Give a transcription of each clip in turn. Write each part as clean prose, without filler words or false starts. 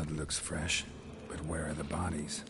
blood looks fresh, but where are the bodies?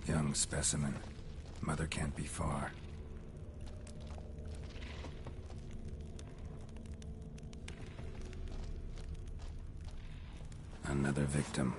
Young specimen. Mother can't be far. Another victim.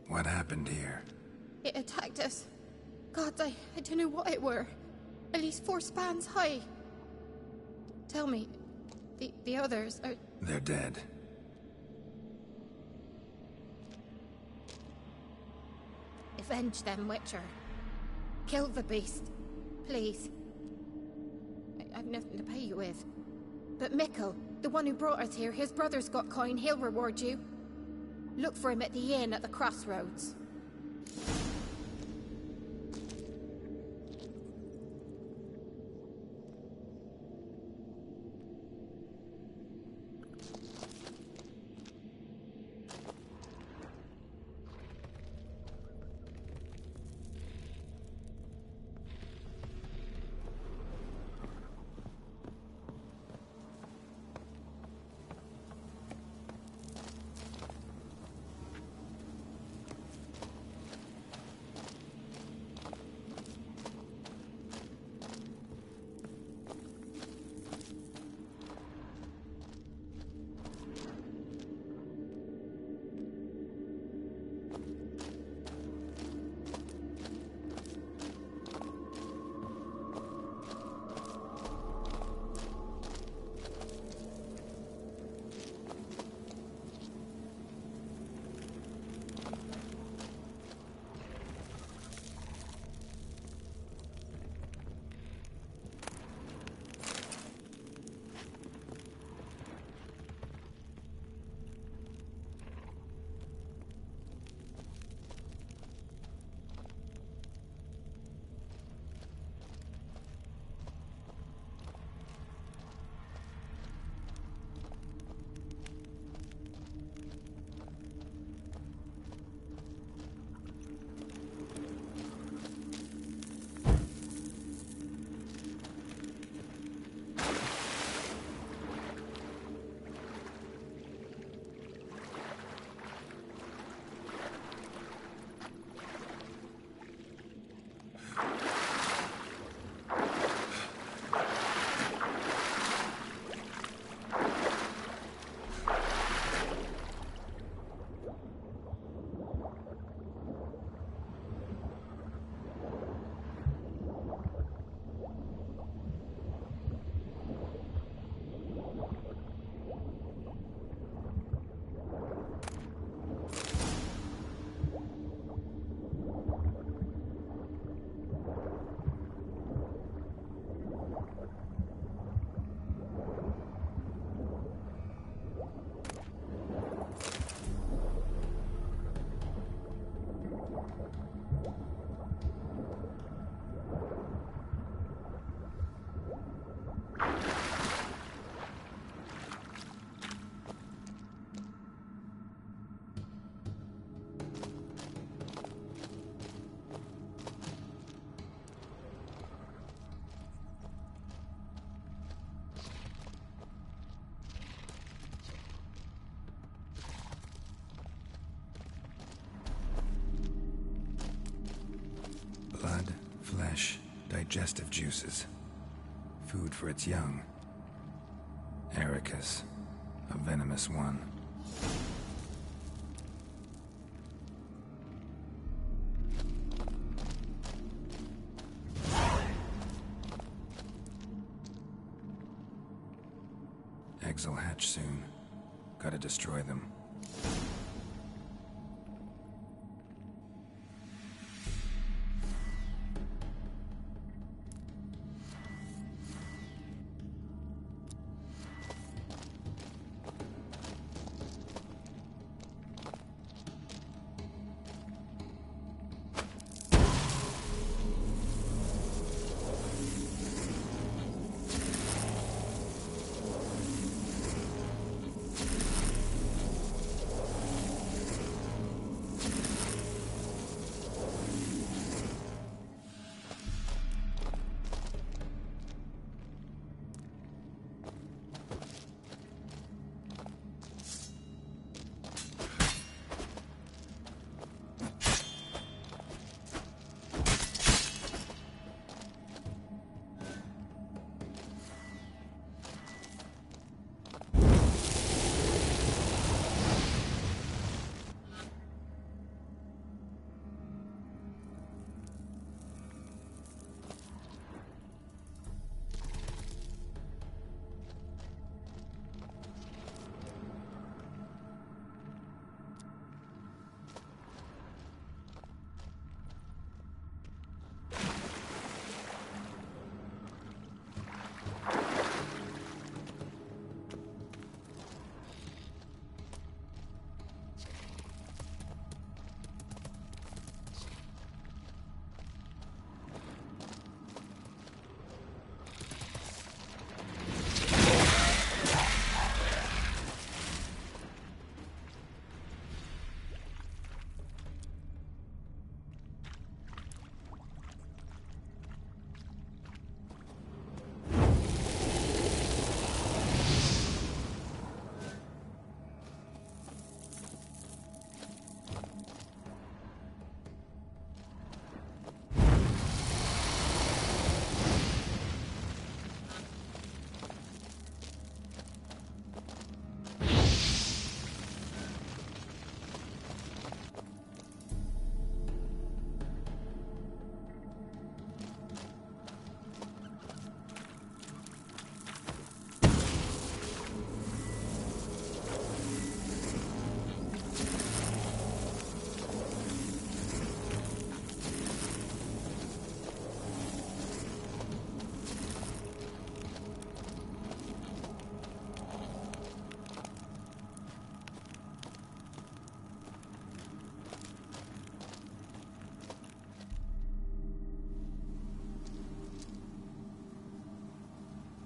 What happened here? It attacked us. God, I don't know what it were. At least 4 spans high. Tell me, the others are... They're dead. Avenge them, Witcher. Kill the beast. Please. I've nothing to pay you with. But Mikkel, the one who brought us here, his brother's got coin, he'll reward you. Look for him at the inn at the crossroads. digestive juices. Food for its young. Ericus, a venomous one. Eggs will hatch soon. Gotta destroy them.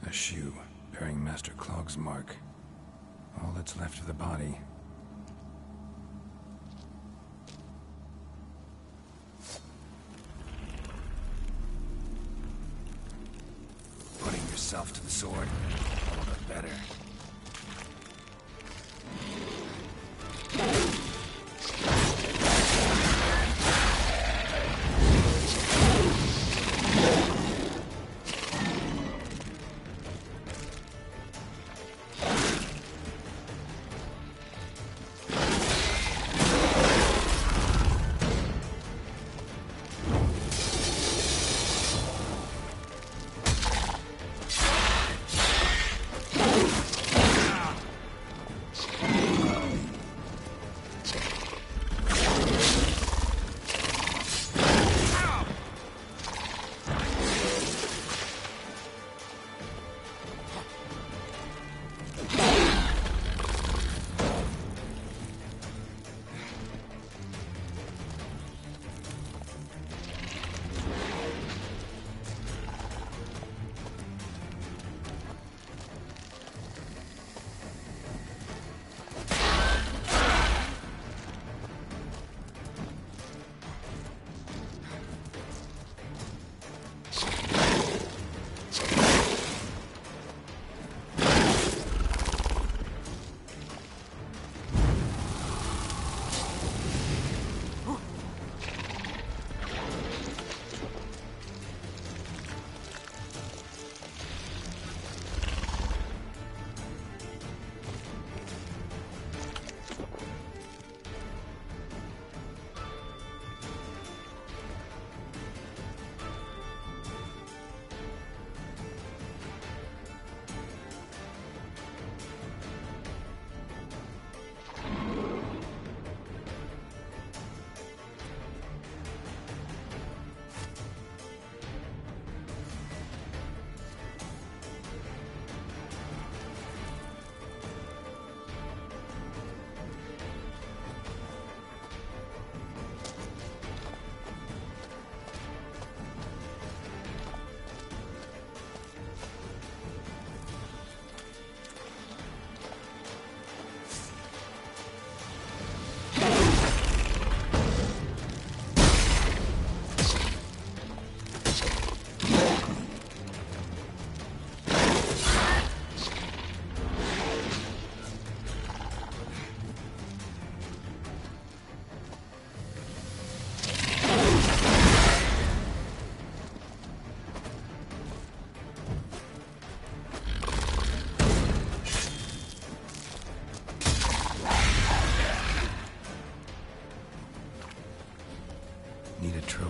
A shoe bearing Master Clog's mark. All that's left of the body. Putting yourself to the sword. All the better.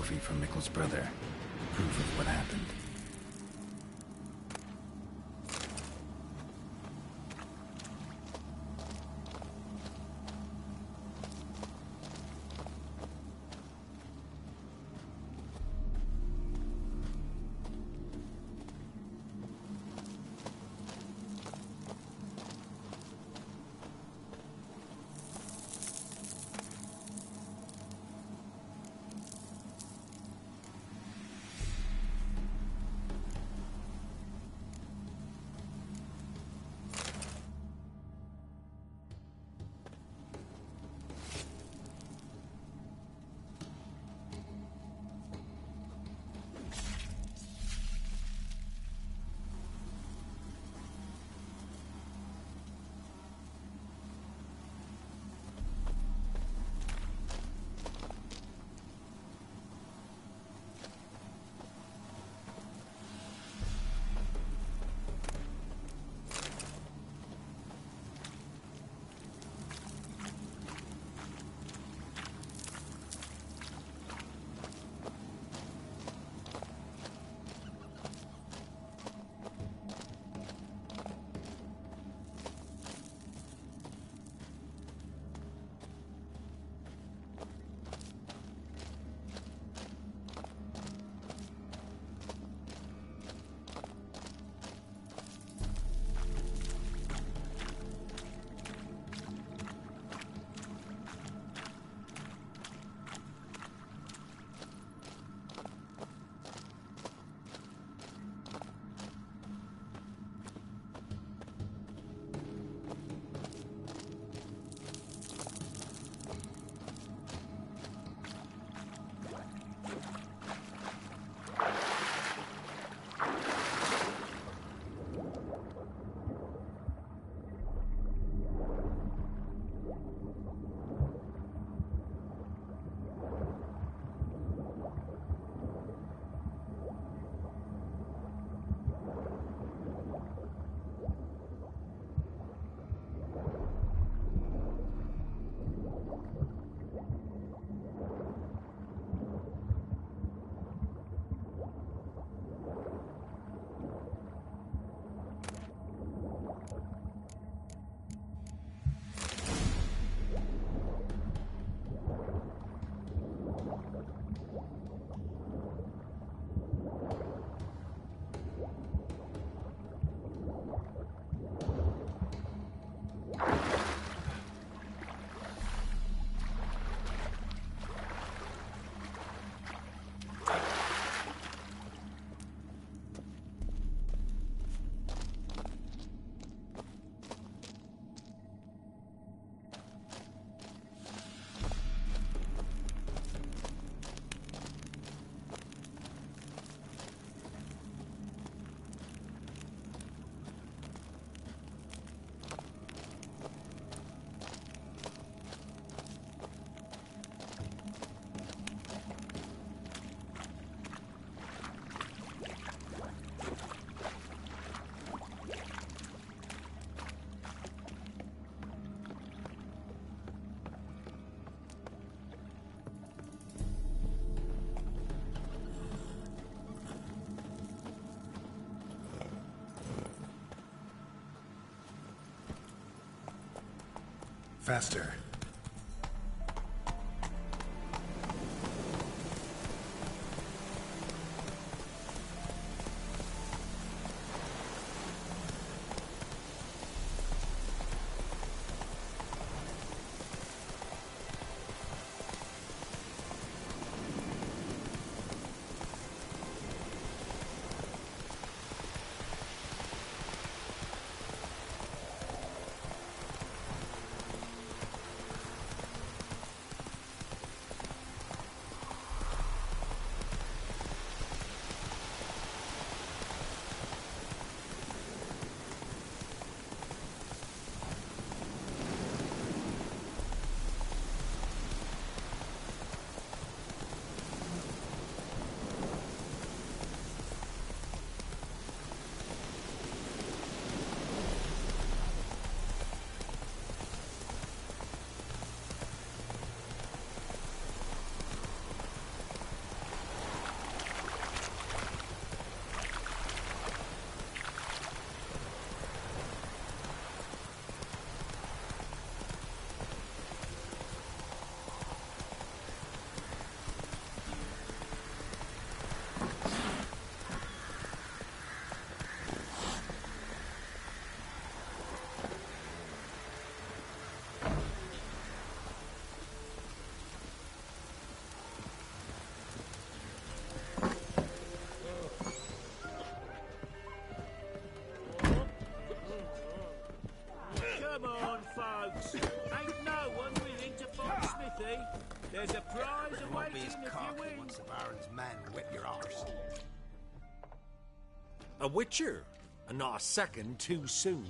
trophy from Mikkel's brother. Proof of what happened. Faster. Baron's man whip your arse. A witcher, and not a second too soon.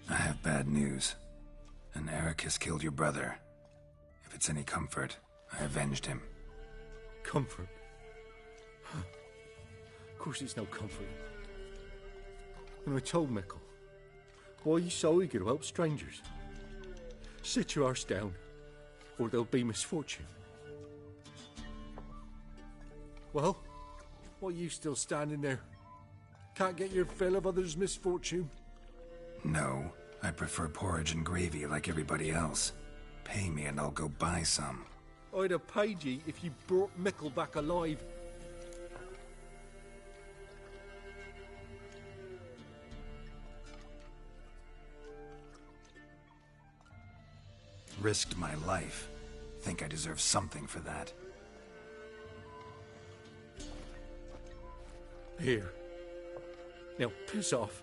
I have bad news. And Eric has killed your brother. If it's any comfort, I avenged him. Comfort? Of course it's no comfort. And I told Mickle, why you so eager to help strangers? Sit your arse down, or there'll be misfortune. Well, why are you still standing there? Can't get your fill of others' misfortune? No, I prefer porridge and gravy like everybody else. Pay me and I'll go buy some. I'd have paid ye if you brought Mickle back alive. Risked my life. Think I deserve something for that. Here. Now piss off.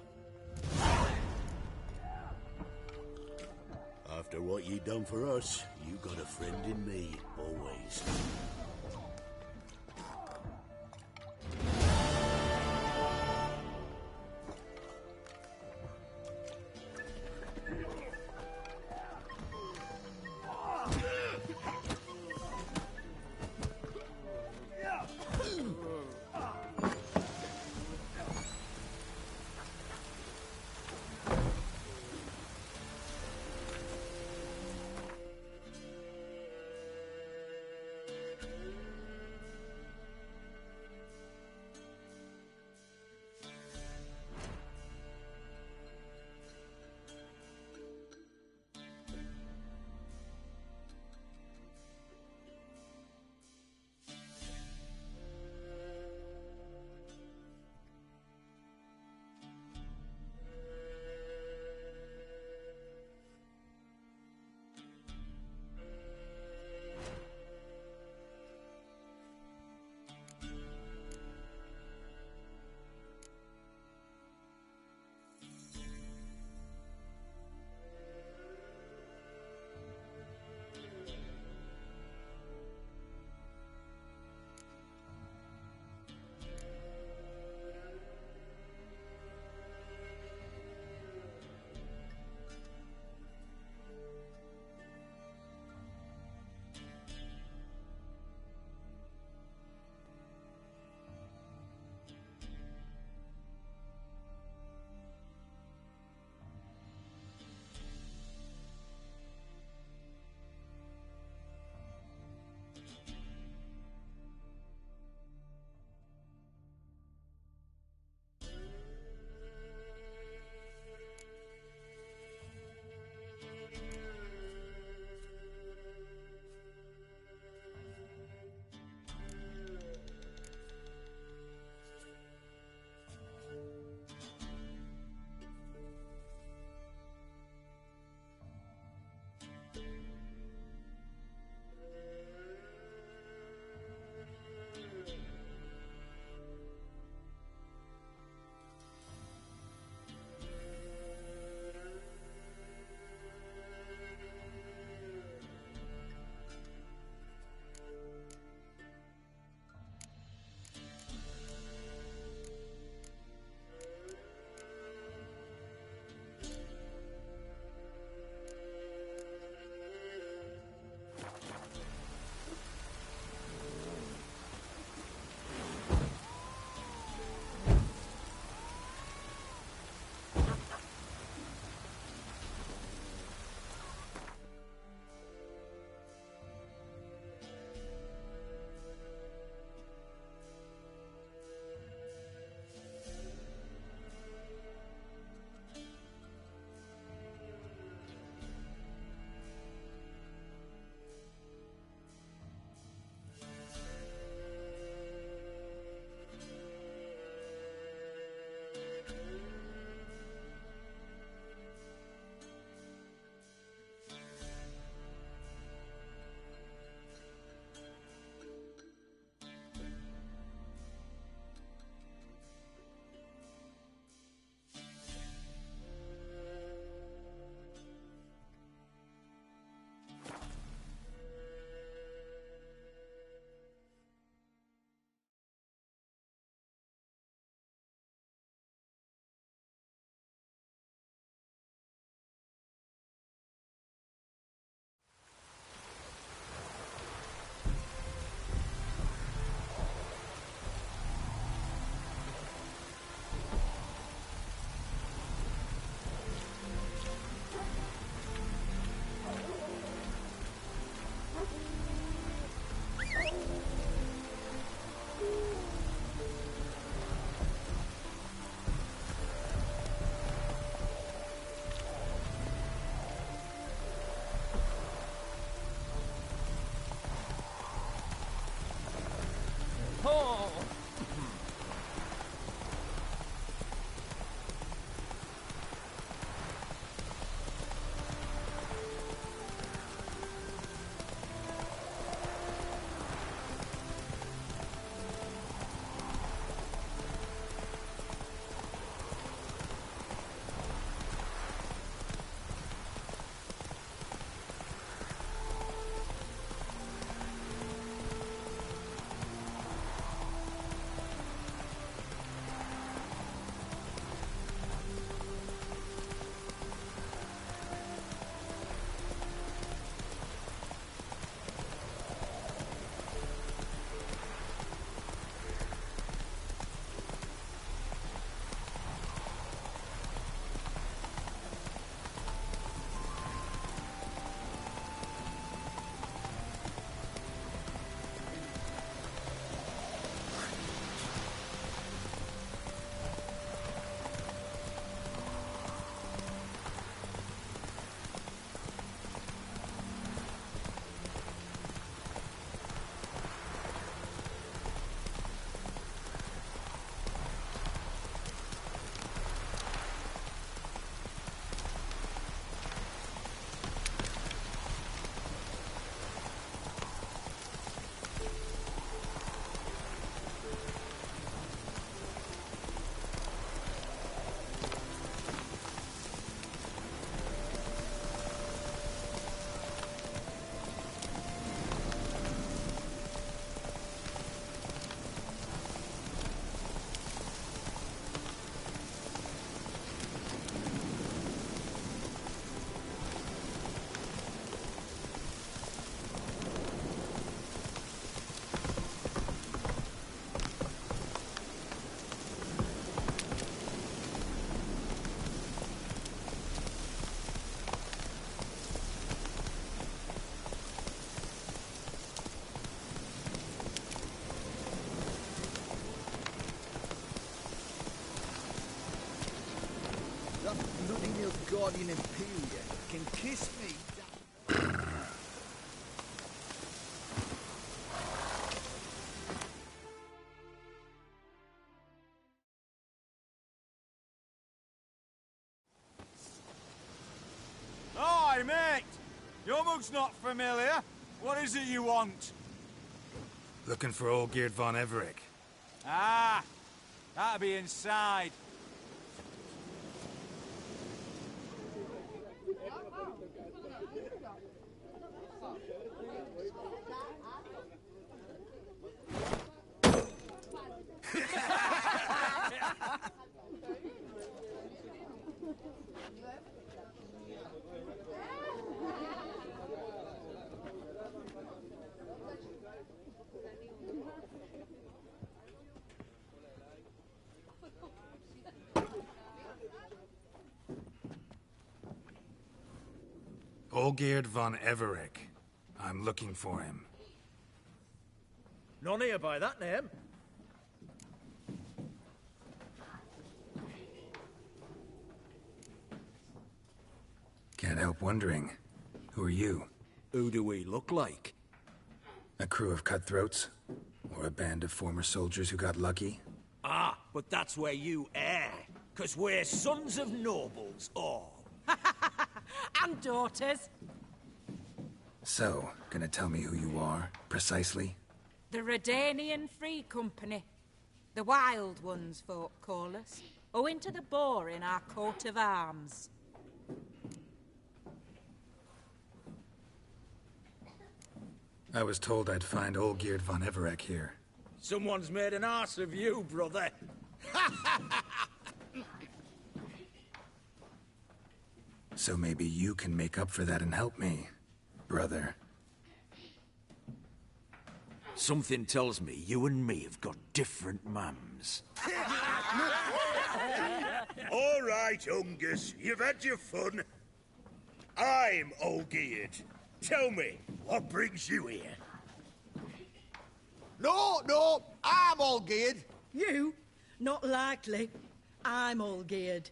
After what you done for us, you got a friend in me, always. Guardian Imperial can kiss me. Hi, mate! Your mug's not familiar. What is it you want? Looking for old Geert von Everec. Ah! That'll be inside. Olgierd von Everec. I'm looking for him. None here by that name. Can't help wondering. Who are you? Who do we look like? A crew of cutthroats? Or a band of former soldiers who got lucky? Ah, but that's where you err. 'Cause we're sons of nobles, all. And daughters. So, gonna tell me who you are, precisely? The Redanian Free Company. The Wild Ones, folk call us. Owing to the boar in our coat of arms. I was told I'd find Olgierd von Everec here. Someone's made an arse of you, brother. So maybe you can make up for that and help me, brother. Something tells me you and me have got different mums. All right, Ungus, you've had your fun. I'm Olgierd. Tell me, what brings you here? No, I'm all geared. You? Not likely. I'm all geared.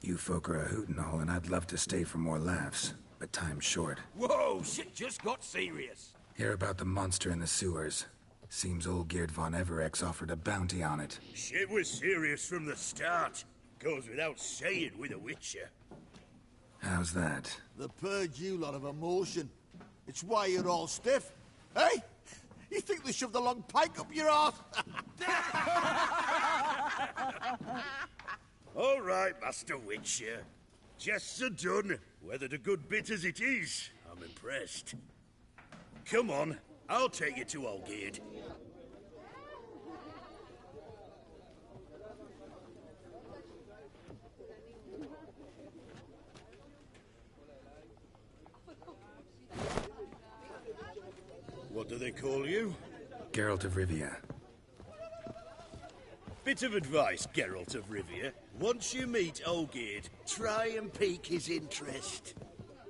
You folk are a hoot and all, and I'd love to stay for more laughs, but time's short. Whoa, shit just got serious. Hear about the monster in the sewers. Seems Olgierd von Everec's offered a bounty on it. Shit was serious from the start. Goes without saying with a Witcher. How's that? The purge you lot of emotion. It's why you're all stiff. Hey? You think they shoved a long pike up your arse? All right, Master Witcher. Jests are done. Whether the good bit as it is, I'm impressed. Come on, I'll take you to Olgierd. What do they call you? Geralt of Rivia. Bit of advice, Geralt of Rivia. Once you meet Olgierd, try and pique his interest.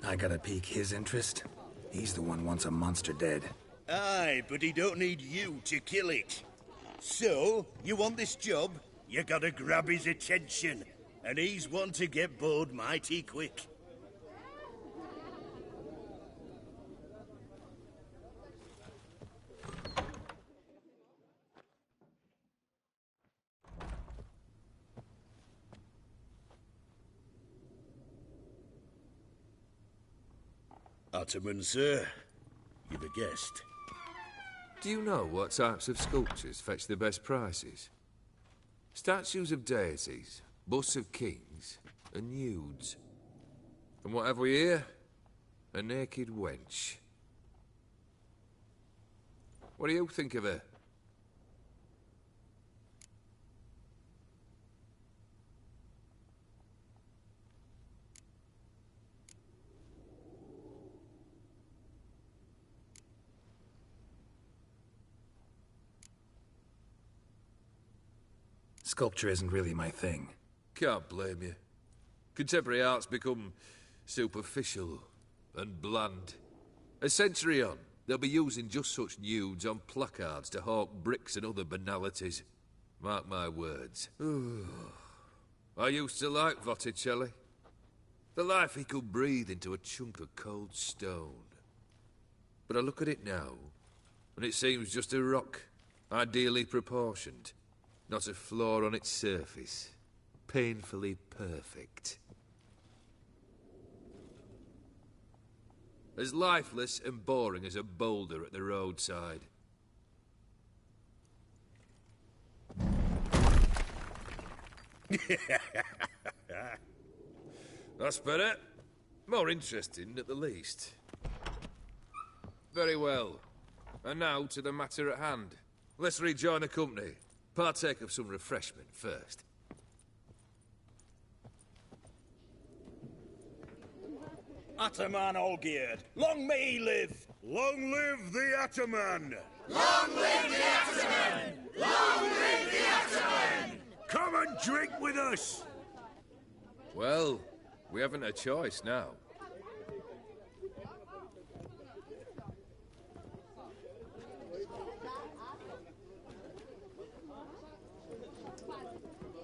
I gotta pique his interest? He's the one wants a monster dead. Aye, but he don't need you to kill it. So, you want this job? You gotta grab his attention. And he's one to get bored mighty quick. Ottoman, sir. You've a guest. Do you know what types of sculptures fetch the best prices? Statues of deities, busts of kings, and nudes. And what have we here? A naked wench. What do you think of her? Sculpture isn't really my thing. Can't blame you. Contemporary art's become superficial and bland. A century on, they'll be using just such nudes on placards to hawk bricks and other banalities. Mark my words. I used to like Botticelli. The life he could breathe into a chunk of cold stone. But I look at it now, and it seems just a rock, ideally proportioned. Not a flaw on its surface. Painfully perfect. As lifeless and boring as a boulder at the roadside. That's better. More interesting, at the least. Very well. And now to the matter at hand. Let's rejoin the company. Partake of some refreshment first. Ataman Olgierd, long may he live! Long live the Ataman! Long live the Ataman! Long live the Ataman! Come and drink with us! Well, we haven't a choice now.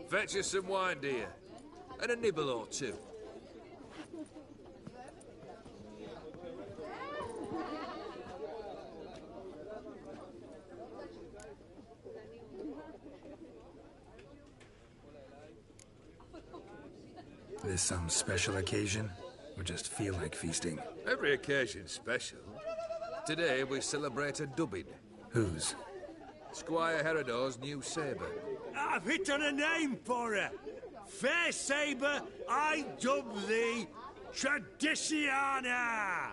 Fetch us some wine, dear. And a nibble or two. This some special occasion? Or just feel like feasting? Every occasion's special. Today we celebrate a dubbing. Whose? Squire Herodor's new sabre. I've hit on a name for her. Fair sabre, I dub thee Tradiciana.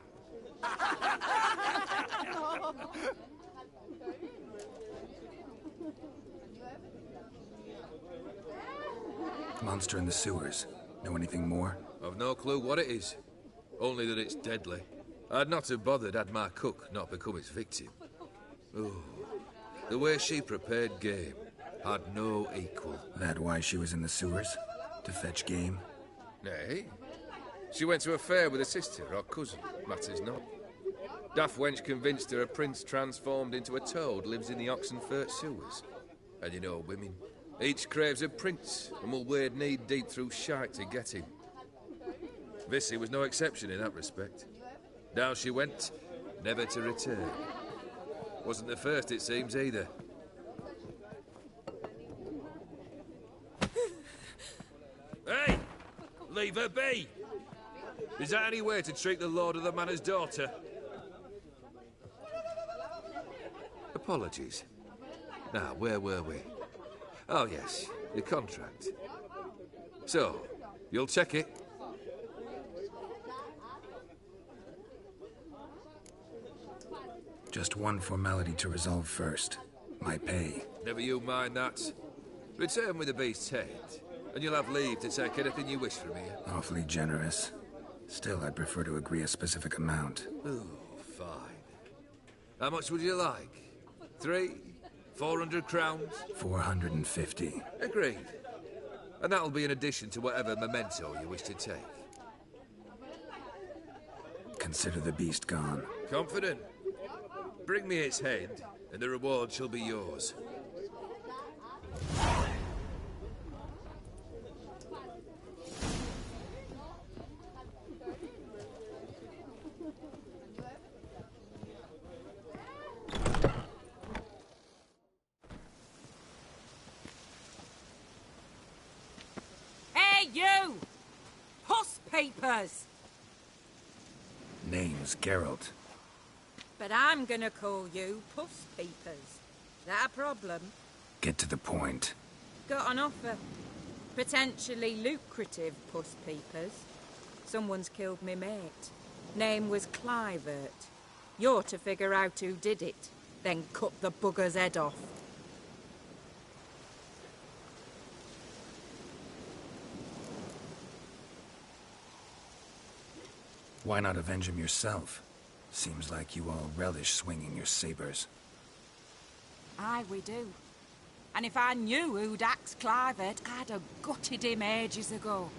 Monster in the sewers. Know anything more? I've no clue what it is. Only that it's deadly. I'd not have bothered had my cook not become its victim. Oh, the way she prepared game had no equal. That why she was in the sewers? To fetch game? Nay. She went to a fair with a sister or cousin. Matters not. Daft wench convinced her a prince transformed into a toad lives in the Oxenfurt sewers. And you know women. Each craves a prince and will wade knee-deep through shite to get him. Vissy was no exception in that respect. Down she went, never to return. Wasn't the first, it seems, either. Hey! Leave her be! Is that any way to treat the lord of the manor's daughter? Apologies. Now, where were we? Oh, yes, your contract. So, you'll check it? Just one formality to resolve first. My pay. Never you mind that. Return with the beast's head, and you'll have leave to take anything you wish from here. Awfully generous. Still, I'd prefer to agree a specific amount. Oh, fine. How much would you like? 400 crowns? 450. Agreed. And that'll be in addition to whatever memento you wish to take. Consider the beast gone. Confident? Bring me its head, and the reward shall be yours. You! Puss papers! Name's Geralt. But I'm gonna call you Puss Peepers. That a problem? Get to the point. Got an offer. Potentially lucrative Puss Peepers. Someone's killed me mate. Name was Clivert. You're to figure out who did it, then cut the bugger's head off. Why not avenge him yourself? Seems like you all relish swinging your sabers. Aye, we do. And if I knew who'd axed Clivert, I'd have gutted him ages ago.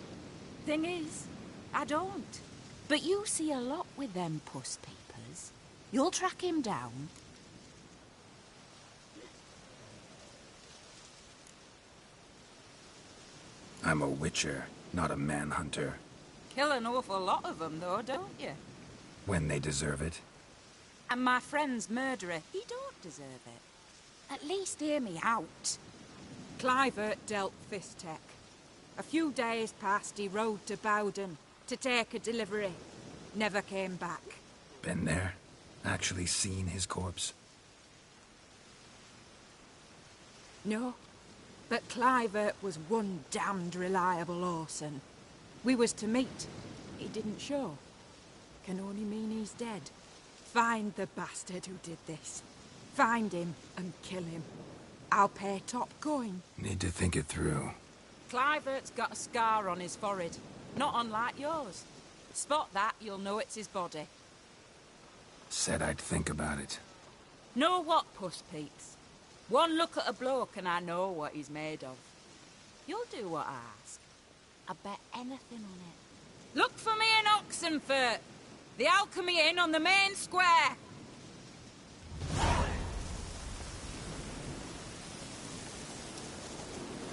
Thing is, I don't. But you see a lot with them Puss Peepers. You'll track him down. I'm a witcher, not a manhunter. Kill an awful lot of them, though, don't you? When they deserve it. And my friend's murderer, he don't deserve it. At least hear me out. Clivert dealt Fistech. A few days passed, he rode to Bowden to take a delivery. Never came back. Been there? Actually seen his corpse? No, but Clivert was one damned reliable Orson. We was to meet. He didn't show. Can only mean he's dead. Find the bastard who did this. Find him and kill him. I'll pay top coin. Need to think it through. Clivert's got a scar on his forehead, not unlike yours. Spot that, you'll know it's his body. Said I'd think about it. Know what, Puss Peaks? One look at a bloke and I know what he's made of. You'll do what I ask. I bet anything on it. Look for me in Oxenfurt! The Alchemy Inn on the main square!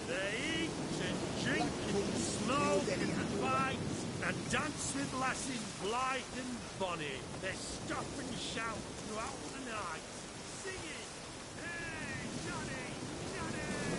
They eat and drink and smoke and fight and dance with lasses blithe and bonny. They stop and shout throughout the night, singing, "Hey, Johnny, Johnny!"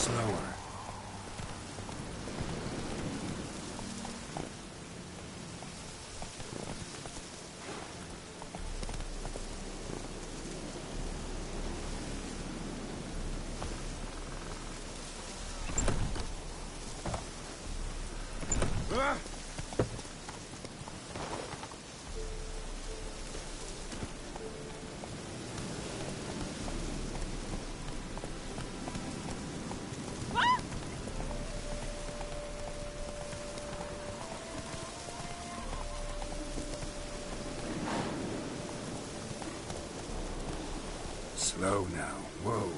Slower. Slow now. Whoa.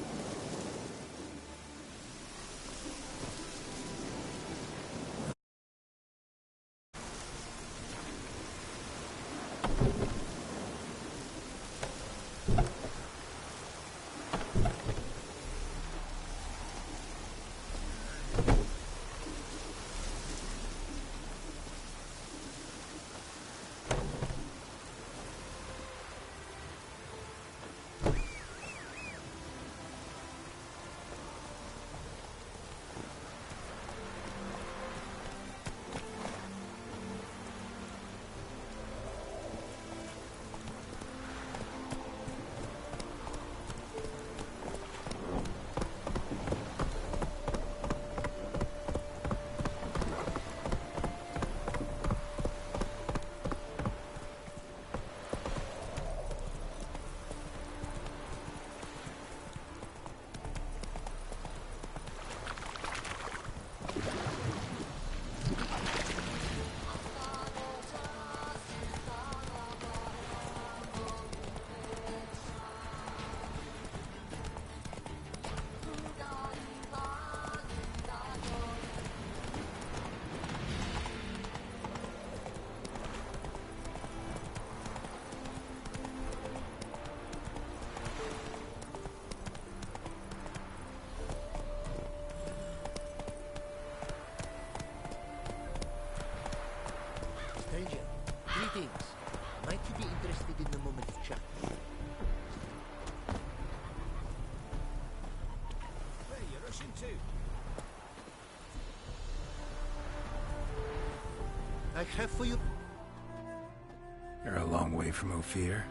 Stranger, greetings. Might you be interested in a moment of chat? Where are you rushing to? I have for you You're a long way from Ophir.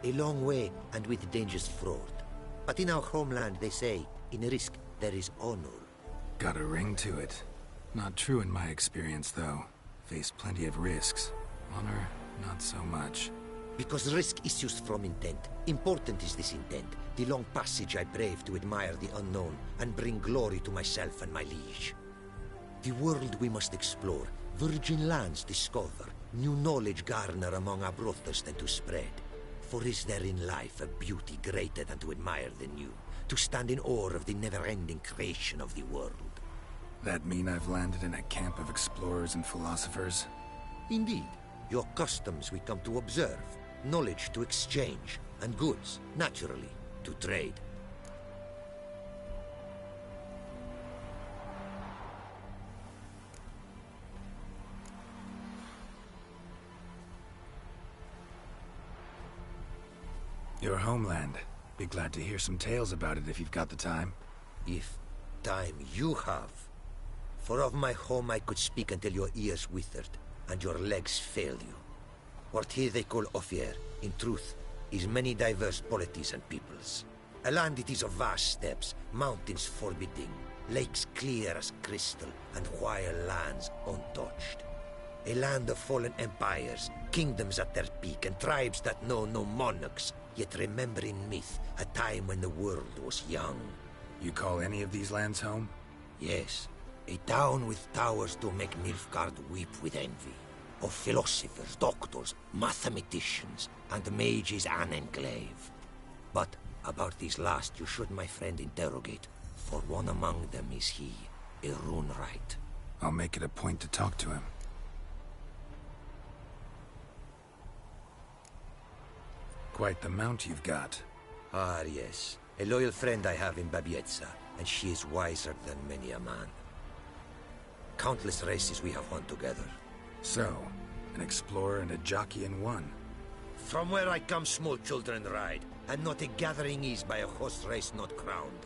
a long way and with dangers fraught. But in our homeland, they say, in risk there is honor. Got a ring to it. Not true in my experience, though. Faced plenty of risks. Honor, not so much. Because risk issues from intent. Important is this intent. The long passage I brave to admire the unknown and bring glory to myself and my liege. The world we must explore, virgin lands discover, new knowledge garner among our brothers than to spread. For is there in life a beauty greater than to admire the new, to stand in awe of the never-ending creation of the world? That mean I've landed in a camp of explorers and philosophers? Indeed. Your customs we come to observe, knowledge to exchange, and goods, naturally, to trade. Your homeland. Be glad to hear some tales about it if you've got the time. If time you have. For of my home I could speak until your ears withered, and your legs failed you. What here they call Ophir, in truth, is many diverse polities and peoples. A land it is of vast steppes, mountains forbidding, lakes clear as crystal, and wild lands untouched. A land of fallen empires, kingdoms at their peak, and tribes that know no monarchs, yet remember in myth a time when the world was young. You call any of these lands home? Yes. A town with towers to make Nilfgaard weep with envy. Of philosophers, doctors, mathematicians, and mages an enclave. But about these last you should, my friend, interrogate, for one among them is he, a rune-wright. I'll make it a point to talk to him. Quite the mount you've got. Ah, yes. A loyal friend I have in Babietza, and she is wiser than many a man. Countless races we have won together. So, an explorer and a jockey in one. From where I come, small children ride, and not a gathering is by a horse race not crowned.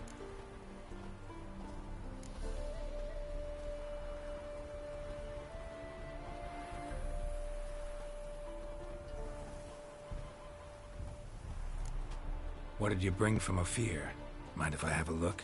What did you bring from Ophir? Mind if I have a look?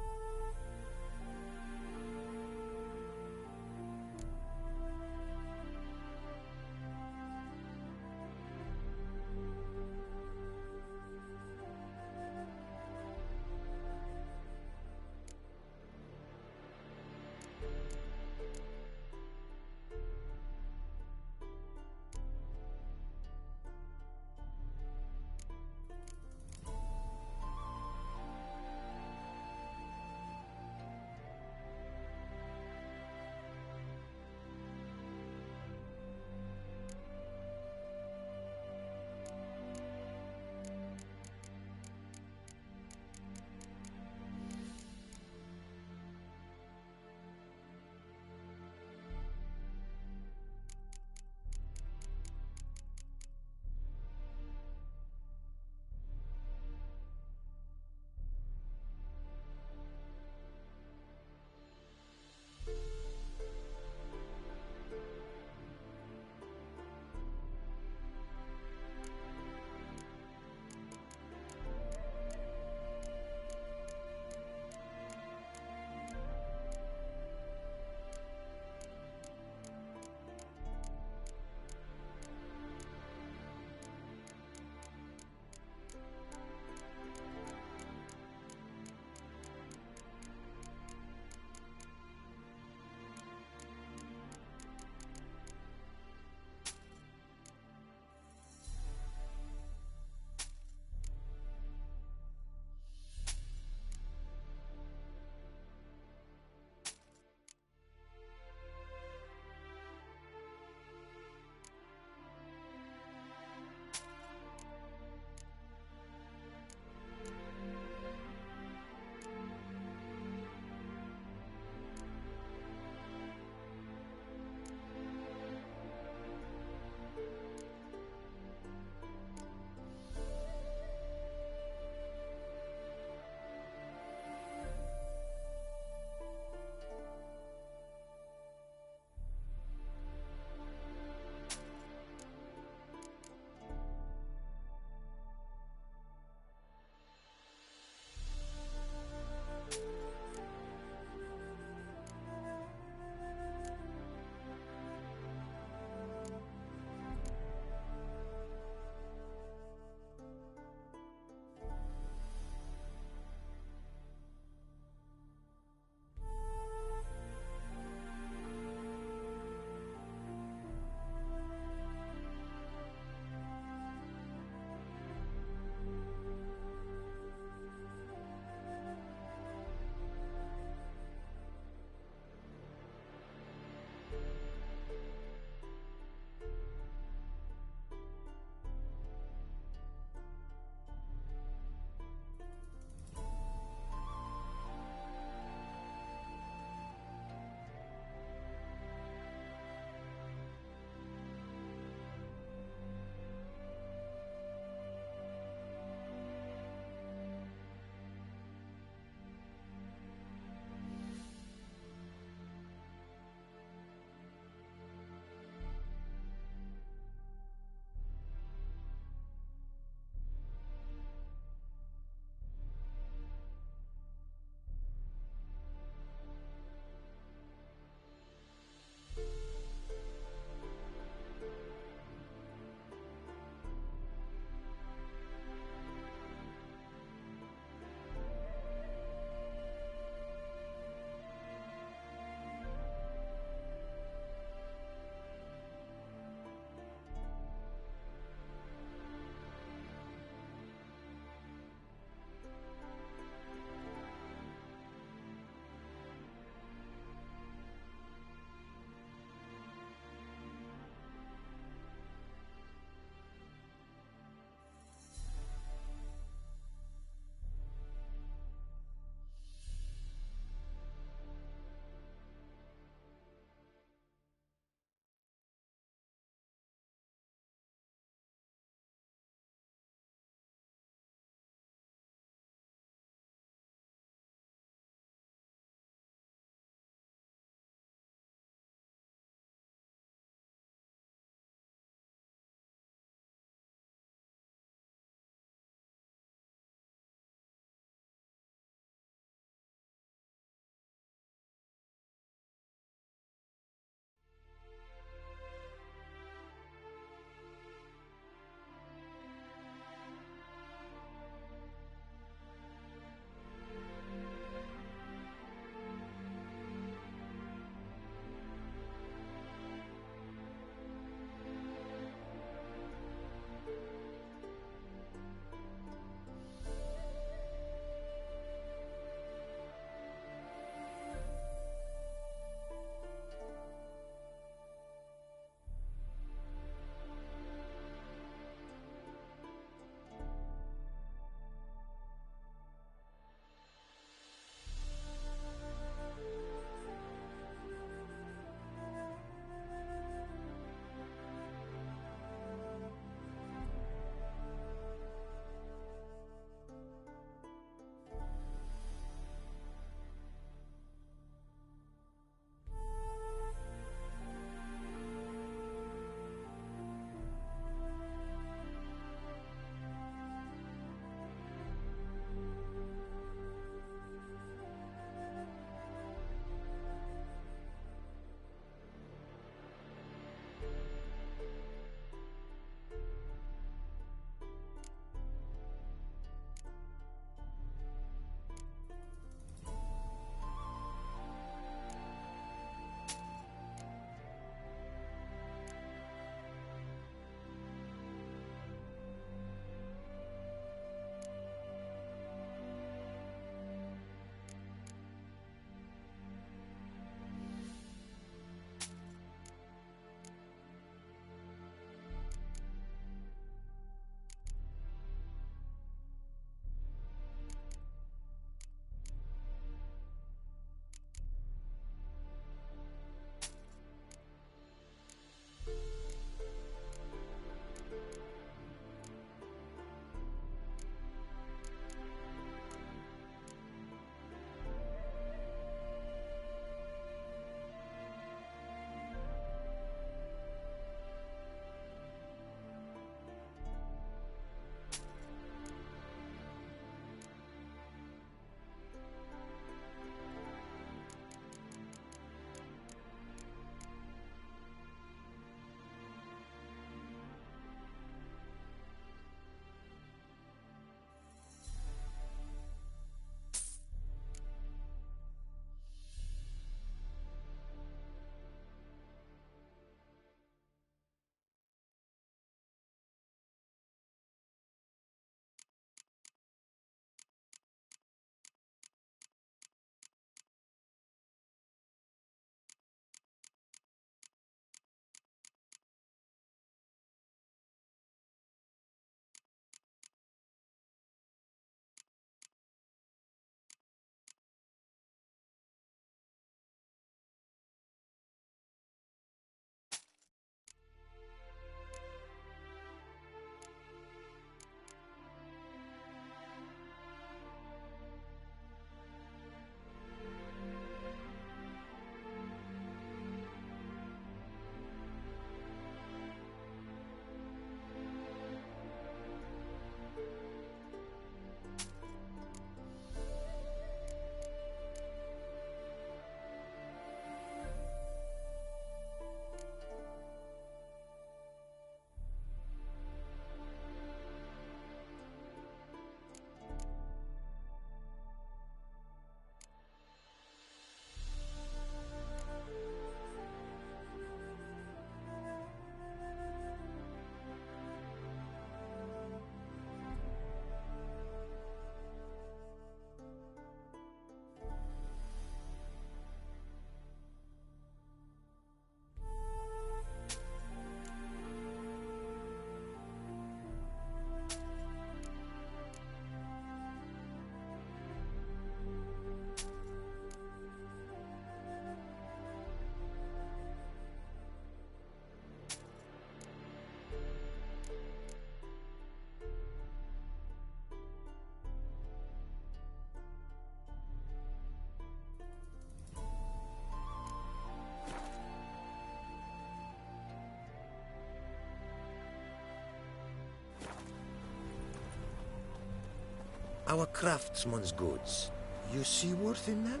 Our craftsman's goods. You see worth in them?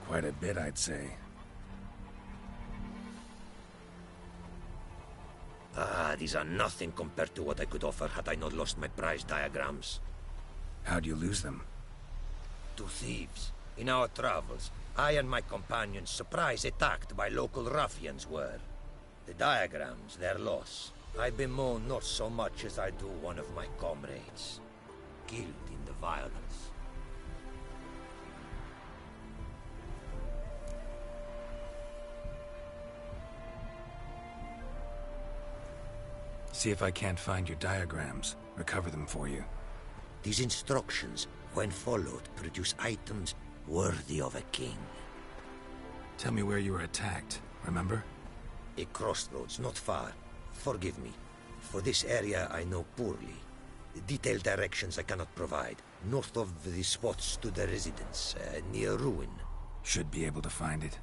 Quite a bit, I'd say. Ah, these are nothing compared to what I could offer had I not lost my prize diagrams. How'd you lose them? To thieves. In our travels, I and my companions surprise attacked by local ruffians were. The diagrams, their loss. I bemoan not so much as I do one of my comrades, killed in the violence. See if I can't find your diagrams. Recover them for you. These instructions, when followed, produce items worthy of a king. Tell me where you were attacked, remember? A crossroads, not far. Forgive me. For this area I know poorly. Detailed directions I cannot provide. North of the spot stood a residence, near ruin. Should be able to find it.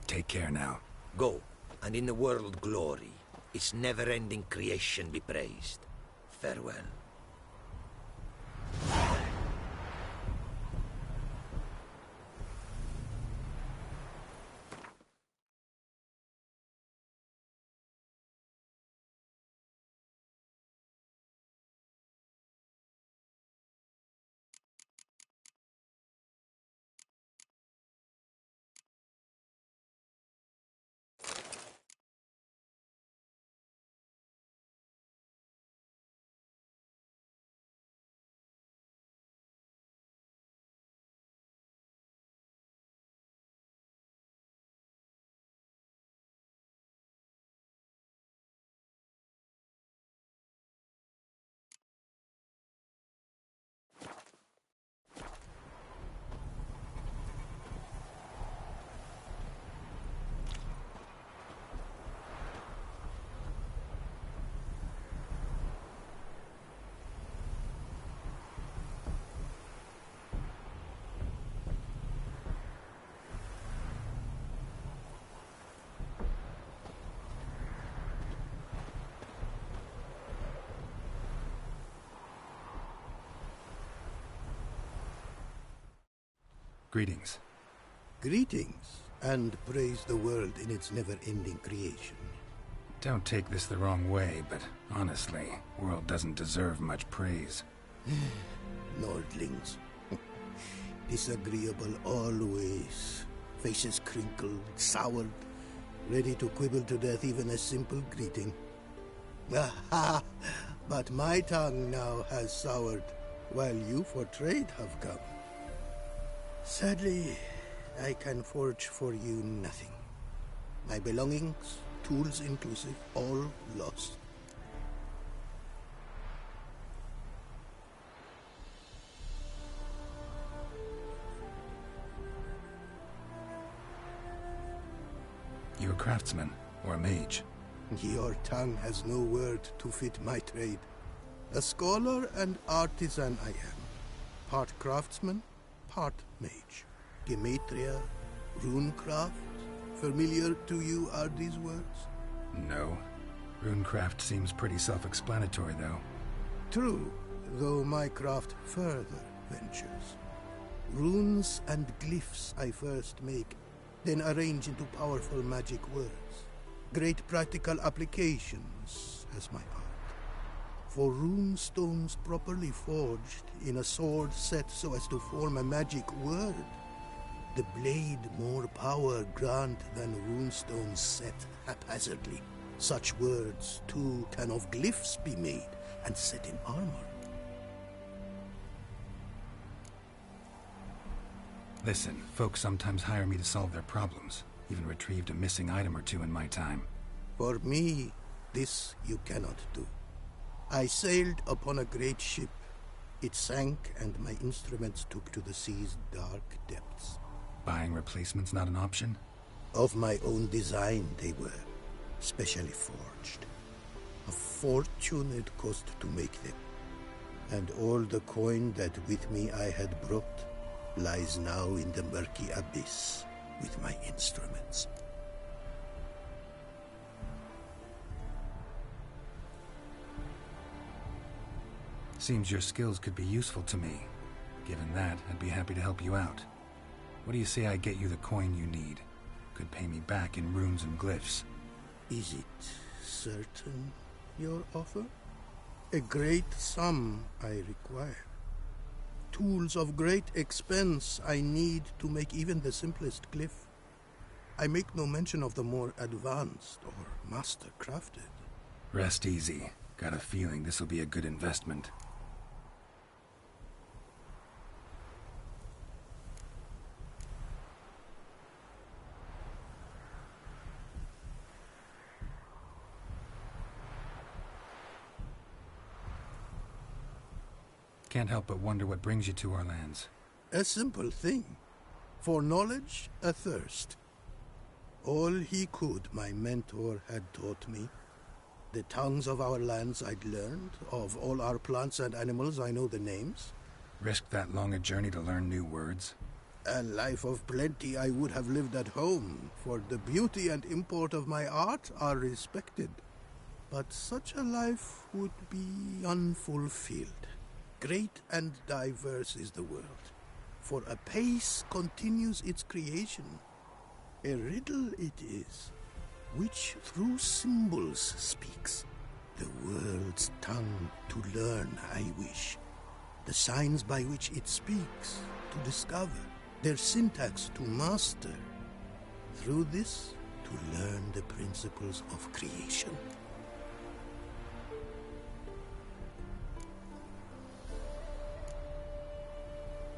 Take care now. Go, and in the world glory, its never-ending creation be praised. Farewell. Greetings. Greetings, and praise the world in its never-ending creation. Don't take this the wrong way, but honestly, world doesn't deserve much praise. Nordlings. Disagreeable always. Faces crinkled, soured, ready to quibble to death even a simple greeting. Aha! But my tongue now has soured, while you for trade have come. Sadly, I can forge for you nothing. My belongings, tools inclusive, all lost. You a craftsman or a mage? Your tongue has no word to fit my trade. A scholar and artisan I am. Part craftsman, part mage. Gematria, runecraft. Familiar to you are these words? No. Runecraft seems pretty self-explanatory, though. True, though my craft further ventures. Runes and glyphs I first make, then arrange into powerful magic words. Great practical applications as my art. For rune stones properly forged in a sword set so as to form a magic word, the blade more power grant than runestones set haphazardly. Such words, too, can of glyphs be made and set in armor. Listen, folks sometimes hire me to solve their problems. Even retrieved a missing item or two in my time. For me, this you cannot do. I sailed upon a great ship. It sank, and my instruments took to the sea's dark depths. Buying replacements not an option? Of my own design they were, specially forged. A fortune it cost to make them. And all the coin that with me I had brought lies now in the murky abyss with my instruments. Seems your skills could be useful to me. Given that, I'd be happy to help you out. What do you say I get you the coin you need? Could pay me back in runes and glyphs. Is it certain, your offer? A great sum I require. Tools of great expense I need to make even the simplest glyph. I make no mention of the more advanced or master-crafted. Rest easy. Got a feeling this will be a good investment. Can't help but wonder what brings you to our lands. A simple thing. For knowledge, a thirst. All he could, my mentor had taught me. The tongues of our lands I'd learned. Of all our plants and animals I know the names. Risked that long a journey to learn new words? A life of plenty I would have lived at home, for the beauty and import of my art are respected. But such a life would be unfulfilled. Great and diverse is the world, for a pace continues its creation. A riddle it is, which through symbols speaks. The world's tongue to learn I wish, the signs by which it speaks to discover, their syntax to master. Through this, to learn the principles of creation.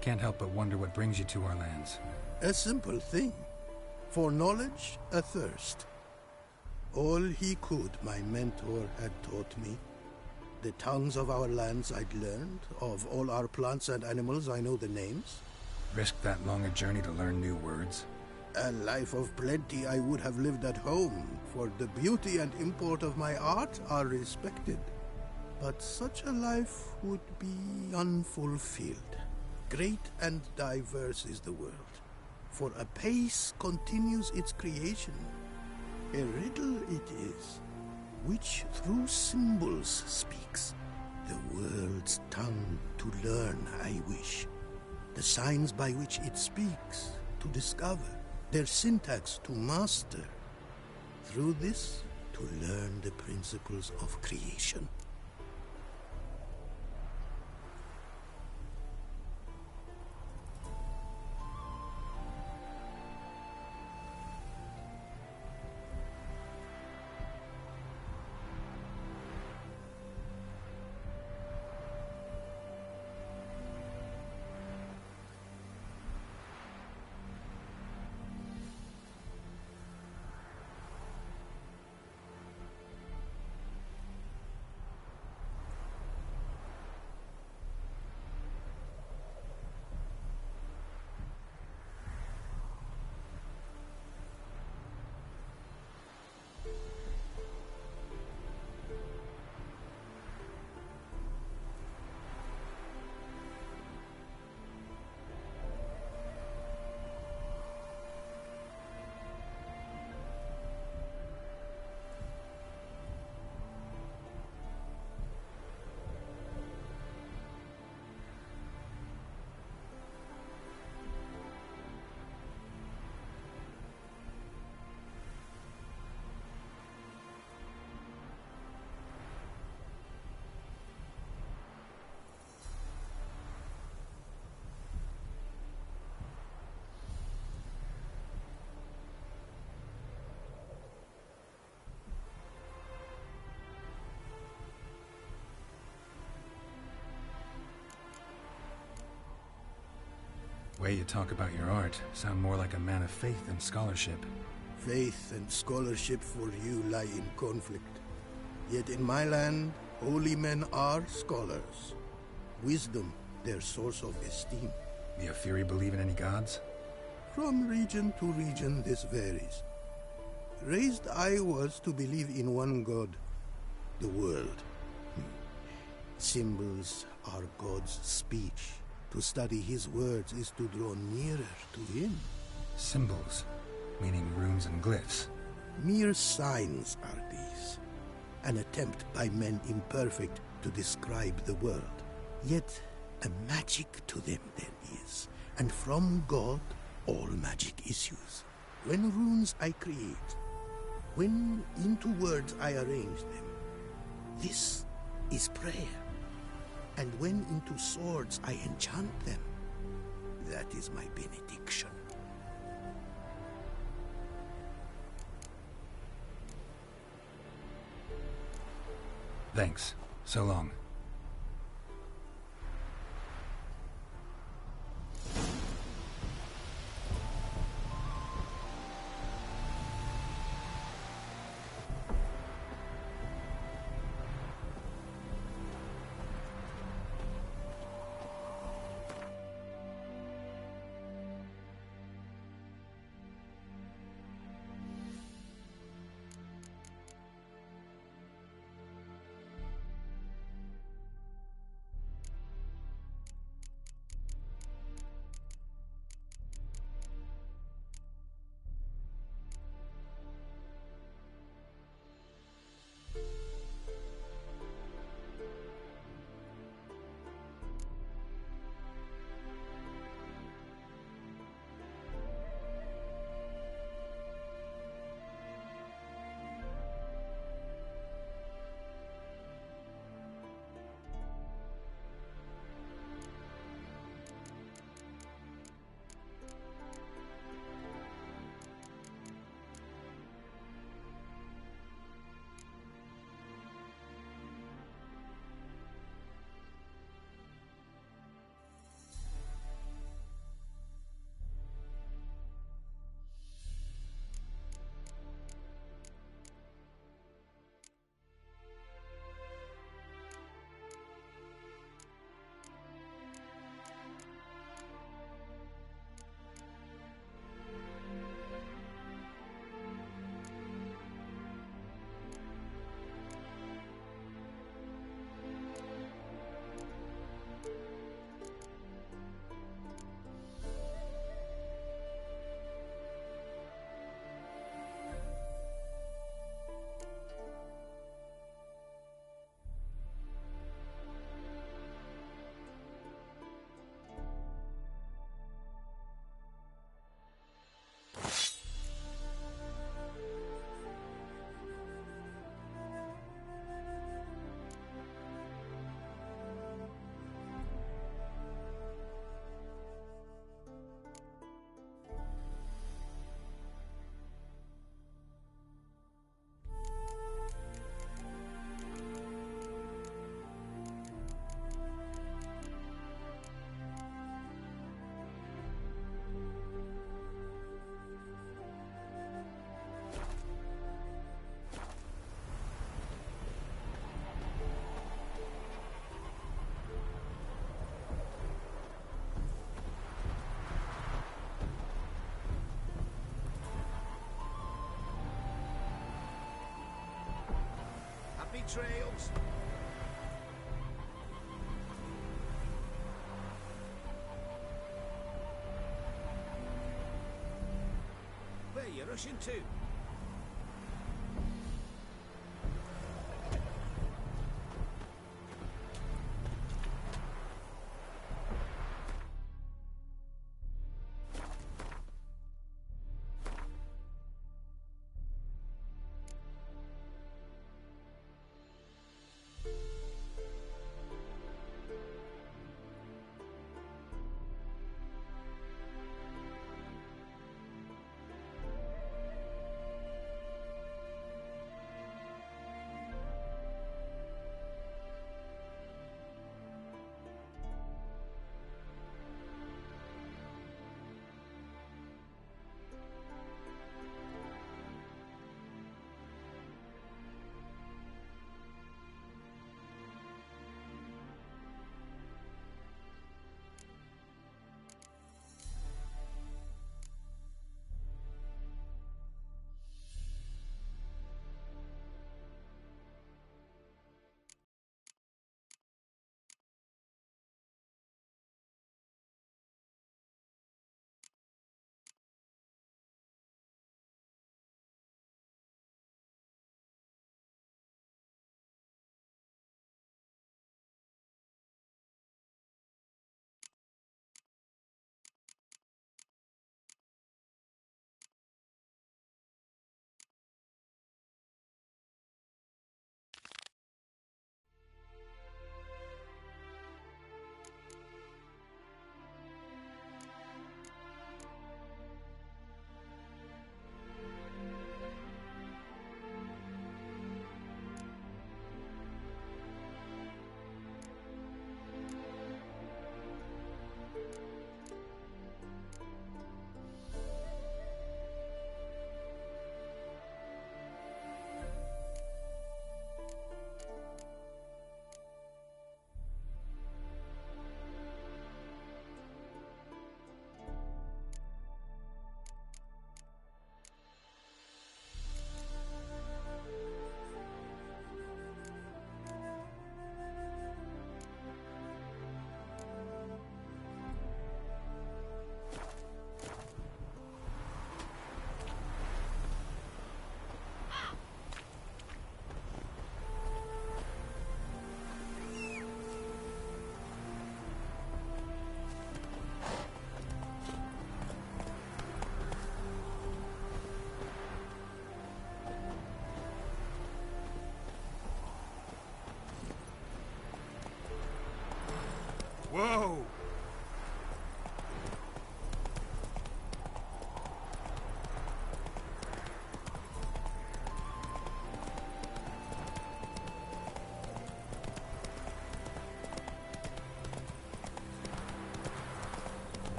Can't help but wonder what brings you to our lands. A simple thing. For knowledge, a thirst. All he could, my mentor had taught me. The tongues of our lands I'd learned. Of all our plants and animals I know the names. Risked that long a journey to learn new words? A life of plenty I would have lived at home, for the beauty and import of my art are respected. But such a life would be unfulfilled. Great and diverse is the world, for a pace continues its creation. A riddle it is, which through symbols speaks. The world's tongue to learn I wish, the signs by which it speaks to discover, their syntax to master. Through this, to learn the principles of creation. Way you talk about your art sound more like a man of faith than scholarship. Faith and scholarship for you lie in conflict. Yet in my land, holy men are scholars. Wisdom, their source of esteem. The Afiri believe in any gods? From region to region, this varies. Raised I was to believe in one god, the world. Symbols are God's speech. To study his words is to draw nearer to him. Symbols, meaning runes and glyphs. Mere signs are these. An attempt by men imperfect to describe the world. Yet a magic to them there is, and from God all magic issues. When runes I create, when into words I arrange them, this is prayer. And when into swords I enchant them, that is my benediction. Thanks. So long. Happy trails. Where you rushing to?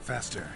Faster.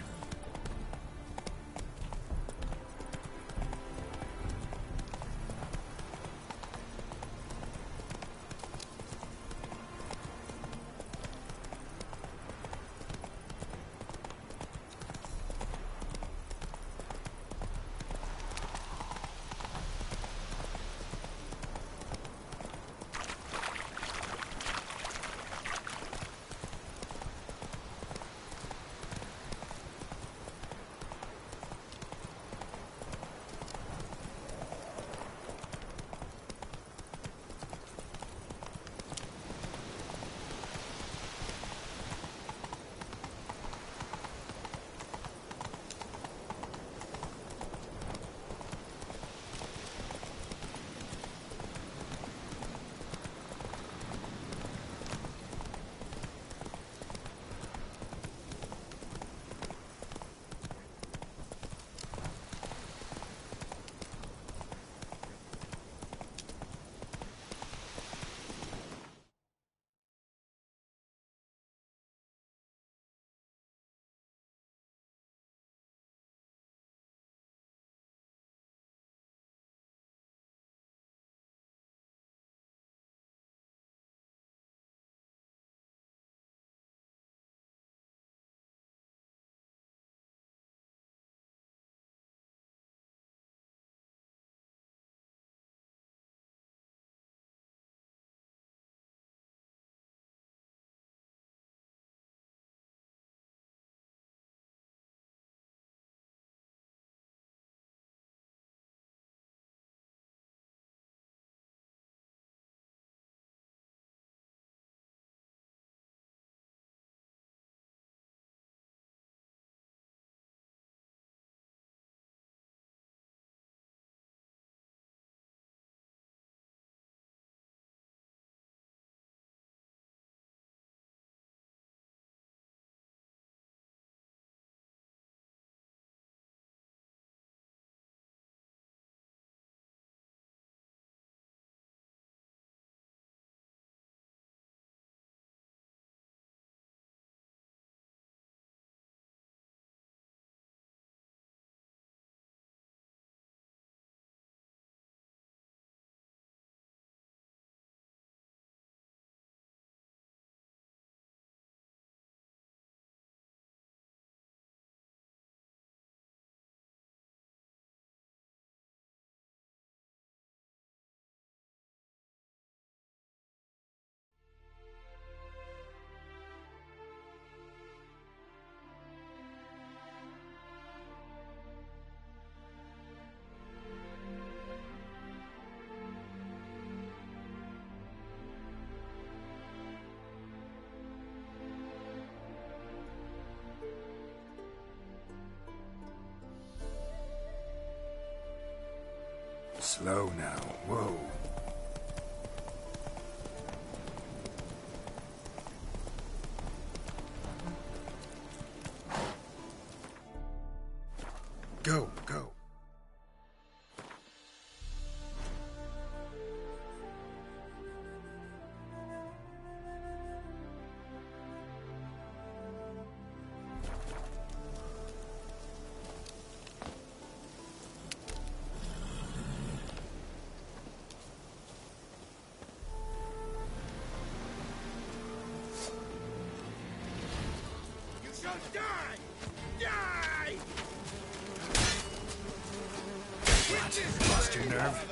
Slow now. Whoa. Go, go. Die! Die! What? Lost your nerve?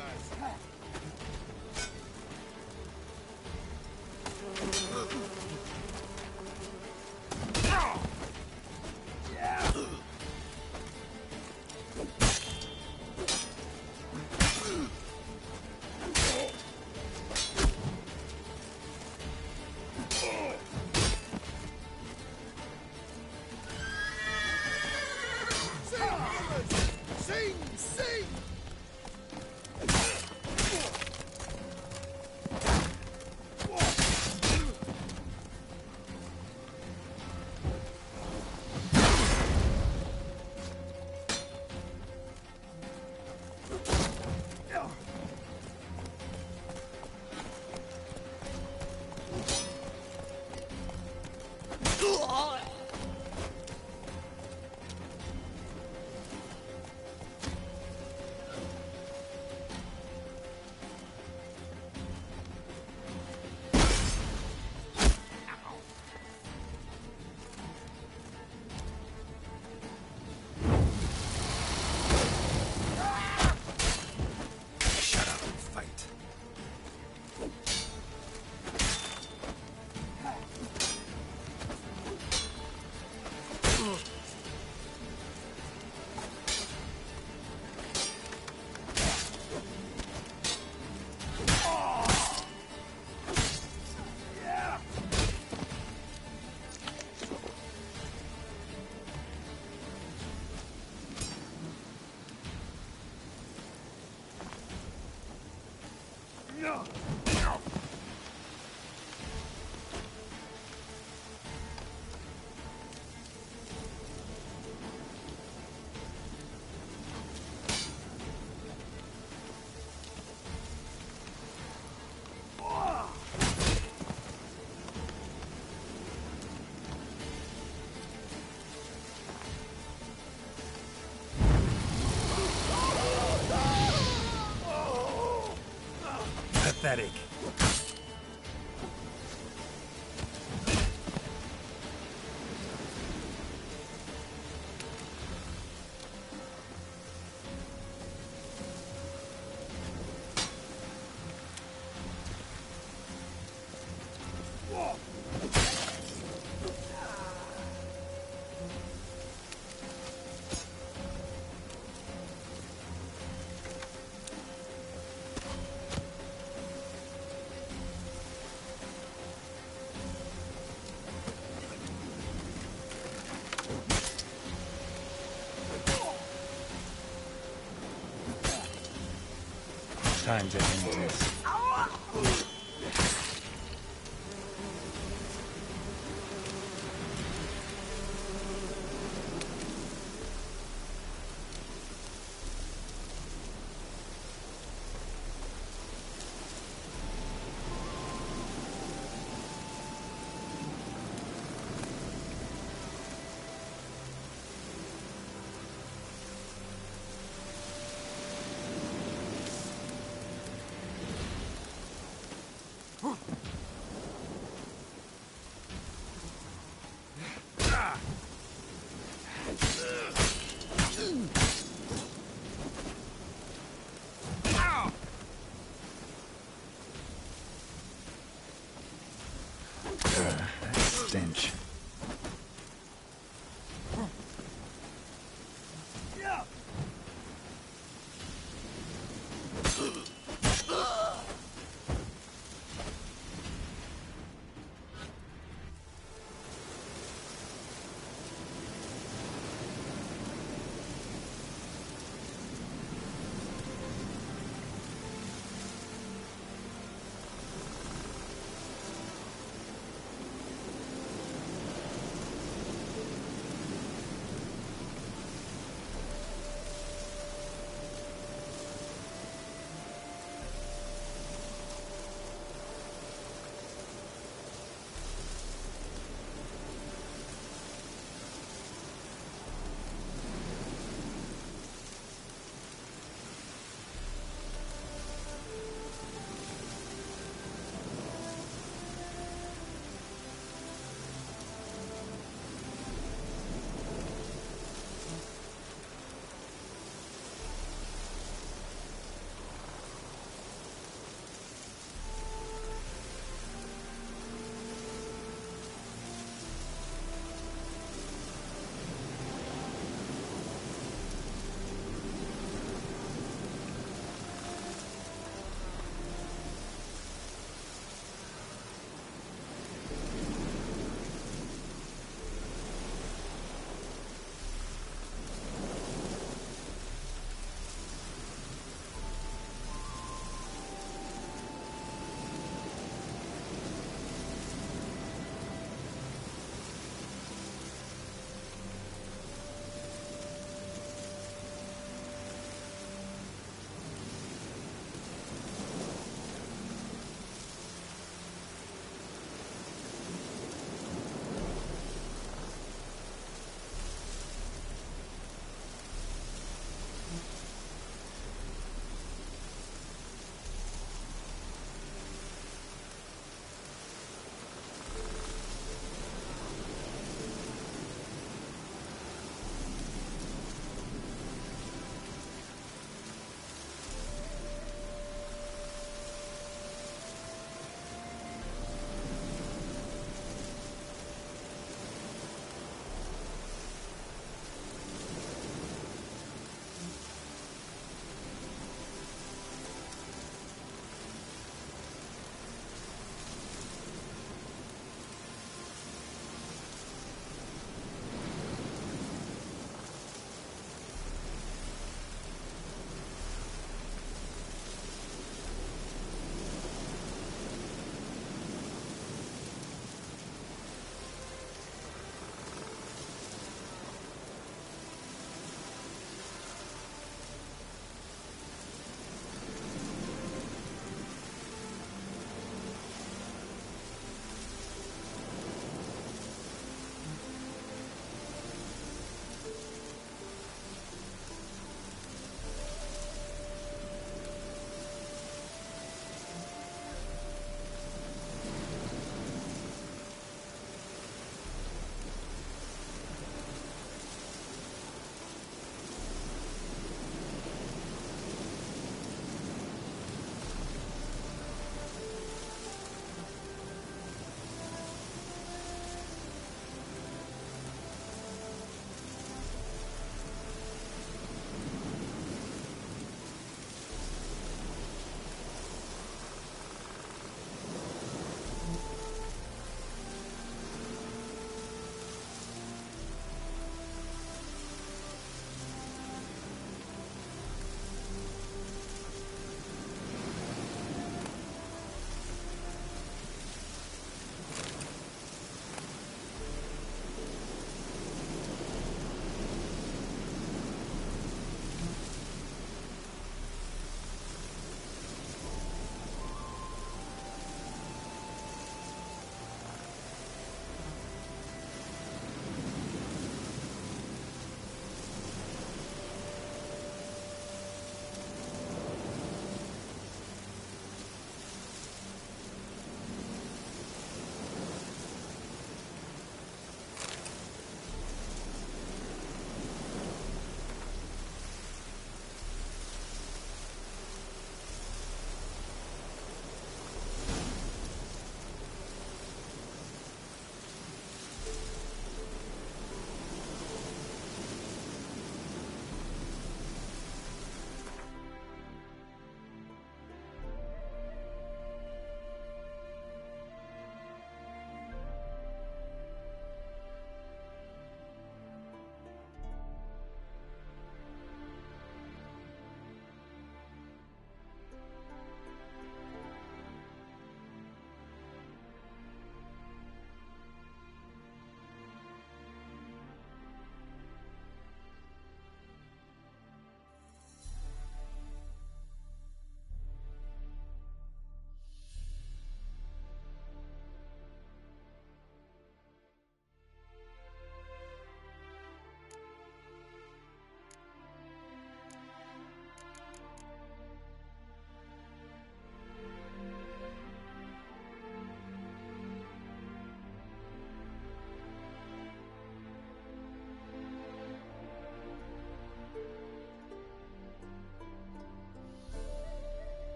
pathetic. Time to end this. That stench.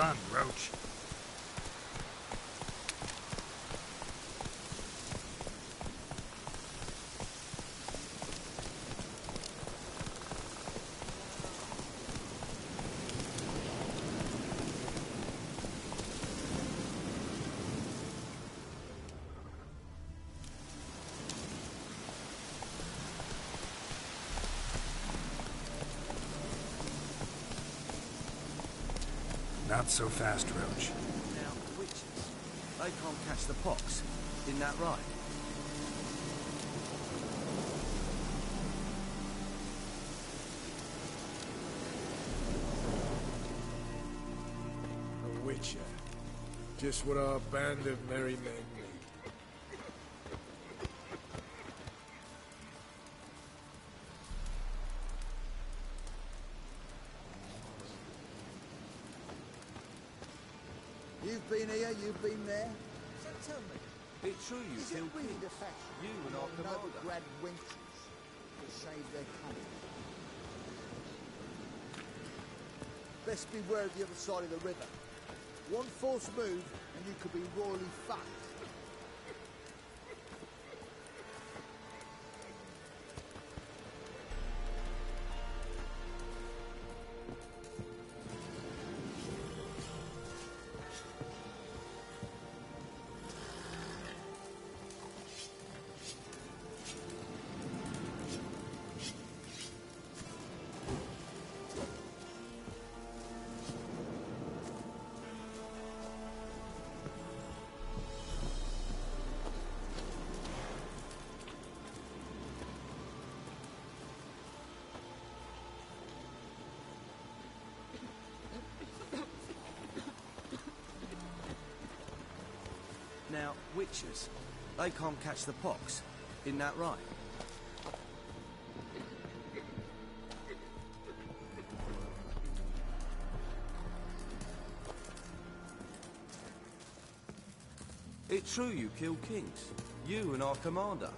Run, Roach. Not so fast, Roach. Now, witches, they can't catch the pox. Isn't that right? A witcher. Just what our band of merry men need. You've been here, you've been there. So tell me, It's true you is it killed really kings. the fashion You and for our noble commander. grad wenches to shave their cunning? Best beware of the other side of the river. One false move and you could be royally fucked. Now, witches, they can't catch the pox. Isn't that right? It's true you killed kings. You and our commander.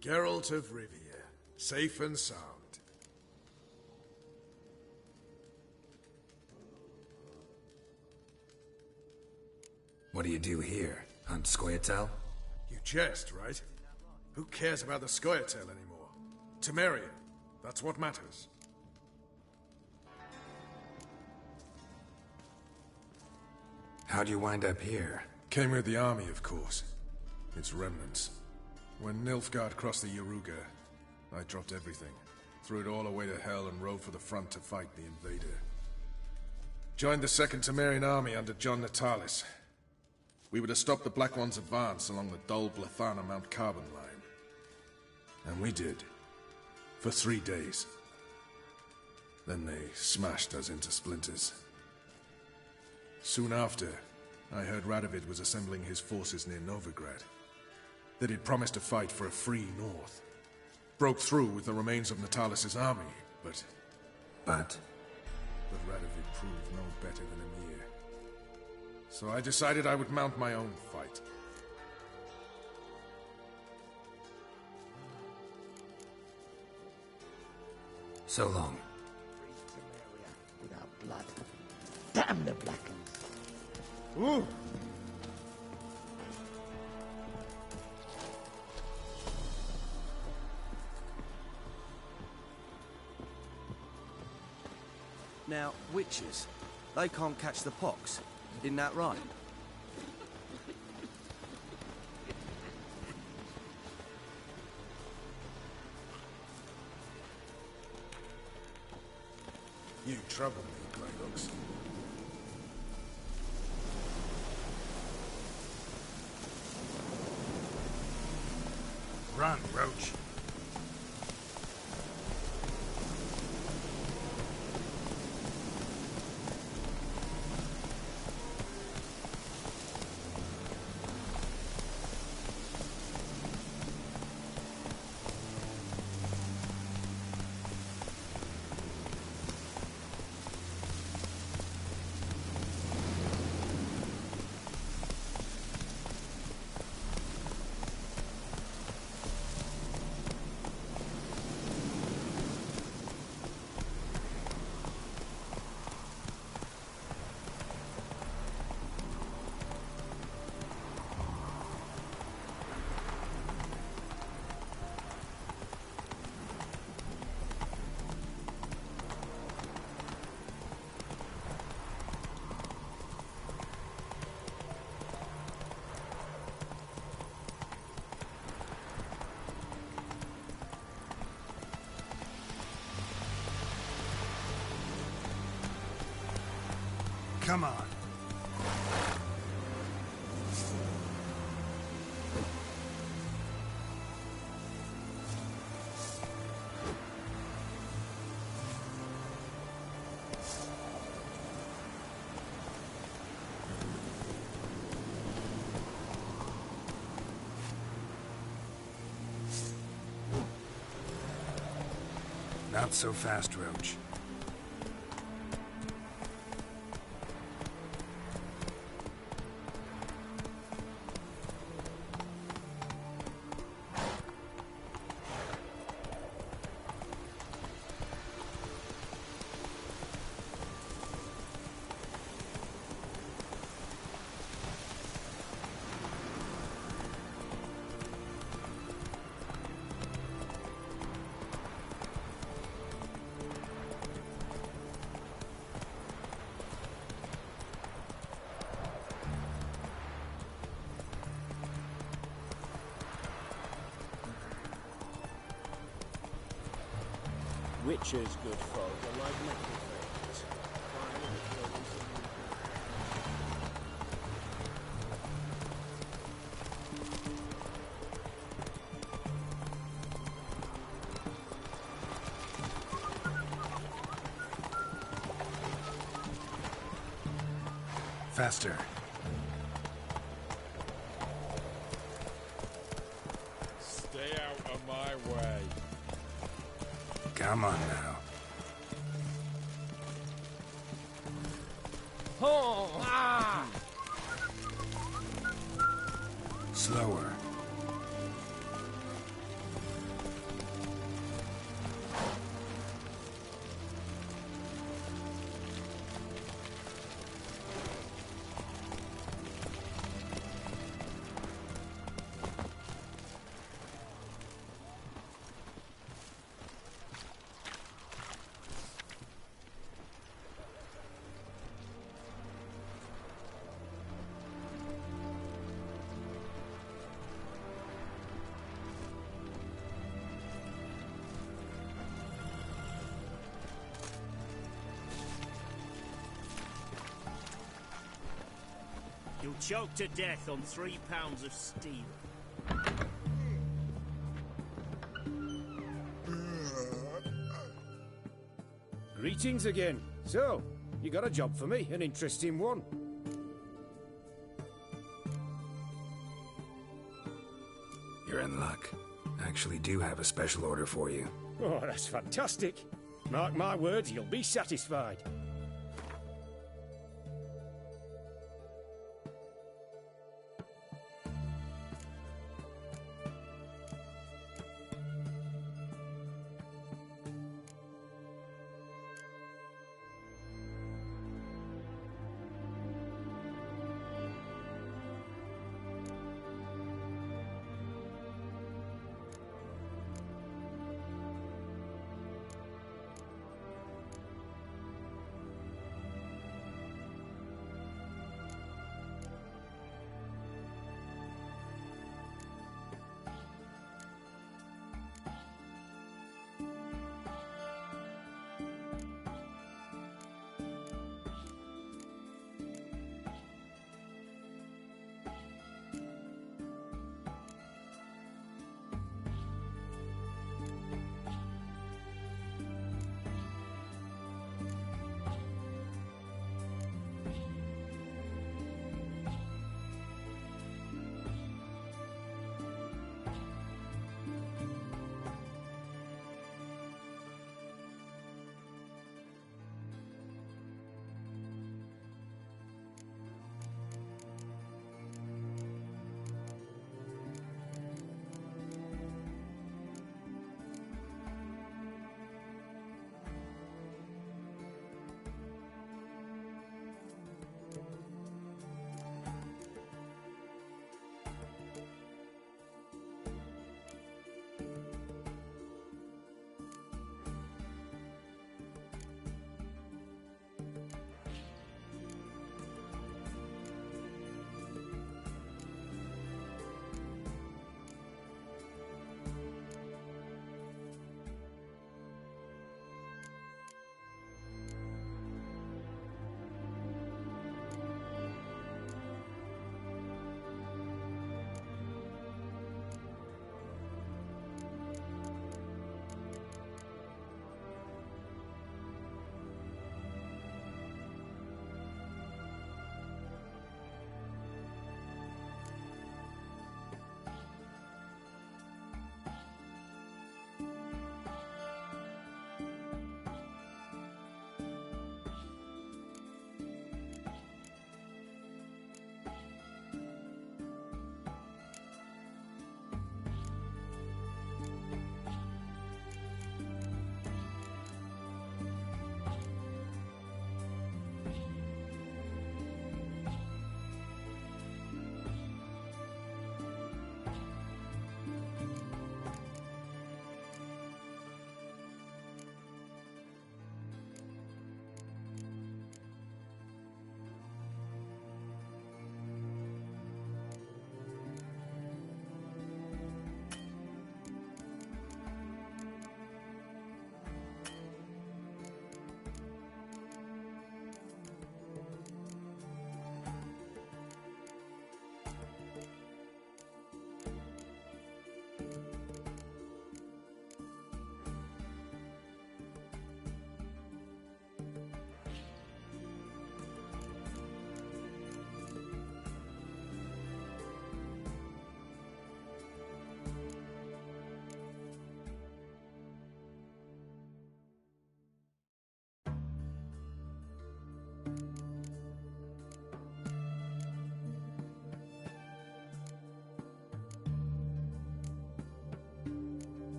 Geralt of Rivia, safe and sound. What do you do here? Hunt Scoia'tael? You jest, right? Who cares about the Scoia'tael anymore? Temeria, that's what matters. How'd you wind up here? Came with the army, of course. Its remnants. When Nilfgaard crossed the Yaruga, I dropped everything. Threw it all away to hell and rode for the front to fight the invader. Joined the Second Temerian army under John Natalis. We were to stop the Black One's advance along the Dol Blathana Mount Carbon line. And we did. For 3 days. Then they smashed us into splinters. Soon after, I heard Radovid was assembling his forces near Novigrad. That he'd promised to fight for a free North. Broke through with the remains of Natalis' army, but... But Radovid proved no better than Emir. So I decided I would mount my own fight. so long. Without blood. Damn the Blackens. Ooh! Now, witches, they can't catch the pox. Isn't that right? You trouble me, Greylocks. Run, Roach. Come on. Not so fast, Roach. Witcher's good folk are like metal things. Faster. Stay out of my way. Come on now. Oh! Ah! Slower. You'll choke to death on 3 pounds of steel. Greetings again. So, you got a job for me, an interesting one. You're in luck. I actually do have a special order for you. Oh, that's fantastic. Mark my words, you'll be satisfied.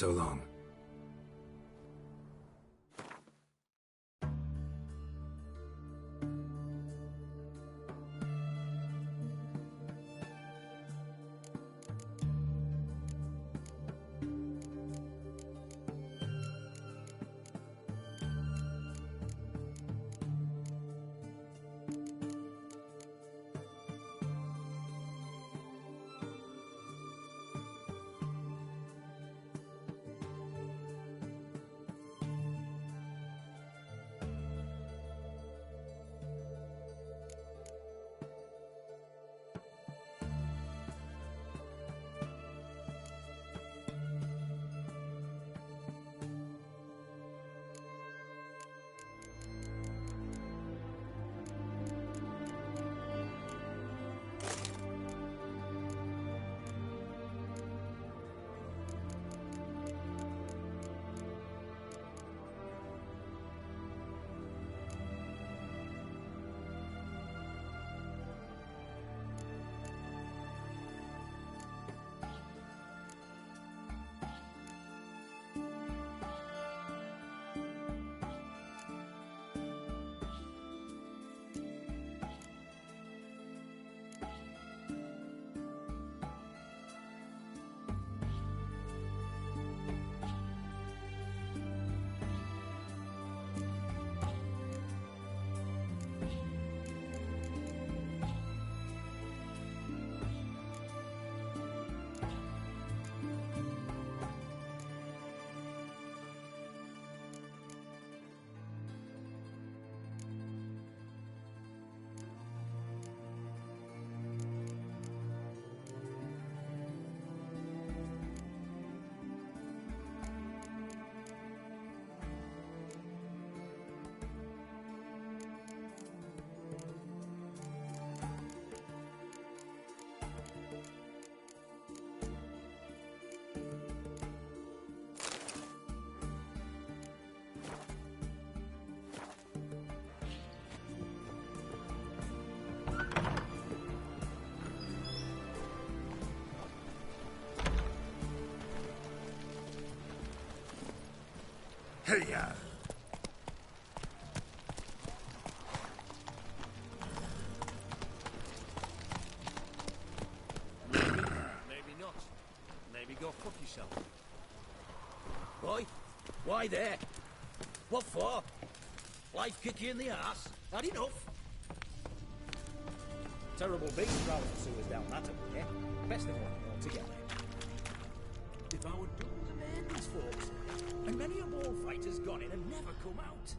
so long. Hey-ya! Maybe not. Maybe go fuck yourself. Boy, why there? What for? Life kick you in the ass? Had enough? Terrible beast prowls the sewers down that up there. Best of one altogether. If I were double the man, these folks, and many a ball fighter's gone in and never come out.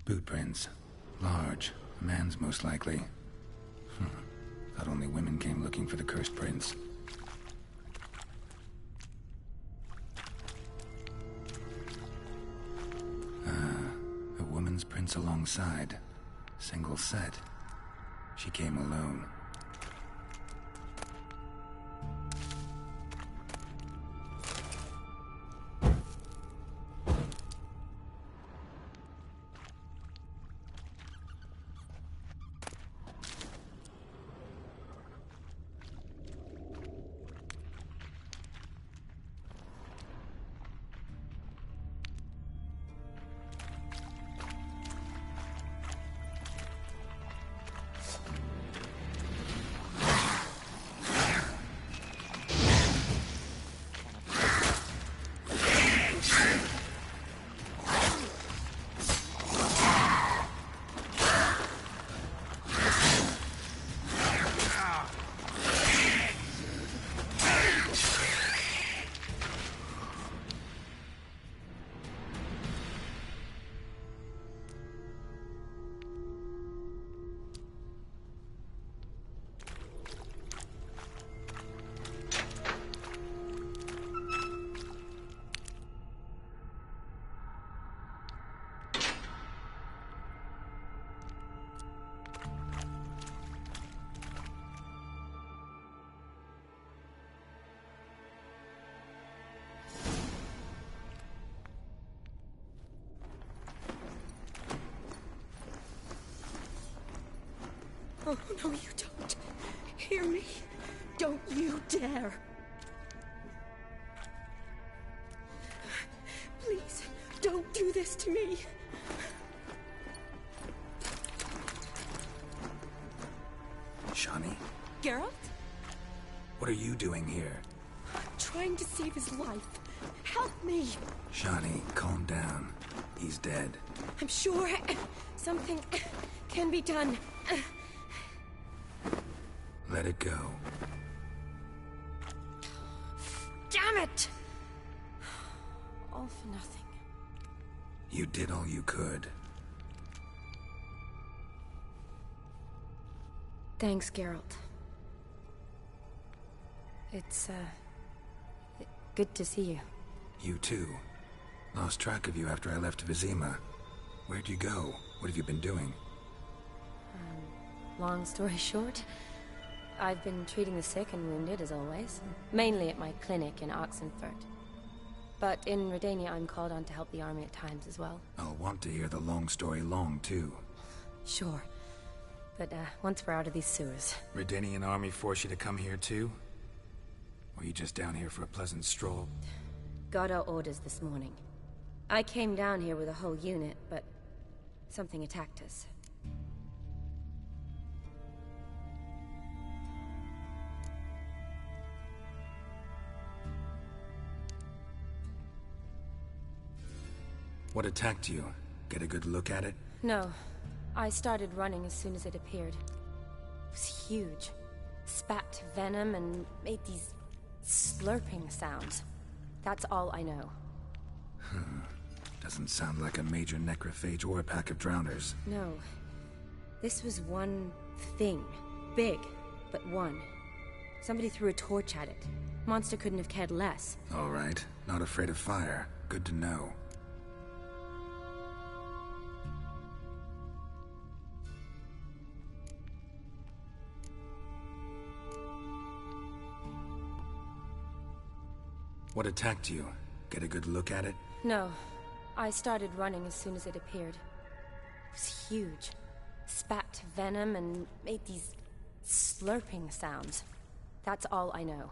Boot prints. Large. A man's most likely. Thought only women came looking for the cursed prince. A woman's prints alongside. Single set. She came alone. No, no, you don't. Hear me? Don't you dare. Please, don't do this to me. Shani, Geralt? what are you doing here? I'm trying to save his life. Help me. Shani, calm down. He's dead. I'm sure something can be done. Let it go. Damn it! All for nothing. You did all you could. Thanks, Geralt. It's, good to see you. You too. Lost track of you after I left Vizima. Where'd you go? What have you been doing? Long story short, I've been treating the sick and wounded, as always. Mainly at my clinic in Oxenfurt. But in Redania, I'm called on to help the army at times as well. I'll want to hear the long story long, too. Sure. But, once we're out of these sewers... Redanian army force you to come here, too? Or are you just down here for a pleasant stroll? Got our orders this morning. I came down here with a whole unit, but... something attacked us. What attacked you? Get a good look at it? No. I started running as soon as it appeared. It was huge. Spat venom and made these slurping sounds. That's all I know. Doesn't sound like a major necrophage or a pack of drowners. No. This was one thing. Big, but one. Somebody threw a torch at it. Monster couldn't have cared less. All right. Not afraid of fire. Good to know. What attacked you? Get a good look at it? No. I started running as soon as it appeared. It was huge. Spat venom and made these slurping sounds. That's all I know.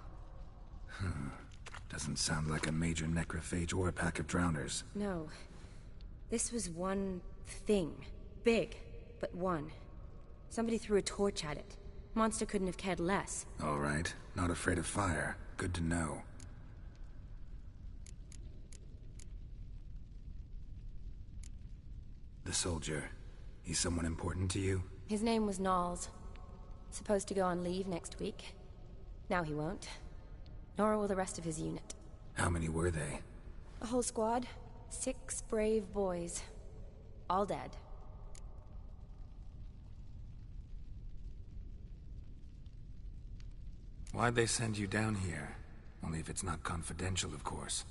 Doesn't sound like a major necrophage or a pack of drowners. No. This was one thing. Big, but one. Somebody threw a torch at it. Monster couldn't have cared less. All right. Not afraid of fire. Good to know. The soldier. He's someone important to you? His name was Knowles. Supposed to go on leave next week. Now he won't. Nor will the rest of his unit. How many were they? A whole squad. 6 brave boys. All dead. Why'd they send you down here? Only if it's not confidential, of course.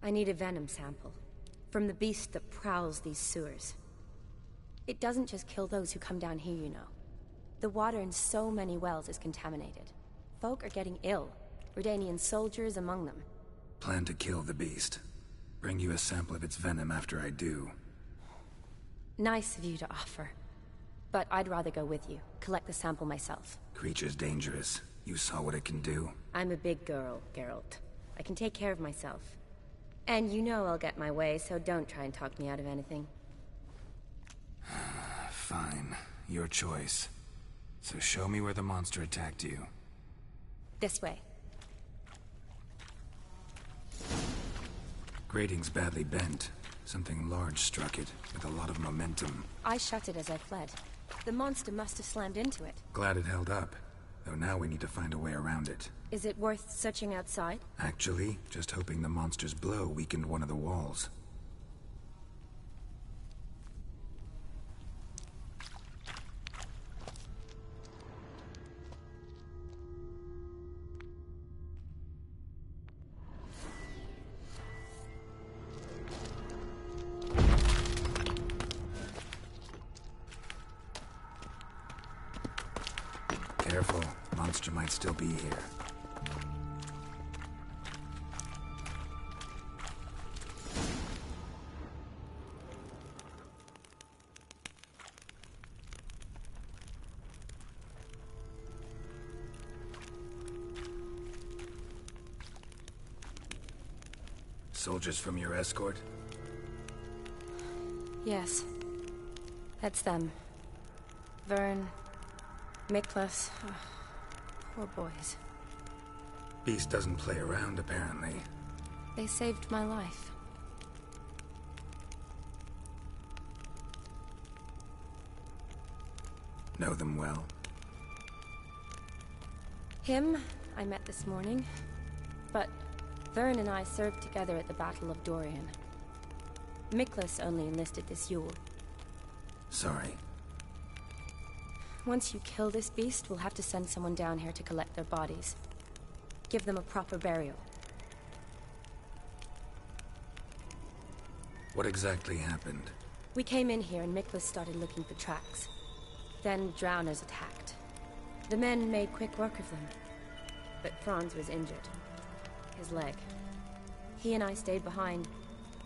I need a venom sample. From the beast that prowls these sewers. It doesn't just kill those who come down here, you know. The water in so many wells is contaminated. Folk are getting ill. Redanian soldiers among them. Plan to kill the beast. Bring you a sample of its venom after I do. Nice of you to offer. But I'd rather go with you. Collect the sample myself. Creature's dangerous. You saw what it can do. I'm a big girl, Geralt. I can take care of myself. And you know I'll get my way, so don't try and talk me out of anything. Fine. Your choice. So show me where the monster attacked you. This way. Grating's badly bent. Something large struck it, with a lot of momentum. I shut it as I fled. The monster must have slammed into it. Glad it held up. Though now we need to find a way around it. Is it worth searching outside? Actually, just hoping the monster's blow weakened one of the walls. Careful, monster might still be here. Soldiers from your escort? Yes. That's them. Vern, Miklas. Oh, poor boys. Beast doesn't play around, apparently. They saved my life. Know them well? Him, I met this morning. But Vern and I served together at the Battle of Dorian. Miklas only enlisted this Yule. Sorry. Once you kill this beast, we'll have to send someone down here to collect their bodies. Give them a proper burial. What exactly happened? We came in here and Miklas started looking for tracks. Then drowners attacked. The men made quick work of them. But Franz was injured. His leg. He and I stayed behind.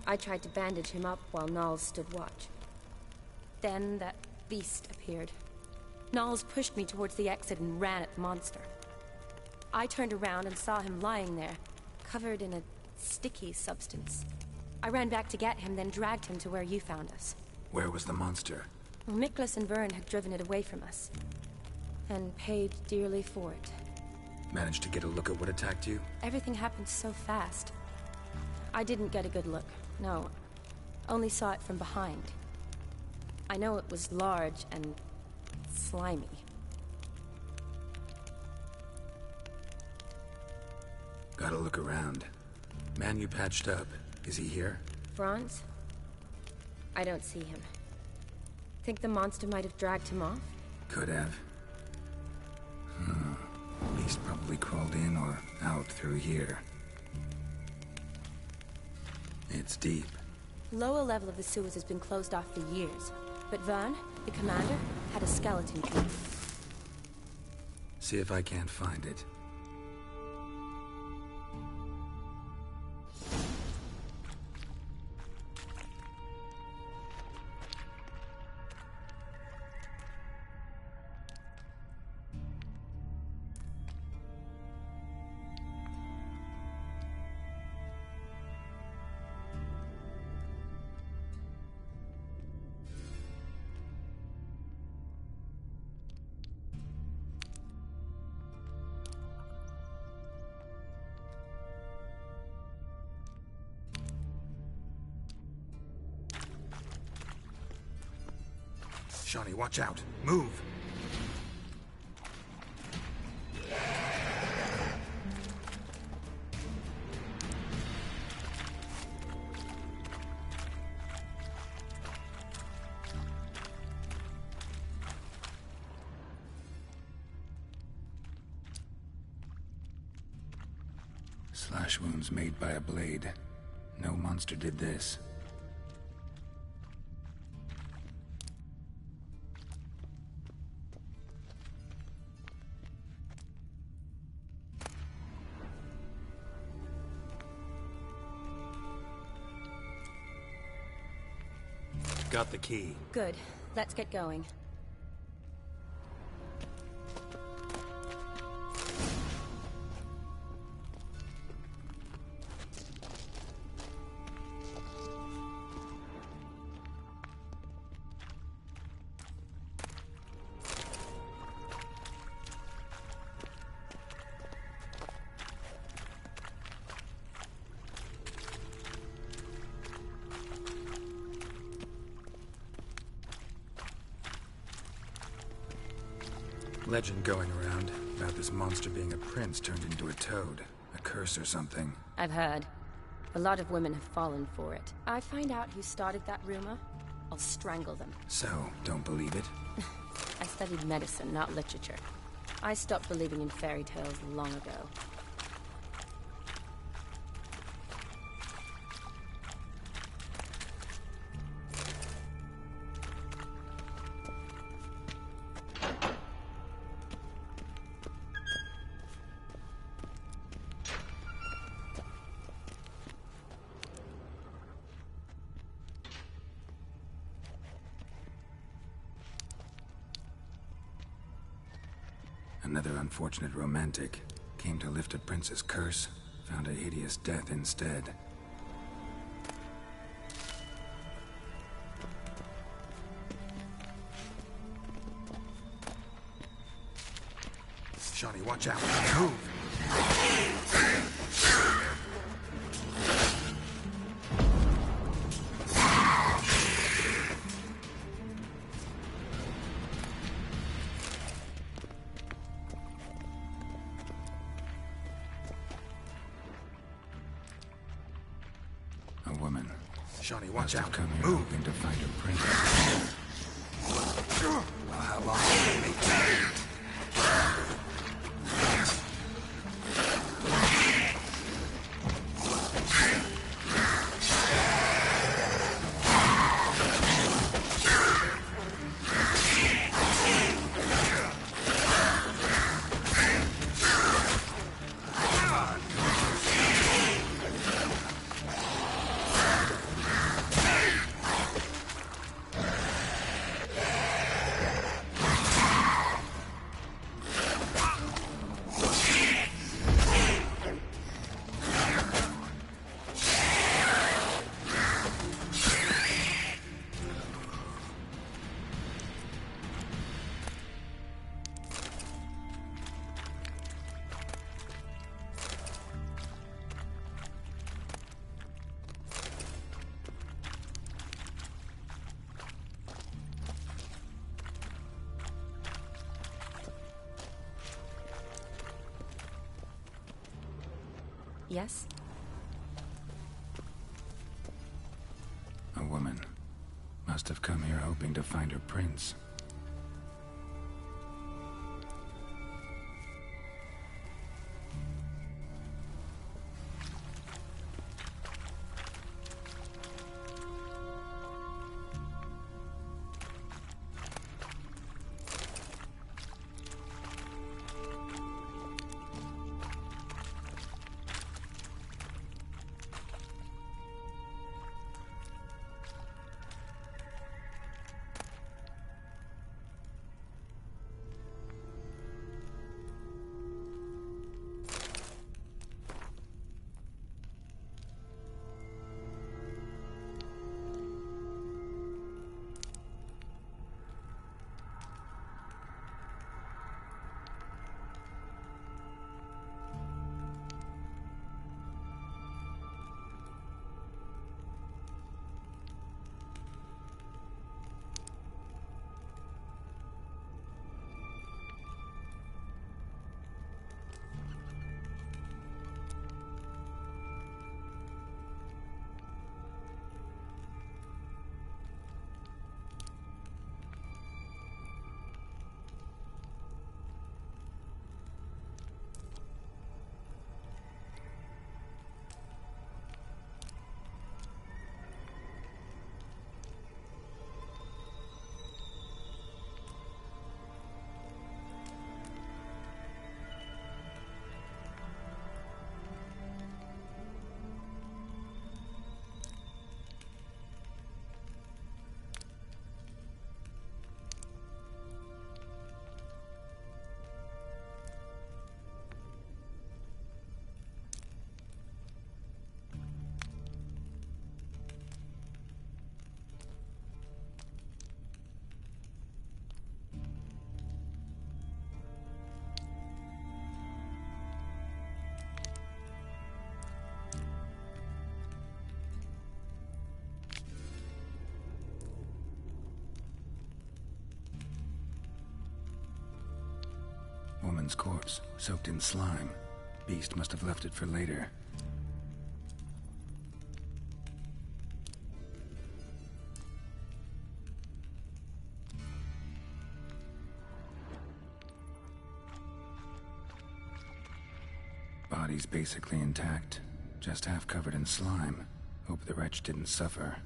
I tried to bandage him up while Nals stood watch. Then that beast appeared. Nals pushed me towards the exit and ran at the monster. I turned around and saw him lying there, covered in a sticky substance. I ran back to get him, then dragged him to where you found us. Where was the monster? Well, Miklas and Vern had driven it away from us. And paid dearly for it. Managed to get a look at what attacked you? Everything happened so fast. I didn't get a good look, no. Only saw it from behind. I know it was large and slimy. Gotta look around. Man you patched up, is he here? Franz? I don't see him. Think the monster might have dragged him off? Could have. Beast probably crawled in or out through here. It's deep. Lower level of the sewers has been closed off for years. But Vern, the commander, had a skeleton key. See if I can't find it. Shawnee, watch out. Move! Slash wounds made by a blade. No monster did this. Got the key. Good. Let's get going. Legend going around about this monster being a prince turned into a toad. A curse or something. I've heard. A lot of women have fallen for it. I find out who started that rumor, I'll strangle them. So, don't believe it? I studied medicine, not literature. I stopped believing in fairy tales long ago. Another unfortunate romantic. Came to lift a prince's curse, found a hideous death instead. Watch out. Move. A woman. Shawnee, watch out. Come here Move. hoping to find her prince. Well, how long will it take? Yes? A woman. Must have come here hoping to find her prince. Woman's corpse, soaked in slime. Beast must have left it for later. Body's basically intact, just half covered in slime. Hope the wretch didn't suffer.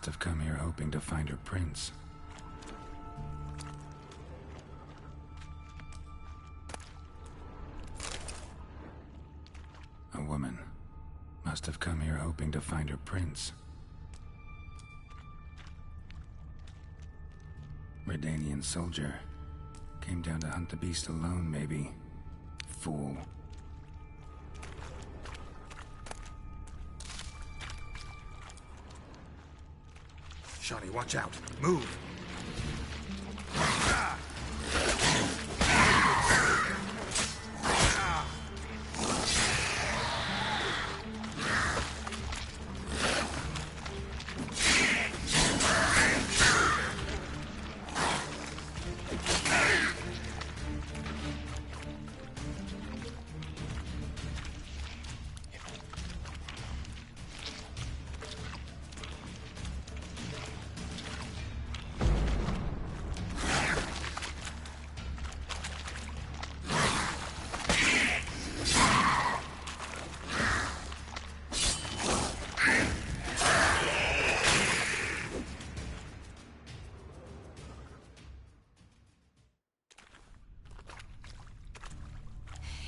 Must have come here hoping to find her prince. A woman. Must have come here hoping to find her prince. Redanian soldier. Came down to hunt the beast alone, maybe. Fool. Shawnee, watch out. Move!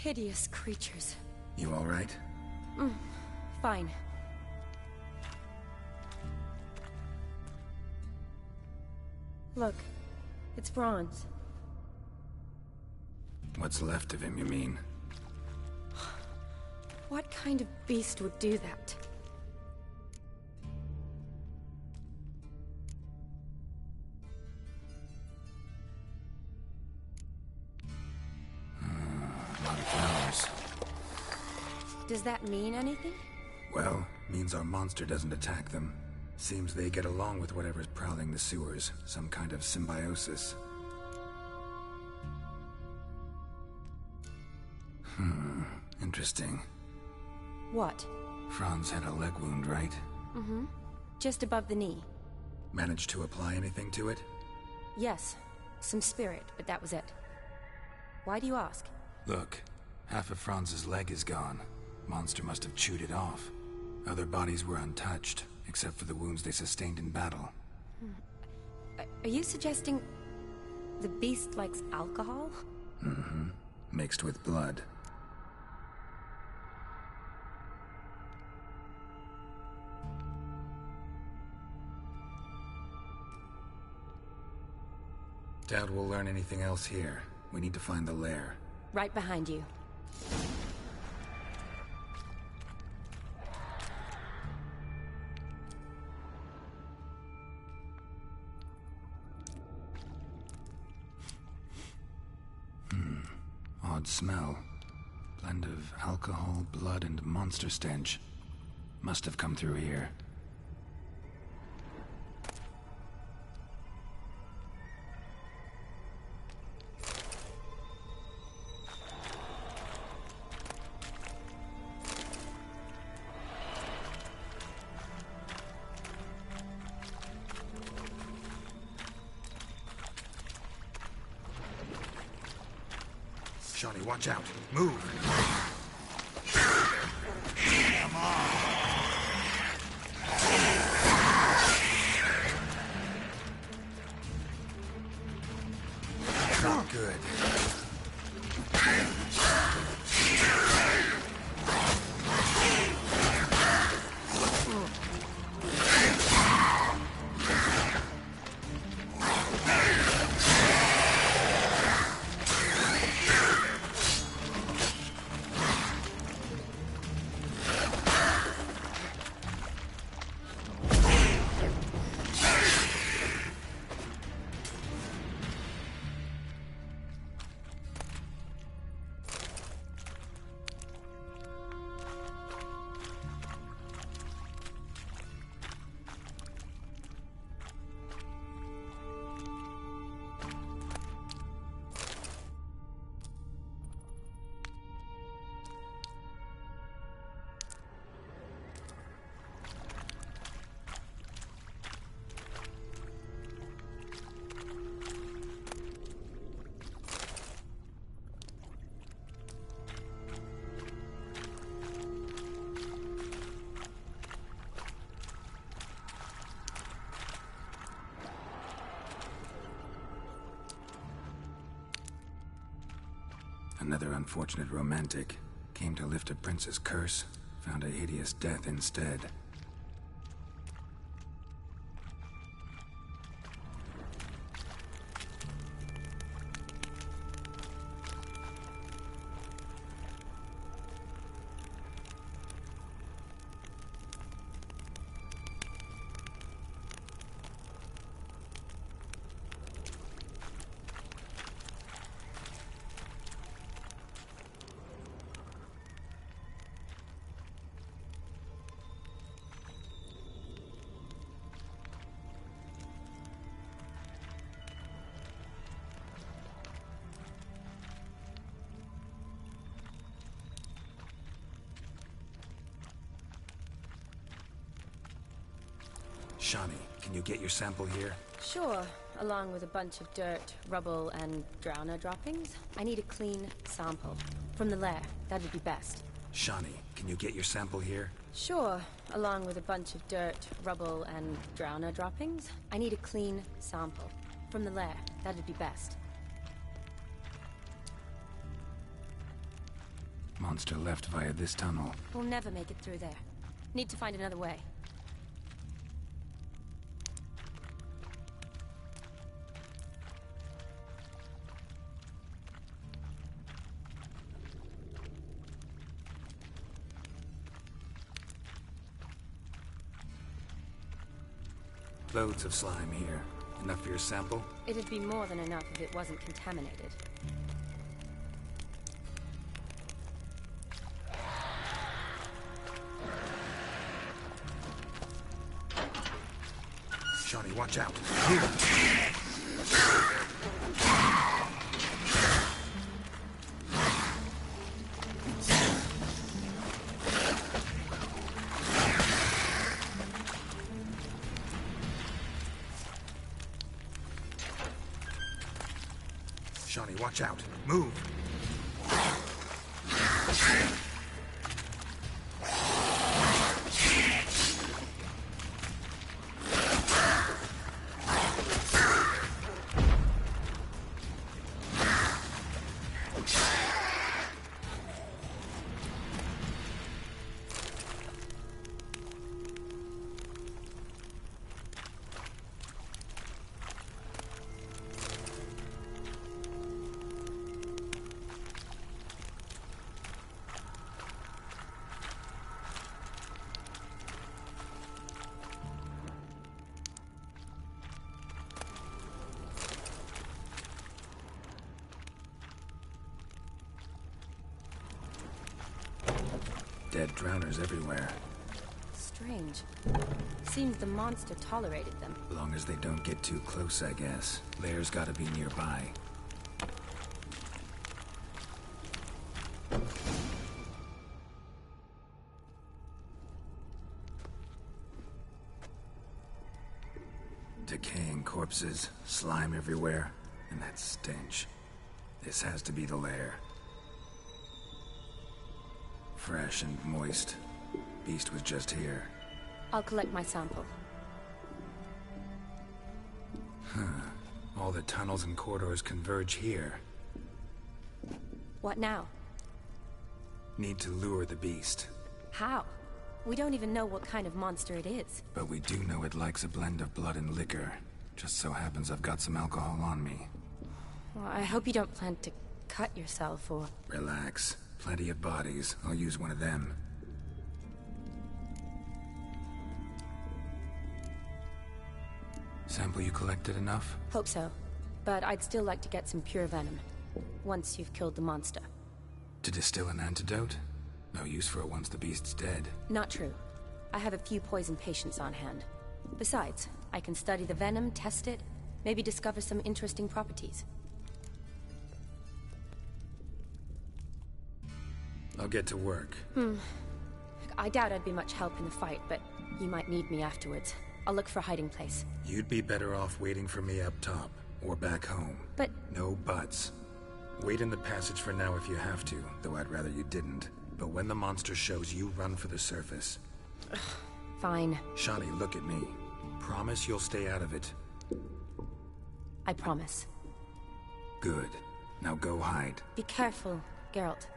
Hideous creatures. You all right? Fine. Look, it's bronze. What's left of him, you mean? What kind of beast would do that? Does that mean anything? Well, means our monster doesn't attack them. Seems they get along with whatever's prowling the sewers. Some kind of symbiosis. Interesting. What? Franz had a leg wound, right? Mm-hmm. Just above the knee. Managed to apply anything to it? Yes. Some spirit, but that was it. Why do you ask? Look, half of Franz's leg is gone. Monster must have chewed it off. Other bodies were untouched, except for the wounds they sustained in battle. Are you suggesting the beast likes alcohol? Mm-hmm. Mixed with blood. Doubt we'll learn anything else here. We need to find the lair. Right behind you. Odd smell. Blend of alcohol, blood, and monster stench. Must have come through here. Shawnee, watch out. Move! Come on! Not good. Another unfortunate romantic. Came to lift a prince's curse, found a hideous death instead. Shawnee, can you get your sample here? Sure, along with a bunch of dirt, rubble, and drowner droppings. I need a clean sample. From the lair, that would be best. Shawnee, can you get your sample here? Sure, along with a bunch of dirt, rubble, and drowner droppings. I need a clean sample. From the lair, that would be best. Monster left via this tunnel. We'll never make it through there. Need to find another way. Loads of slime here. Enough for your sample? It'd be more than enough if it wasn't contaminated. Shawnee, watch out. Shawnee, watch out. Move. Dead drowners everywhere. Strange. Seems the monster tolerated them. Long as they don't get too close, I guess. Lair's gotta be nearby. Decaying corpses, slime everywhere, and that stench. This has to be the lair. Fresh and moist. Beast was just here. I'll collect my sample. All the tunnels and corridors converge here. What now? Need to lure the beast. How? We don't even know what kind of monster it is. But we do know it likes a blend of blood and liquor. Just so happens I've got some alcohol on me. Well, I hope you don't plan to cut yourself or... Relax. Plenty of bodies. I'll use one of them. Sample you collected enough? Hope so. But I'd still like to get some pure venom. Once you've killed the monster. To distill an antidote? No use for it once the beast's dead. Not true. I have a few poison patients on hand. Besides, I can study the venom, test it, maybe discover some interesting properties. I'll get to work. I doubt I'd be much help in the fight, but you might need me afterwards. I'll look for a hiding place. You'd be better off waiting for me up top, or back home. But... No buts. Wait in the passage for now if you have to, though I'd rather you didn't. But when the monster shows, you run for the surface. Fine. Shawnee, look at me. Promise you'll stay out of it. I promise. Good. Now go hide. Be careful, Geralt.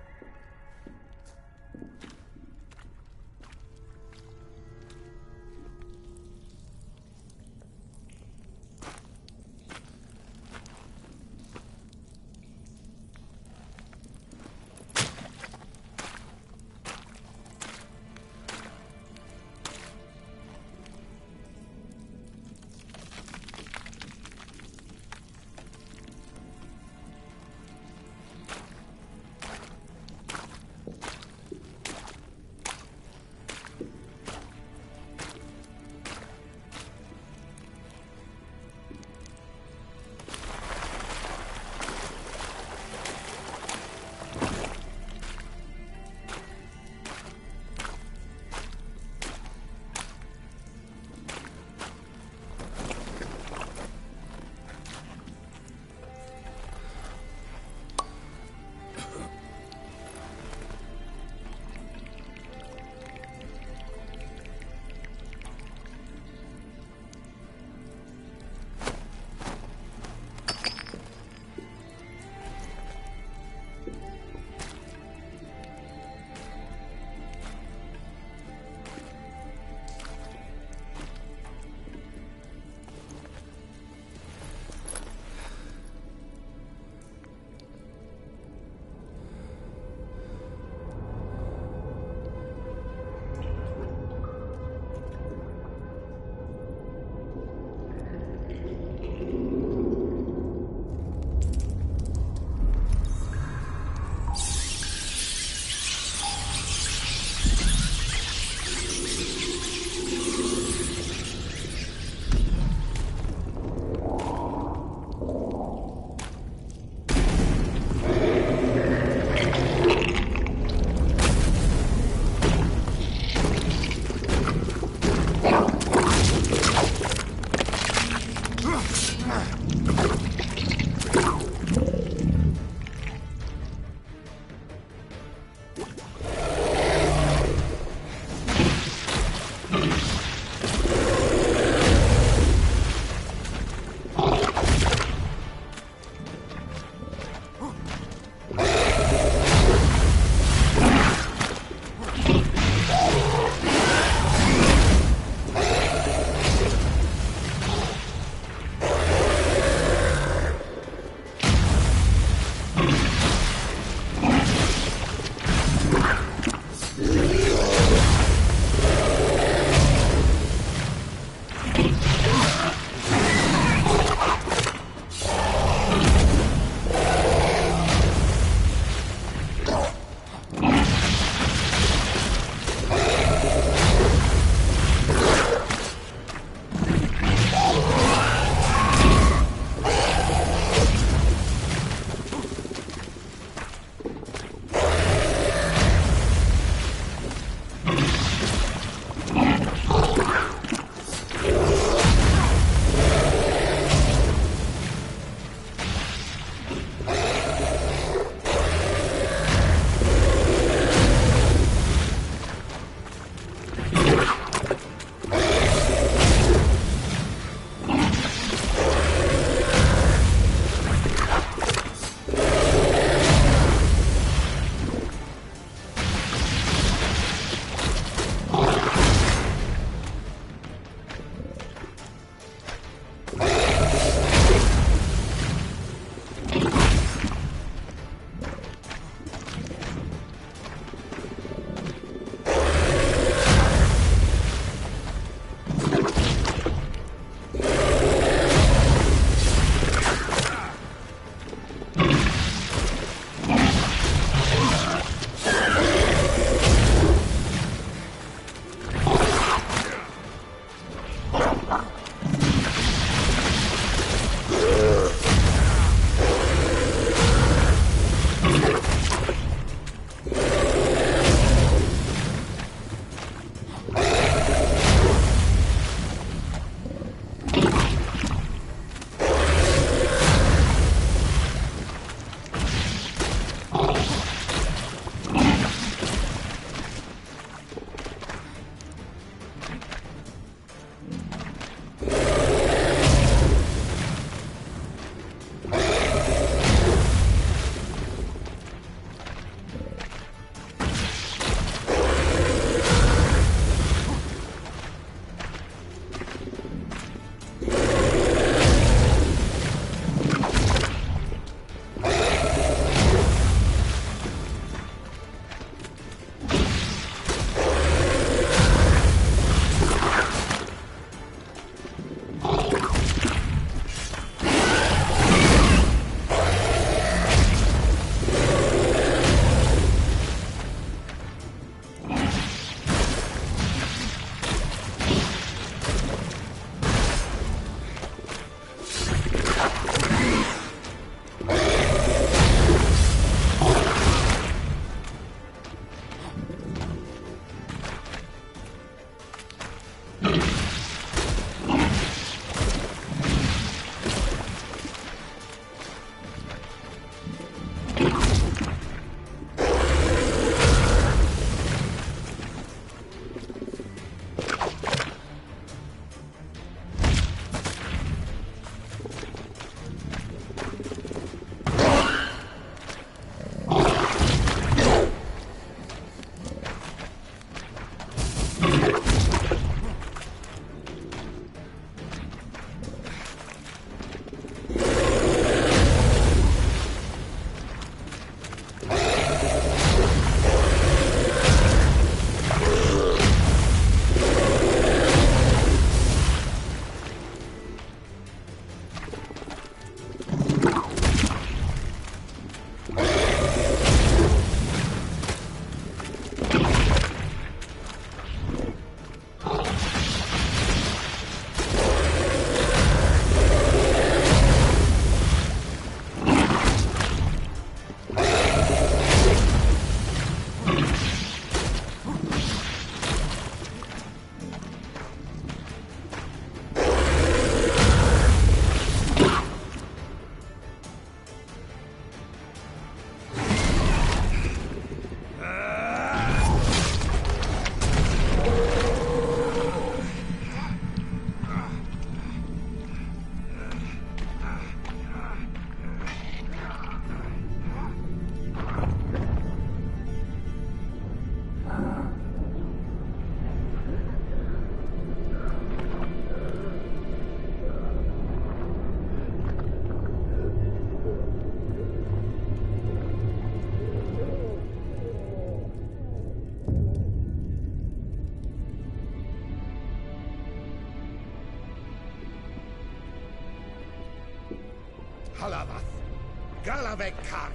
of a cunt!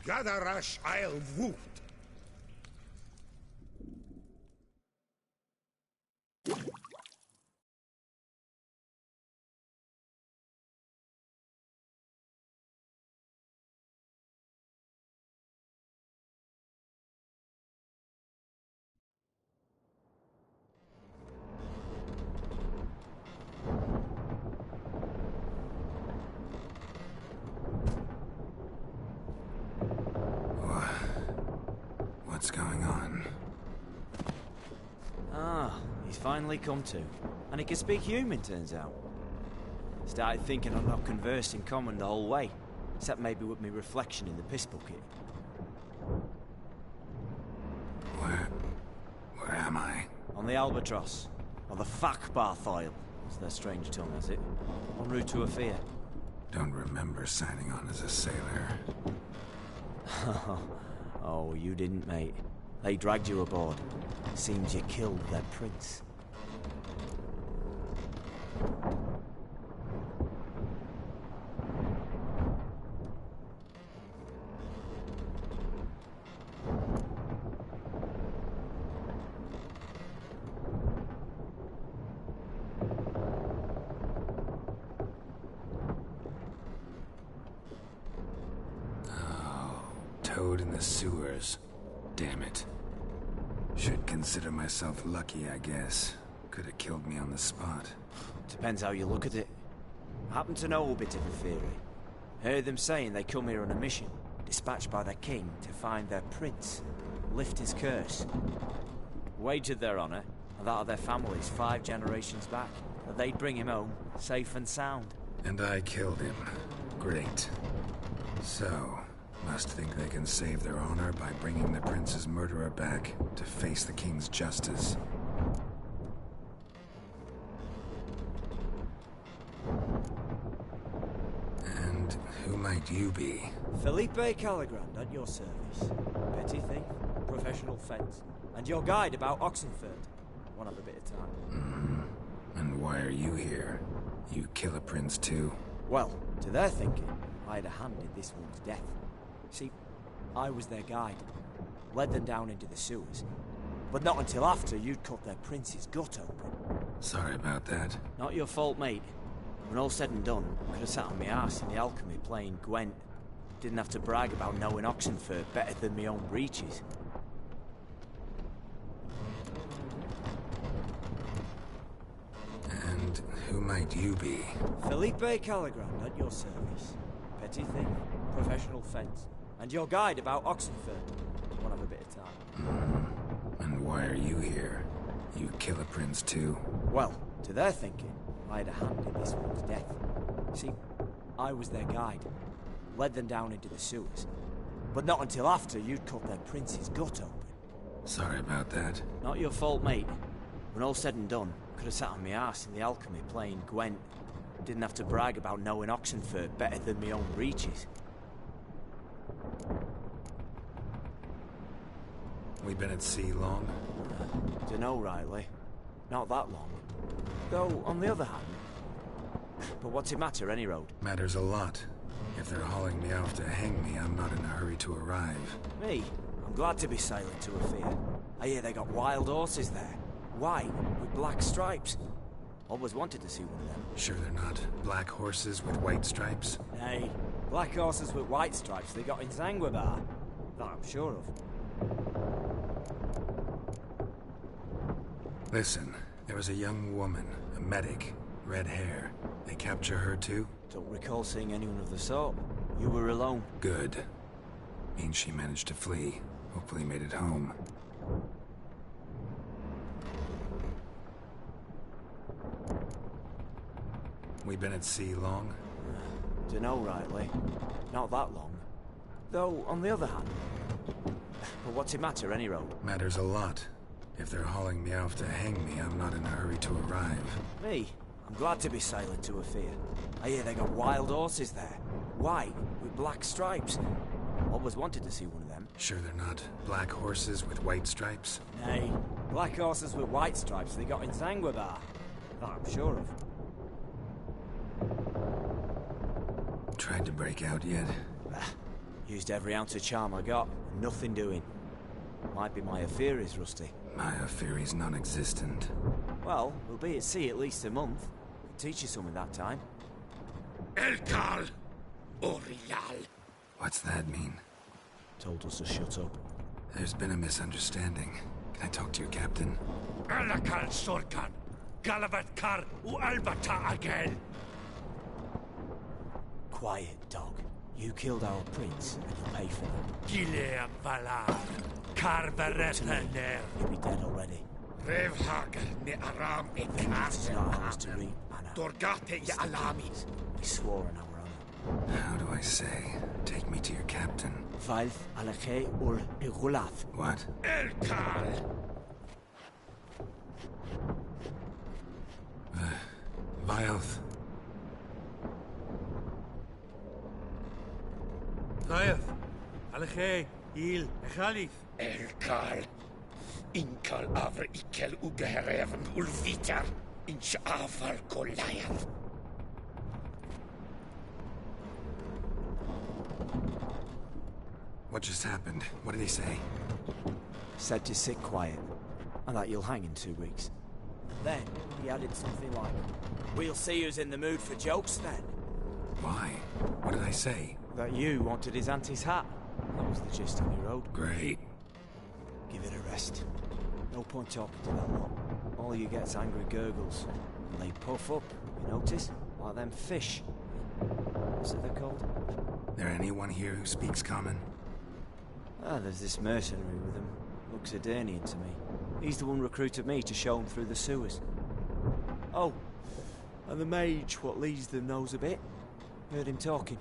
Gadarash I'll woot! What's going on? Ah, he's finally come to. And he can speak human, turns out. Started thinking I'm not conversed in common the whole way, except maybe with me reflection in the piss bucket. Where am I? On the Albatross, or the Fakbarthoil, as their strange tongue has it, en route to Afir. Don't remember signing on as a sailor. Oh, you didn't, mate. They dragged you aboard. Seems you killed their prince. Toad in the sewers. Damn it. Should consider myself lucky, I guess. Could have killed me on the spot. Depends how you look at it. I happen to know a bit of a theory. Heard them saying they come here on a mission, dispatched by their king to find their prince, lift his curse. Wagered their honour, and that of their families 5 generations back, that they'd bring him home, safe and sound. And I killed him. Great. So, must think they can save their honor by bringing the prince's murderer back to face the king's justice. And who might you be? Felipe Caligrand, at your service. Petty thief, professional fence, and your guide about Oxenford. One of a bit of time. And why are you here? You kill a prince too? Well, to their thinking, I had a hand in this one's death. See, I was their guide, led them down into the sewers, but not until after you'd cut their prince's gut open. Sorry about that. Not your fault, mate. When all said and done, I could have sat on my arse in the alchemy playing Gwent. Didn't have to brag about knowing Oxenford better than my own breeches. And who might you be? Felipe Caligrand, at your service. Petty thief, professional fence, and your guide about Oxenford. One of a bit of time. And why are you here? You kill a prince too? Well, to their thinking, I had a hand in this one's death. See, I was their guide, led them down into the sewers, but not until after you'd cut their prince's gut open. Sorry about that. Not your fault, mate. When all said and done, I could have sat on my arse in the alchemy playing Gwent. Didn't have to brag about knowing Oxenford better than my own breeches. We been at sea long? Dunno rightly. Not that long. Though, on the other hand... But what's it matter, any road? Matters a lot. If they're hauling me off to hang me, I'm not in a hurry to arrive. Me? I'm glad to be sailing to Afir. I hear they got wild horses there. White, with black stripes. Always wanted to see one of them. Sure they're not black horses with white stripes? Hey, black horses with white stripes they got in Zanguibar. That I'm sure of. Listen, there was a young woman, a medic, red hair. They capture her too? Don't recall seeing anyone of the sort. You were alone. Good. Means she managed to flee. Hopefully made it home. We been at sea long? Dunno rightly. Not that long. Though, on the other hand... But what's it matter, any road? Matters a lot. If they're hauling me off to hang me, I'm not in a hurry to arrive. Me? I'm glad to be sailing to Afir. I hear they got wild horses there. White, with black stripes. Always wanted to see one of them. Sure they're not black horses with white stripes? Nay, black horses with white stripes they got in Zangwabar. That I'm sure of. Tried to break out yet? Used every ounce of charm I got. Nothing doing. Might be my Aetheri's rusty. My Aetheri's non-existent. Well, we'll be at sea at least a month. Teach you something that time. Elkal Orial. What's that mean? Told us to shut up. There's been a misunderstanding. Can I talk to your captain? Alakal Sorkan. Galavat Kar U Albata again. Quiet, dog. You killed our prince, and you'll pay for it. Gileam Valar. Carveretener. You'll be dead already. Revhagar ne Aram Vengeance is not ours to reap, Anna. Dorgate ya Alami. We swore on our honor. How do I say? Take me to your captain. Valf Alache ur Igulath. What? Elkal. Vioth. Vioth. Alache. Il. Echalith. Elkal. Inkal avre ikel ugeherevn ulvitar. Inch avar Goliath. What just happened? What did he say? Said to sit quiet, and that you'll hang in 2 weeks. Then, he added something like, "We'll see who's in the mood for jokes then." Why? What did I say? That you wanted his auntie's hat. That was the gist of your ode. Great. Give it a rest. No point talking to that lot. All you get's angry gurgles. And they puff up, you notice? Like them fish. What's it they're called? There anyone here who speaks common? There's this mercenary with him. Looks Adernian to me. He's the one recruited me to show him through the sewers. Oh, and the mage what leads them knows a bit. Heard him talking,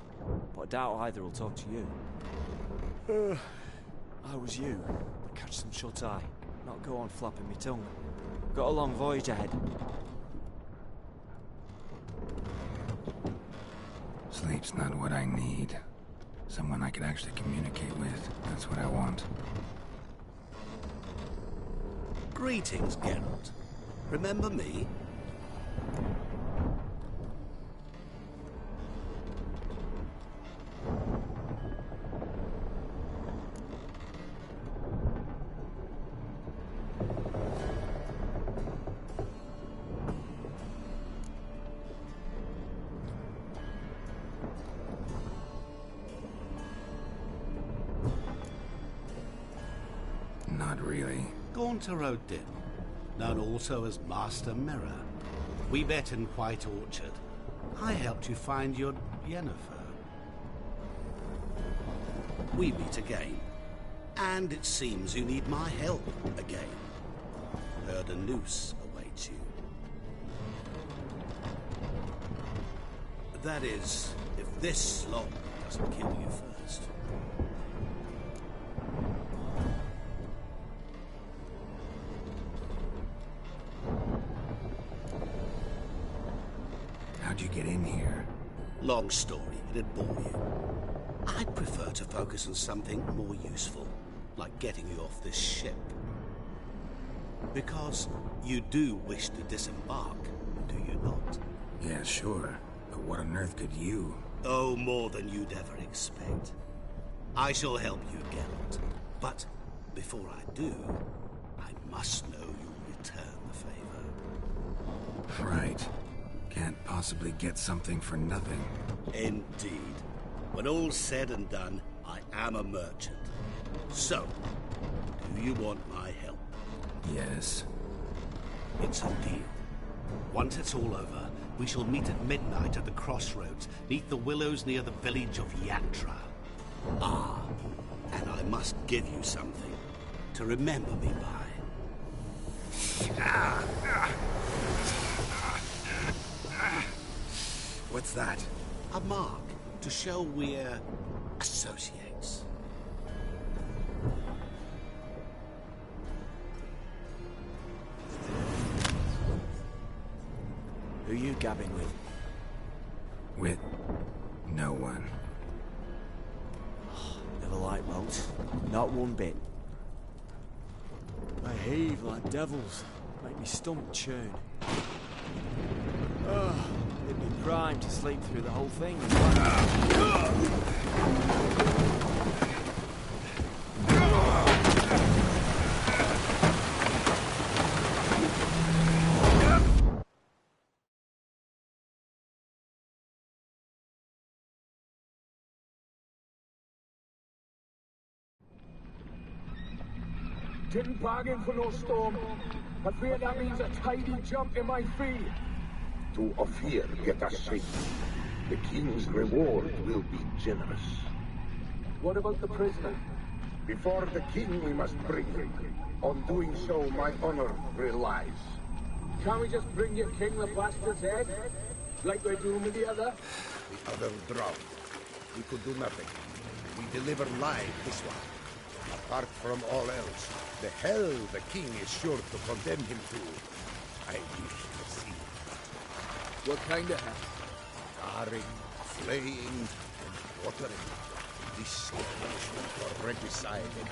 but I doubt either will talk to you. I was you. Catch some shut-eye. Not go on flapping me tongue. Got a long voyage ahead. Sleep's not what I need. Someone I could actually communicate with. That's what I want. Greetings, Geralt. Remember me? Not really. Gaunter O'Dim, known also as Master Mirror. We met in White Orchard. I helped you find your Yennefer. We meet again. And it seems you need my help again. Heard a noose awaits you. That is, if this slog doesn't kill you first. How'd you get in here? Long story, it'd bore you. I'd prefer to focus on something more useful, like getting you off this ship. Because you do wish to disembark, do you not? Yeah, sure. But what on earth could you? Oh, more than you'd ever expect. I shall help you, Geralt. But before I do, I must know you'll return the favor. Right. Can't possibly get something for nothing. Indeed. When all's said and done, I am a merchant. So, do you want my help? Yes. It's a deal. Once it's all over, we shall meet at midnight at the crossroads, neath the willows near the village of Yatra. Ah, and I must give you something to remember me by. What's that? A mark to show we're associates. Who you gabbing with? With no one. Never right, Walt. Not one bit. They heave like devils. Make me stomach churn. Oh, it'd be prime to sleep through the whole thing. Didn't bargain for no storm. I fear that means a tidy jump in my fee. To Ophir get us safe. The king's reward will be generous. What about the prisoner? Before the king we must bring him. On doing so, my honor relies. Can't we just bring your king the bastard's head? Like we're doing with the other? The other drowned. We could do nothing. We deliver live this one. Apart from all else, the hell the king is sure to condemn him to, I wish to see. What kind of hell? Scarring, flaying, and watering. This punishment for regicide and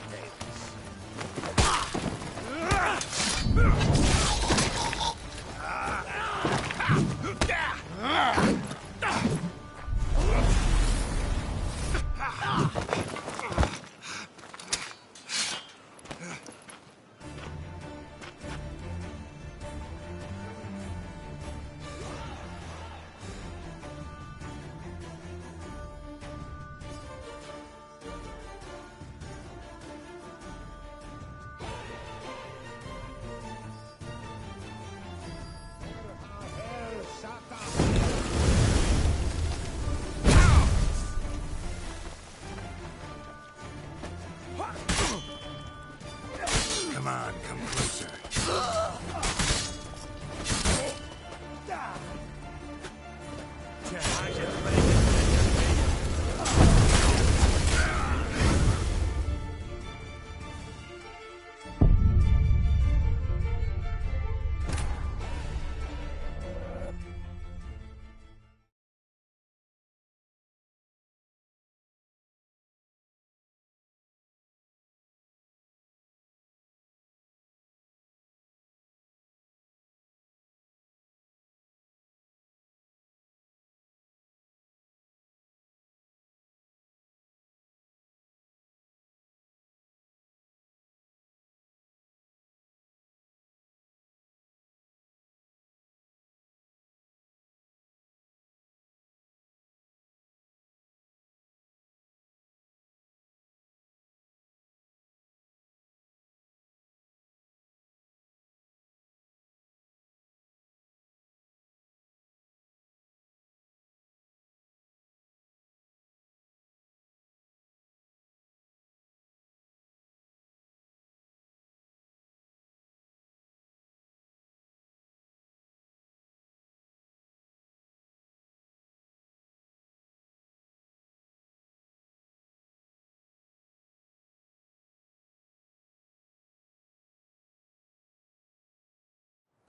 Come on, come closer.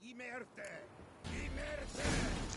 Imerte! Imerte!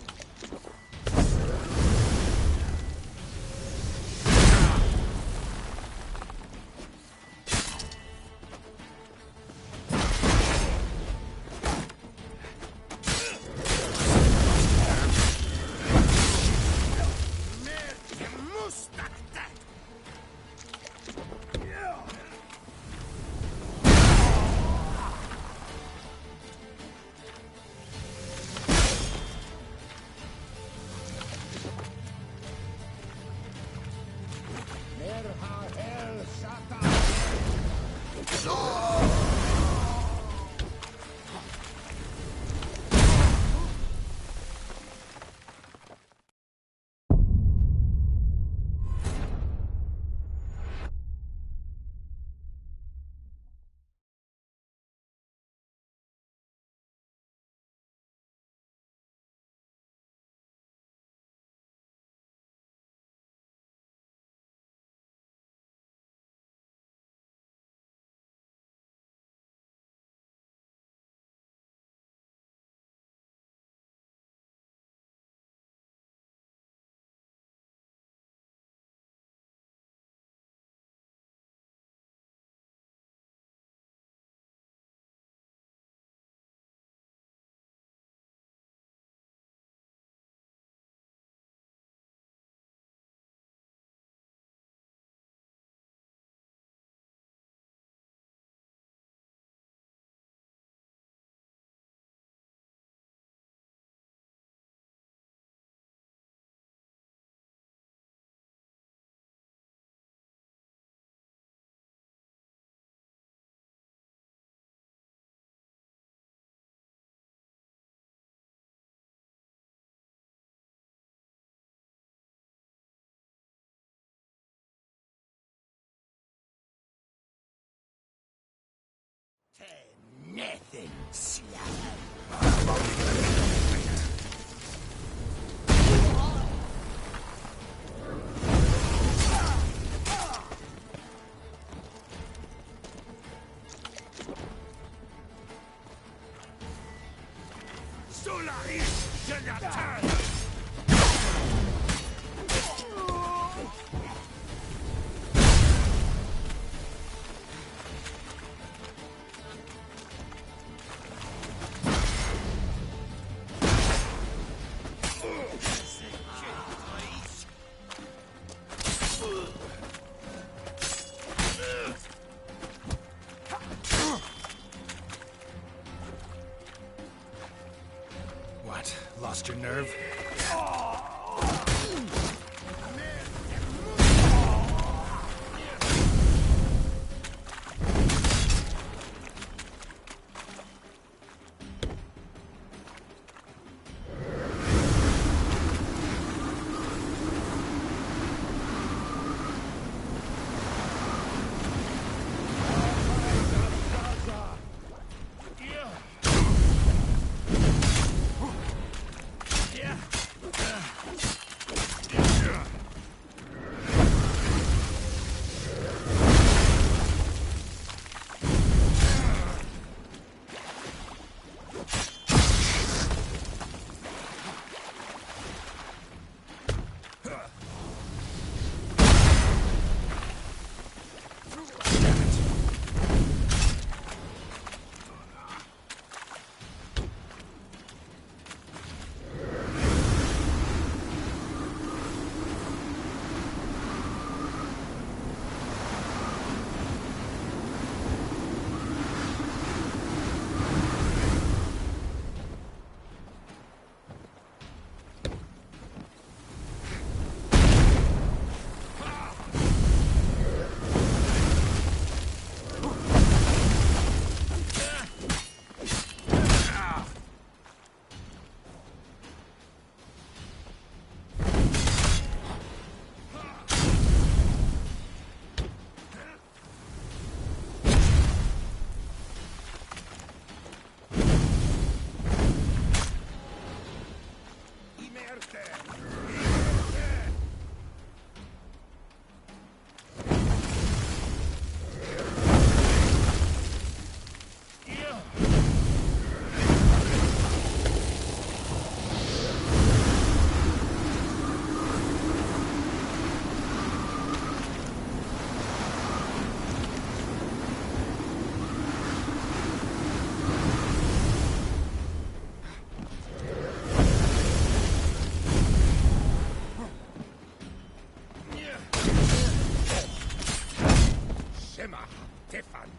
Nothing, slap. Solaris to the turn! What? Lost your nerve?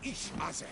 Ich Azer.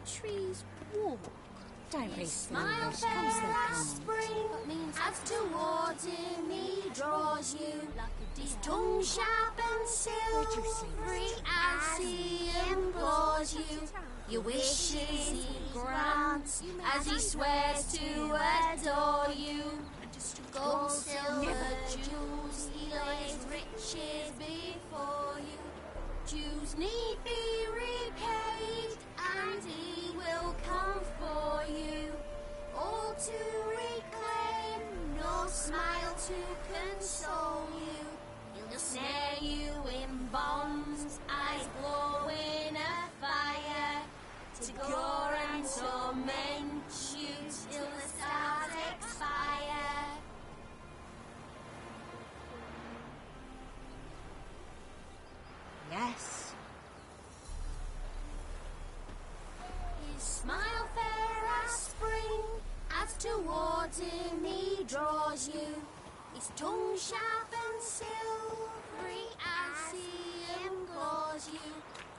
trees walk? Don't be Smile foolish. fair Come as so spring, as towards him he draws you. His tongue sharp and silvery as he implores you. Your wishes he grants as he swears to adore you. Gold, silver, jewels, he lays riches before you. Jews need be repaid, and he will come for you. All to reclaim, no smile to console you. He'll snare you in bonds, eyes glowing a fire, to gore and torment you till the stars expire. Yes. His smile fair as spring, as towards him he draws you. His tongue sharp and silvery as he implores you.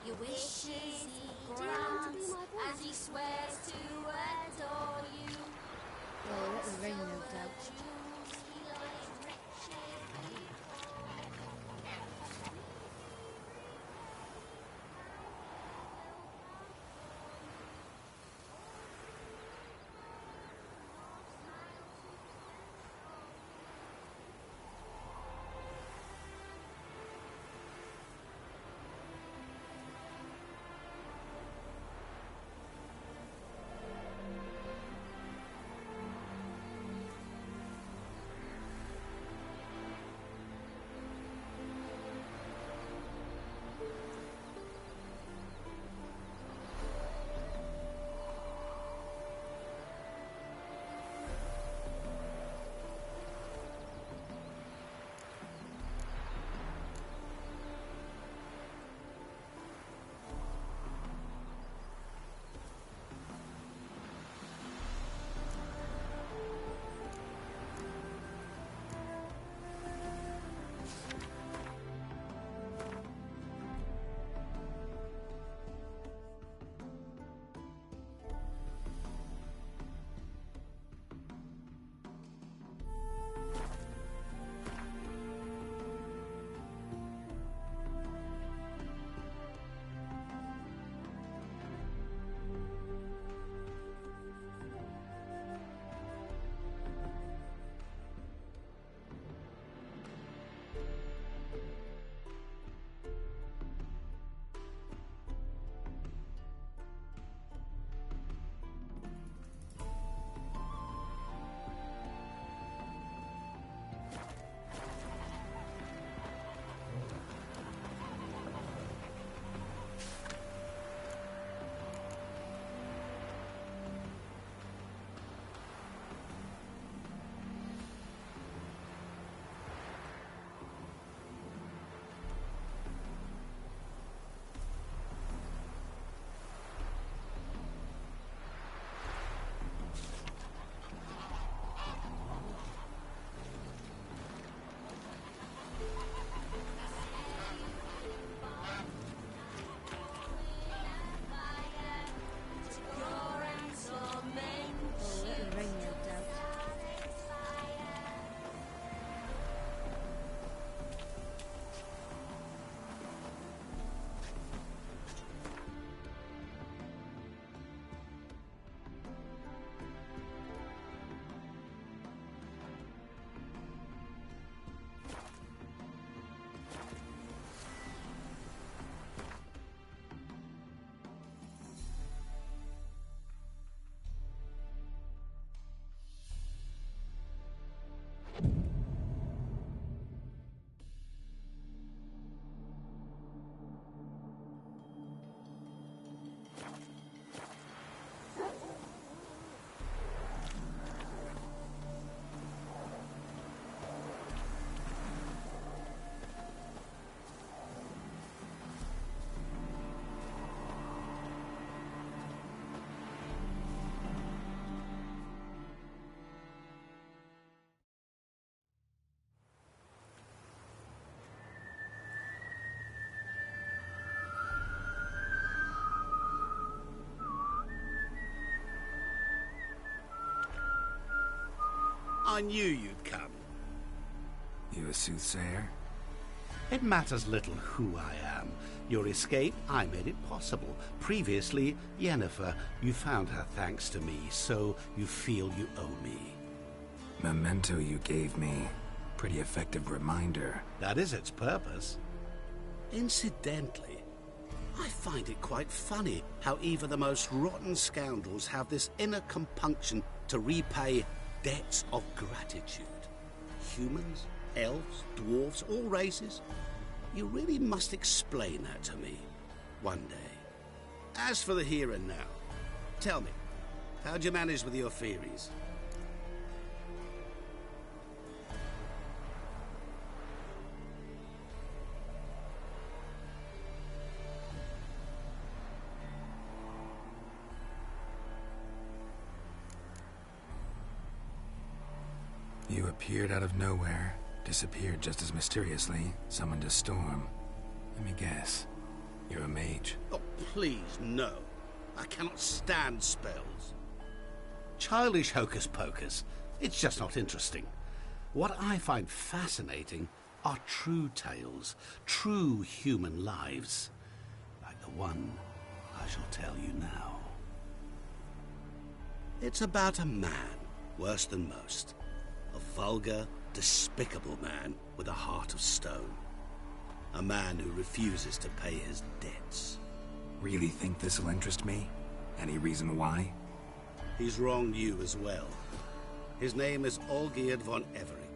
Your wishes he grants as he swears to adore you. Oh, let the rain, no doubt. I knew you'd come. You a soothsayer? It matters little who I am. Your escape, I made it possible. Previously, Yennefer, you found her thanks to me, so you feel you owe me. Memento you gave me. Pretty effective reminder. That is its purpose. Incidentally, I find it quite funny how even the most rotten scoundrels have this inner compunction to repay debts of gratitude. Humans, elves, dwarves, all races. You really must explain that to me one day. As for the here and now, tell me, how'd you manage with your theories? You appeared out of nowhere, disappeared just as mysteriously, summoned a storm. Let me guess. You're a mage. Oh, please, no. I cannot stand spells. Childish hocus pocus. It's just not interesting. What I find fascinating are true tales, true human lives. Like the one I shall tell you now. It's about a man, worse than most. A vulgar, despicable man with a heart of stone. A man who refuses to pay his debts. Really think this'll interest me? Any reason why? He's wronged you as well. His name is Olgierd von Everec.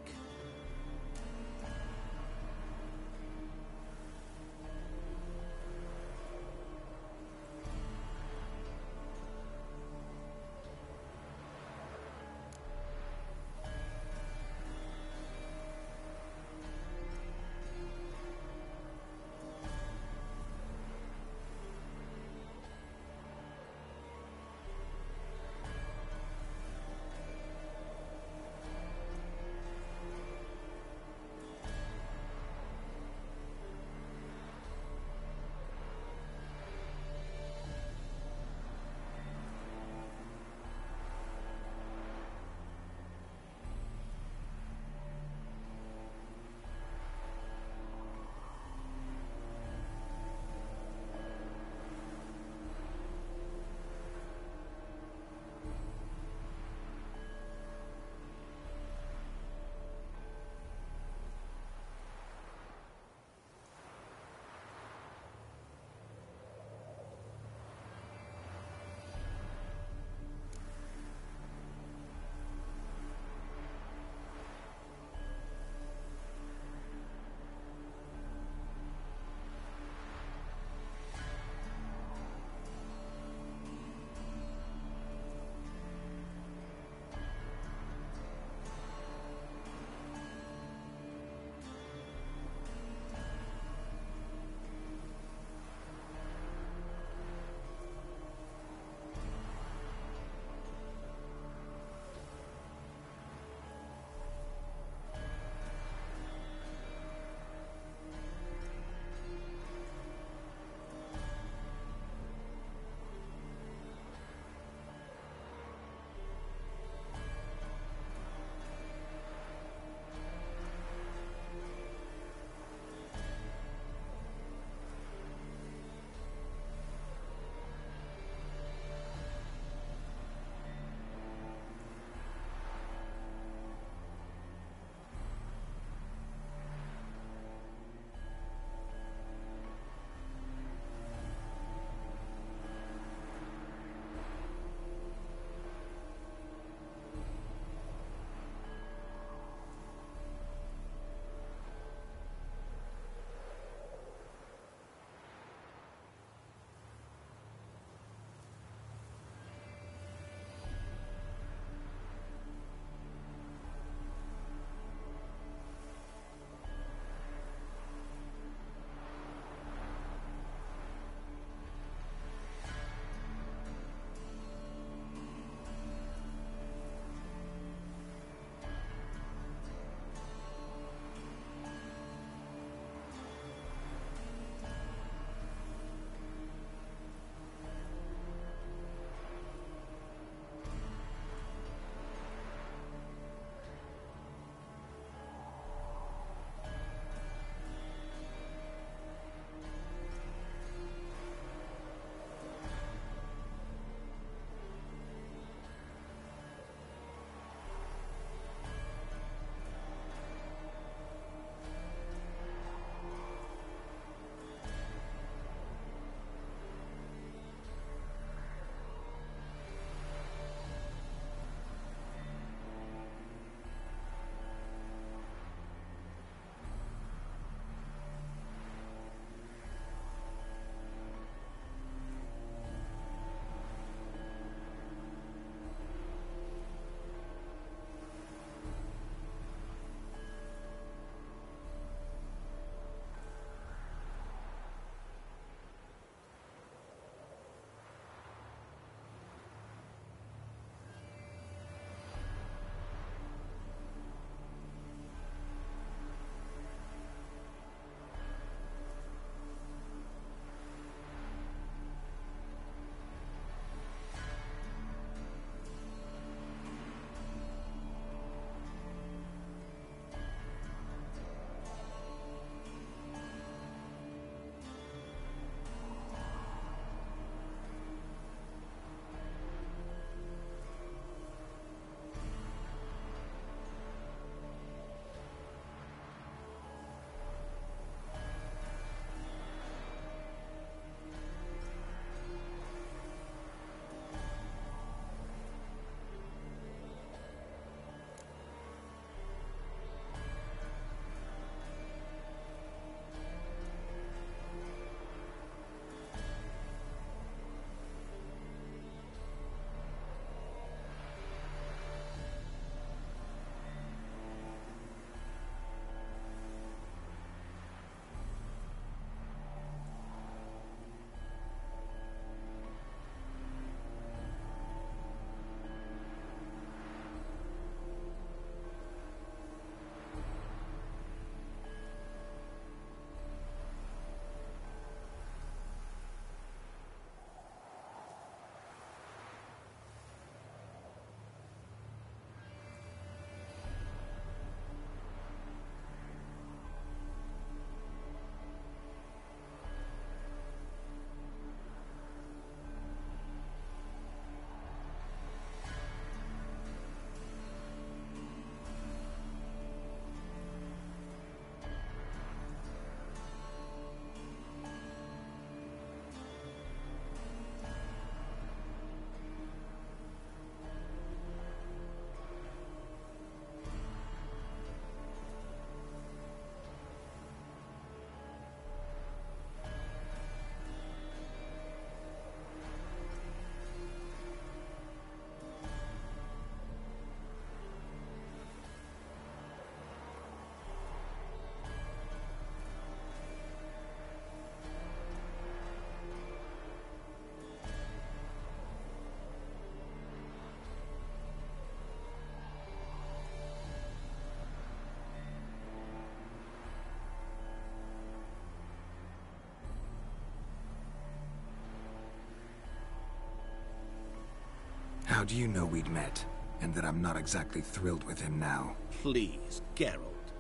How do you know we'd met, and that I'm not exactly thrilled with him now? Please, Geralt.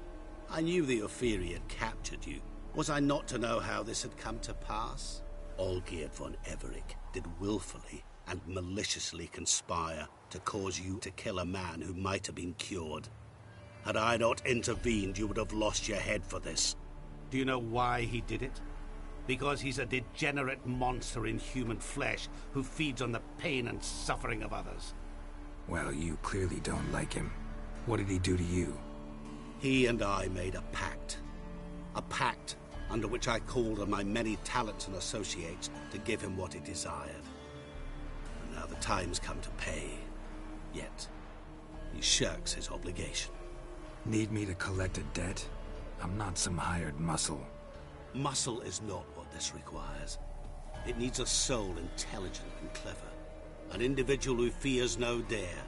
I knew the Ophiri had captured you. Was I not to know how this had come to pass? Olgierd von Everick did willfully and maliciously conspire to cause you to kill a man who might have been cured. Had I not intervened, you would have lost your head for this. Do you know why he did it? Because he's a degenerate monster in human flesh who feeds on the pain and suffering of others. Well, you clearly don't like him. What did he do to you? He and I made a pact. A pact under which I called on my many talents and associates to give him what he desired. And now the time's come to pay. Yet, he shirks his obligation. Need me to collect a debt? I'm not some hired muscle. Muscle is not what this requires. It needs a soul intelligent and clever. An individual who fears no dare.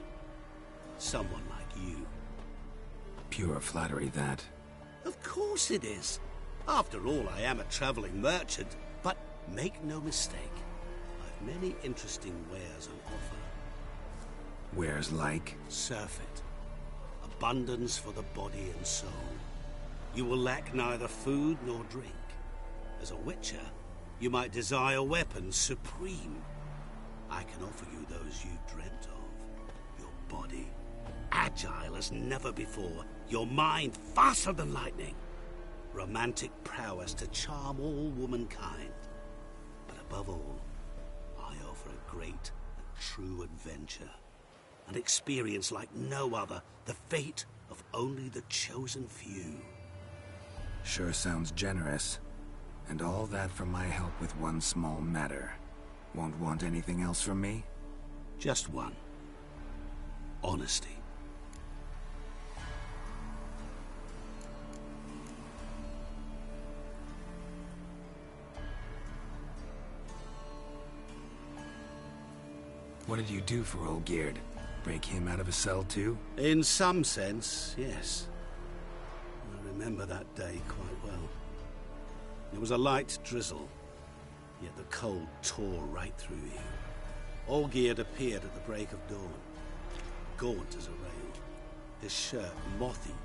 Someone like you. Pure flattery, that. Of course it is. After all, I am a traveling merchant. But make no mistake, I've many interesting wares on offer. Wares like? Surfeit. Abundance for the body and soul. You will lack neither food nor drink. As a witcher, you might desire weapons supreme. I can offer you those you dreamt of. Your body, agile as never before. Your mind, faster than lightning. Romantic prowess to charm all womankind. But above all, I offer a great and true adventure. An experience like no other, the fate of only the chosen few. Sure sounds generous. And all that for my help with one small matter. Won't want anything else from me? Just one. Honesty. What did you do for Olgierd? Break him out of a cell too? In some sense, yes. I remember that day quite well. It was a light drizzle, yet the cold tore right through you. Olgierd appeared at the break of dawn, gaunt as a rail, his shirt moth-eaten.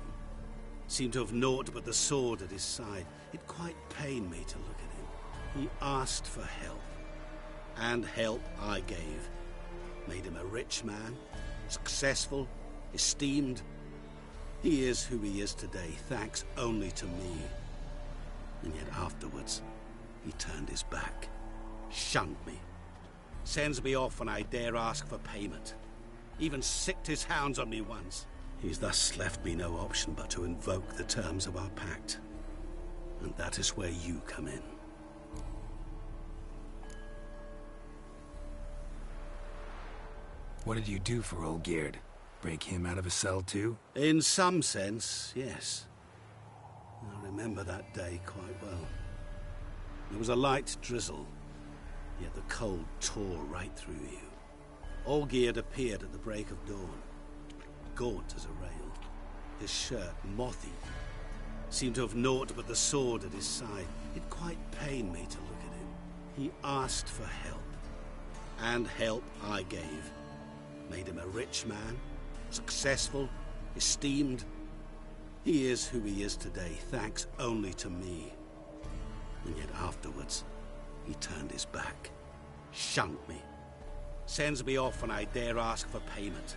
Seemed to have naught but the sword at his side. It quite pained me to look at him. He asked for help, and help I gave. Made him a rich man, successful, esteemed. He is who he is today, thanks only to me. And yet afterwards, he turned his back, shunned me, sends me off when I dare ask for payment. Even sicked his hounds on me once. He's thus left me no option but to invoke the terms of our pact. And that is where you come in. What did you do for Olgierd? Break him out of a cell too? In some sense, yes. I remember that day quite well. It was a light drizzle, yet the cold tore right through you. Olgierd appeared at the break of dawn, gaunt as a rail, his shirt moth-eaten. Seemed to have naught but the sword at his side. It quite pained me to look at him. He asked for help, and help I gave. Made him a rich man, successful, esteemed. He is who he is today, thanks only to me. And yet afterwards, he turned his back, shunned me, sends me off when I dare ask for payment.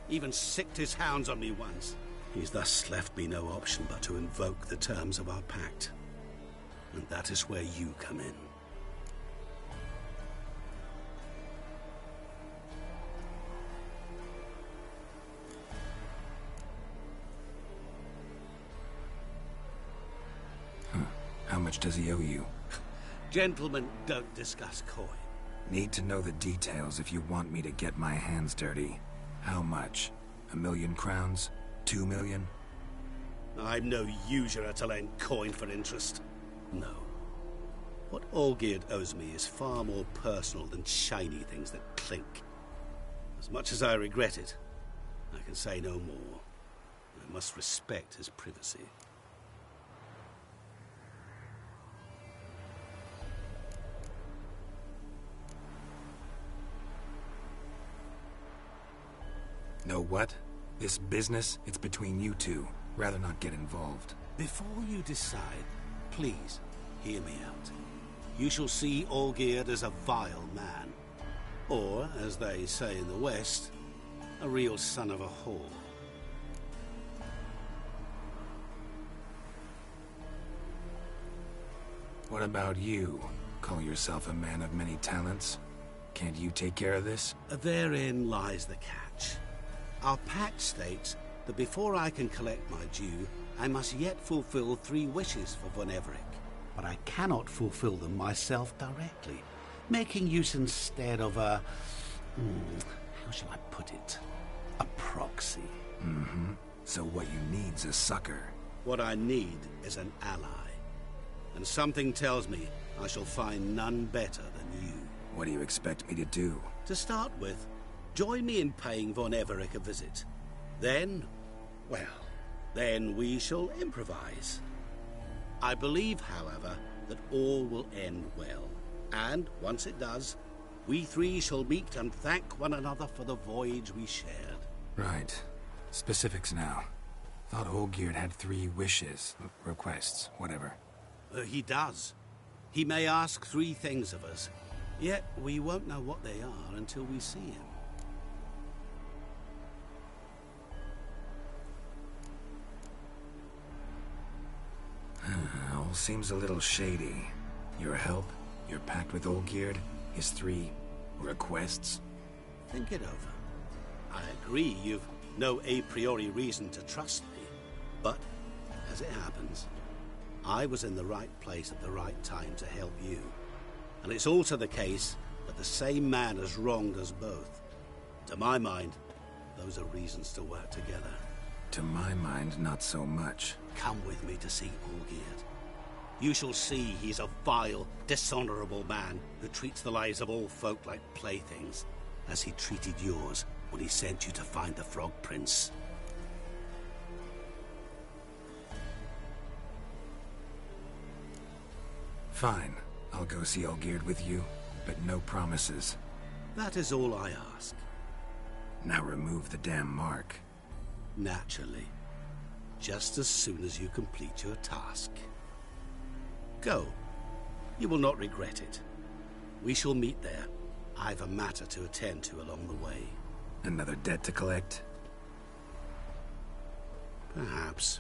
Even sicked his hounds on me once. He's thus left me no option but to invoke the terms of our pact. And that is where you come in. How much does he owe you? Gentlemen don't discuss coin. Need to know the details if you want me to get my hands dirty. How much? 1,000,000 crowns? 2 million? I'm no usurer to lend coin for interest. No. What Olgierd owes me is far more personal than shiny things that clink. As much as I regret it, I can say no more. I must respect his privacy. Know what? This business, it's between you two. Rather not get involved. Before you decide, please hear me out. You shall see Olgierd as a vile man. Or, as they say in the West, a real son of a whore. What about you? Call yourself a man of many talents? Can't you take care of this? Therein lies the catch. Our pact states that before I can collect my due, I must yet fulfill 3 wishes for Von Everec. But I cannot fulfill them myself directly, making use instead of a... how shall I put it? A proxy. Mm-hmm. So what you need's a sucker. What I need is an ally. And something tells me I shall find none better than you. What do you expect me to do? To start with, join me in paying Von Everec a visit. Then, well, then we shall improvise. I believe, however, that all will end well. And, once it does, we 3 shall meet and thank one another for the voyage we shared. Right. Specifics now. Thought Olgierd had 3 wishes, requests, whatever. He does. He may ask 3 things of us, yet we won't know what they are until we see him. All seems a little shady. Your help, your pact with Olgierd, his 3 requests. Think it over. I agree you've no a priori reason to trust me, but, as it happens, I was in the right place at the right time to help you. And it's also the case that the same man has wronged us both. To my mind, those are reasons to work together. To my mind, not so much. Come with me to see Olgierd. You shall see he's a vile, dishonorable man who treats the lives of all folk like playthings, as he treated yours when he sent you to find the Frog Prince. Fine. I'll go see Olgierd with you, but no promises. That is all I ask. Now remove the damn mark. Naturally. Just as soon as you complete your task. Go. You will not regret it. We shall meet there. I've a matter to attend to along the way. Another debt to collect? Perhaps.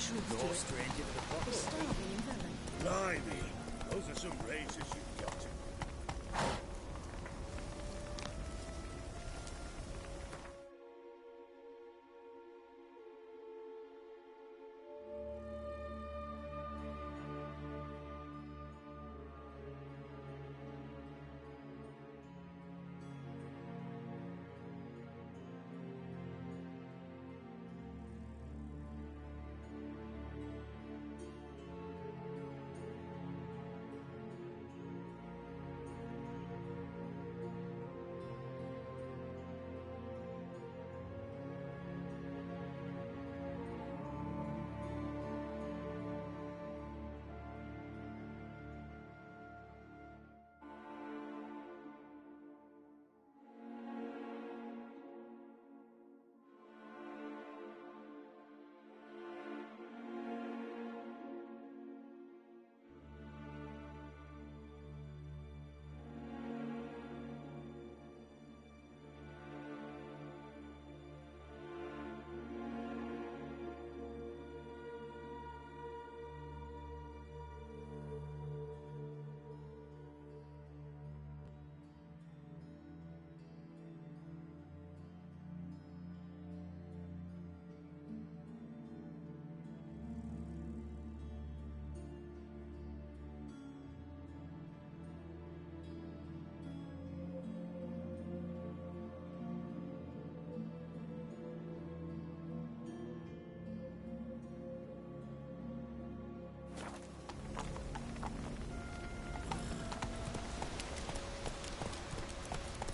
truth to it. Stranger to the The starving villain. Blimey, those are some razors you've got.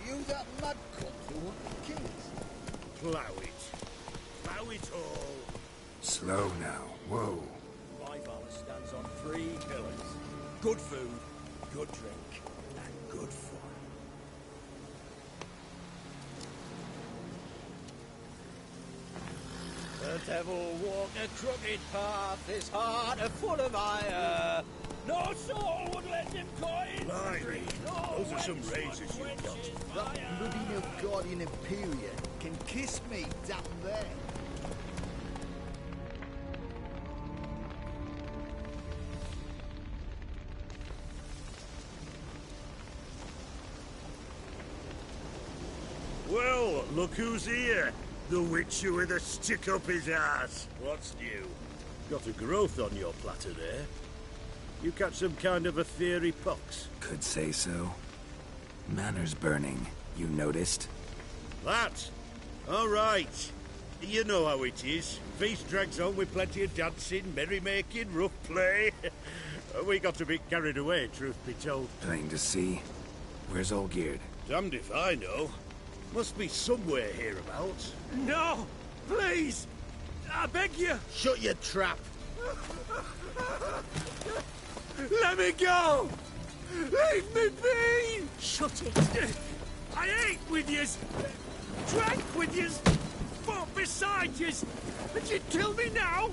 You that mad cunt who want the kings? Plough it. Plough it all. Slow now. Whoa. My valor stands on 3 pillars. Good food, good drink, and good fun. The devil walked a crooked path, his heart a full of ire. No soul would let him coin. Blimey, those are some razors you've got. That bloody Nilfgaardian Imperium can kiss me down there. Well, look who's here. The Witcher with a stick up his ass. What's new? Got a growth on your platter there. You catch some kind of a fiery pox? Could say so. Manor's burning. You noticed? That? All right. You know how it is. Feast drags on with plenty of dancing, merrymaking, rough play. We got a bit carried away, truth be told. Plain to see. Where's Olgierd? Damned if I know. Must be somewhere hereabouts. No! Please! I beg you! Shut your trap! Let me go! Leave me be! Shut it! I ate with yous! Drank with yous! Fought beside yous! And you kill me now?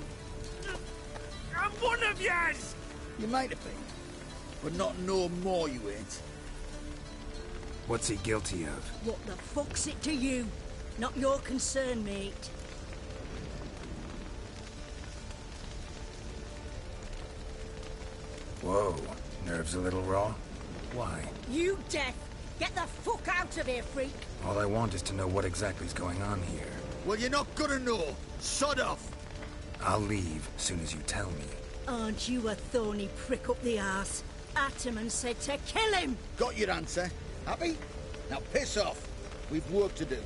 I'm one of yous! You might have been, but not no more you ain't. What's he guilty of? What the fuck's it to you? Not your concern, mate. Whoa. Nerves a little raw? Why? You deaf! Get the fuck out of here, freak! All I want is to know what exactly is going on here. Well, you're not gonna know. Sod off! I'll leave as soon as you tell me. Aren't you a thorny prick up the arse? Ataman said to kill him! Got your answer. Happy? Now piss off. We've work to do.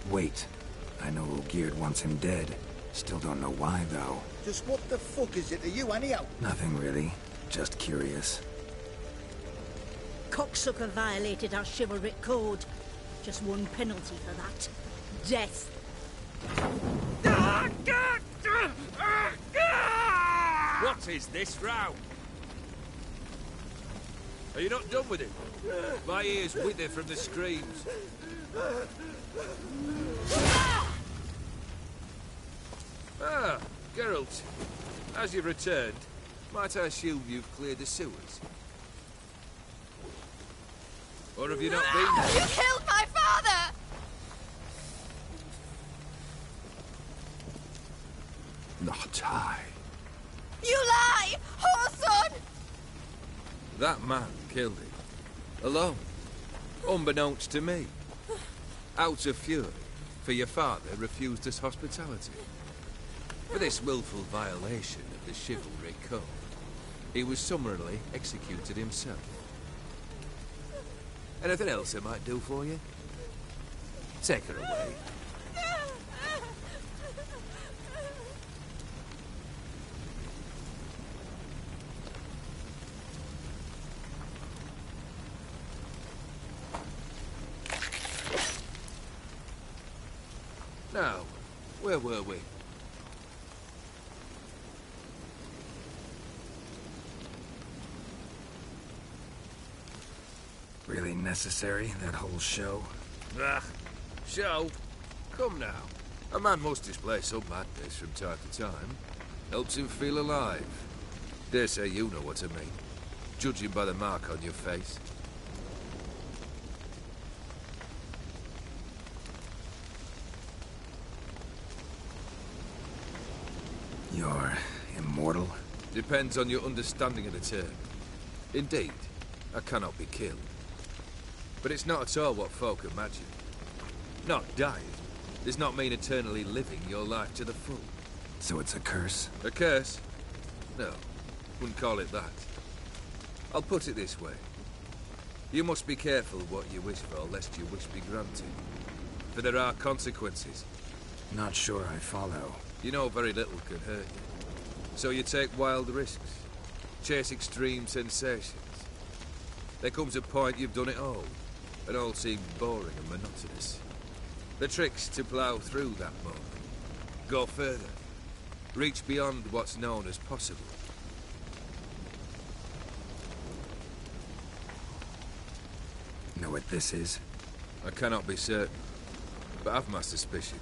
Wait. I know Olgierd wants him dead. Still don't know why, though. Just what the fuck is it to you, anyhow? Nothing really. Just curious. Cocksucker violated our chivalric code. Just one penalty for that. Death. What is this row? Are you not done with it? My ears wither from the screams. Ah, Geralt. As you've returned, might I assume you've cleared the sewers? Or have you not been there? You killed my father! Not I. You lie! Whoreson! That man killed him. Alone. Unbeknownst to me. Out of fury, for your father refused us hospitality. For this willful violation of the chivalry code, he was summarily executed himself. Anything else I might do for you? Take her away. Now, where were we? Really necessary, that whole show? Ah, show? Come now. A man must display some madness from time to time. Helps him feel alive. Dare say you know what I mean. Judging by the mark on your face. You're immortal? Depends on your understanding of the term. Indeed, I cannot be killed. But it's not at all what folk imagine. Not dying does not mean eternally living your life to the full. So it's a curse? A curse? No, wouldn't call it that. I'll put it this way. You must be careful what you wish for, lest your wish be granted. For there are consequences. Not sure I follow. You know very little can hurt you. So you take wild risks. Chase extreme sensations. There comes a point you've done it all. It all seems boring and monotonous. The trick's to plough through that moment. Go further. Reach beyond what's known as possible. Know what this is? I cannot be certain, but I've my suspicions.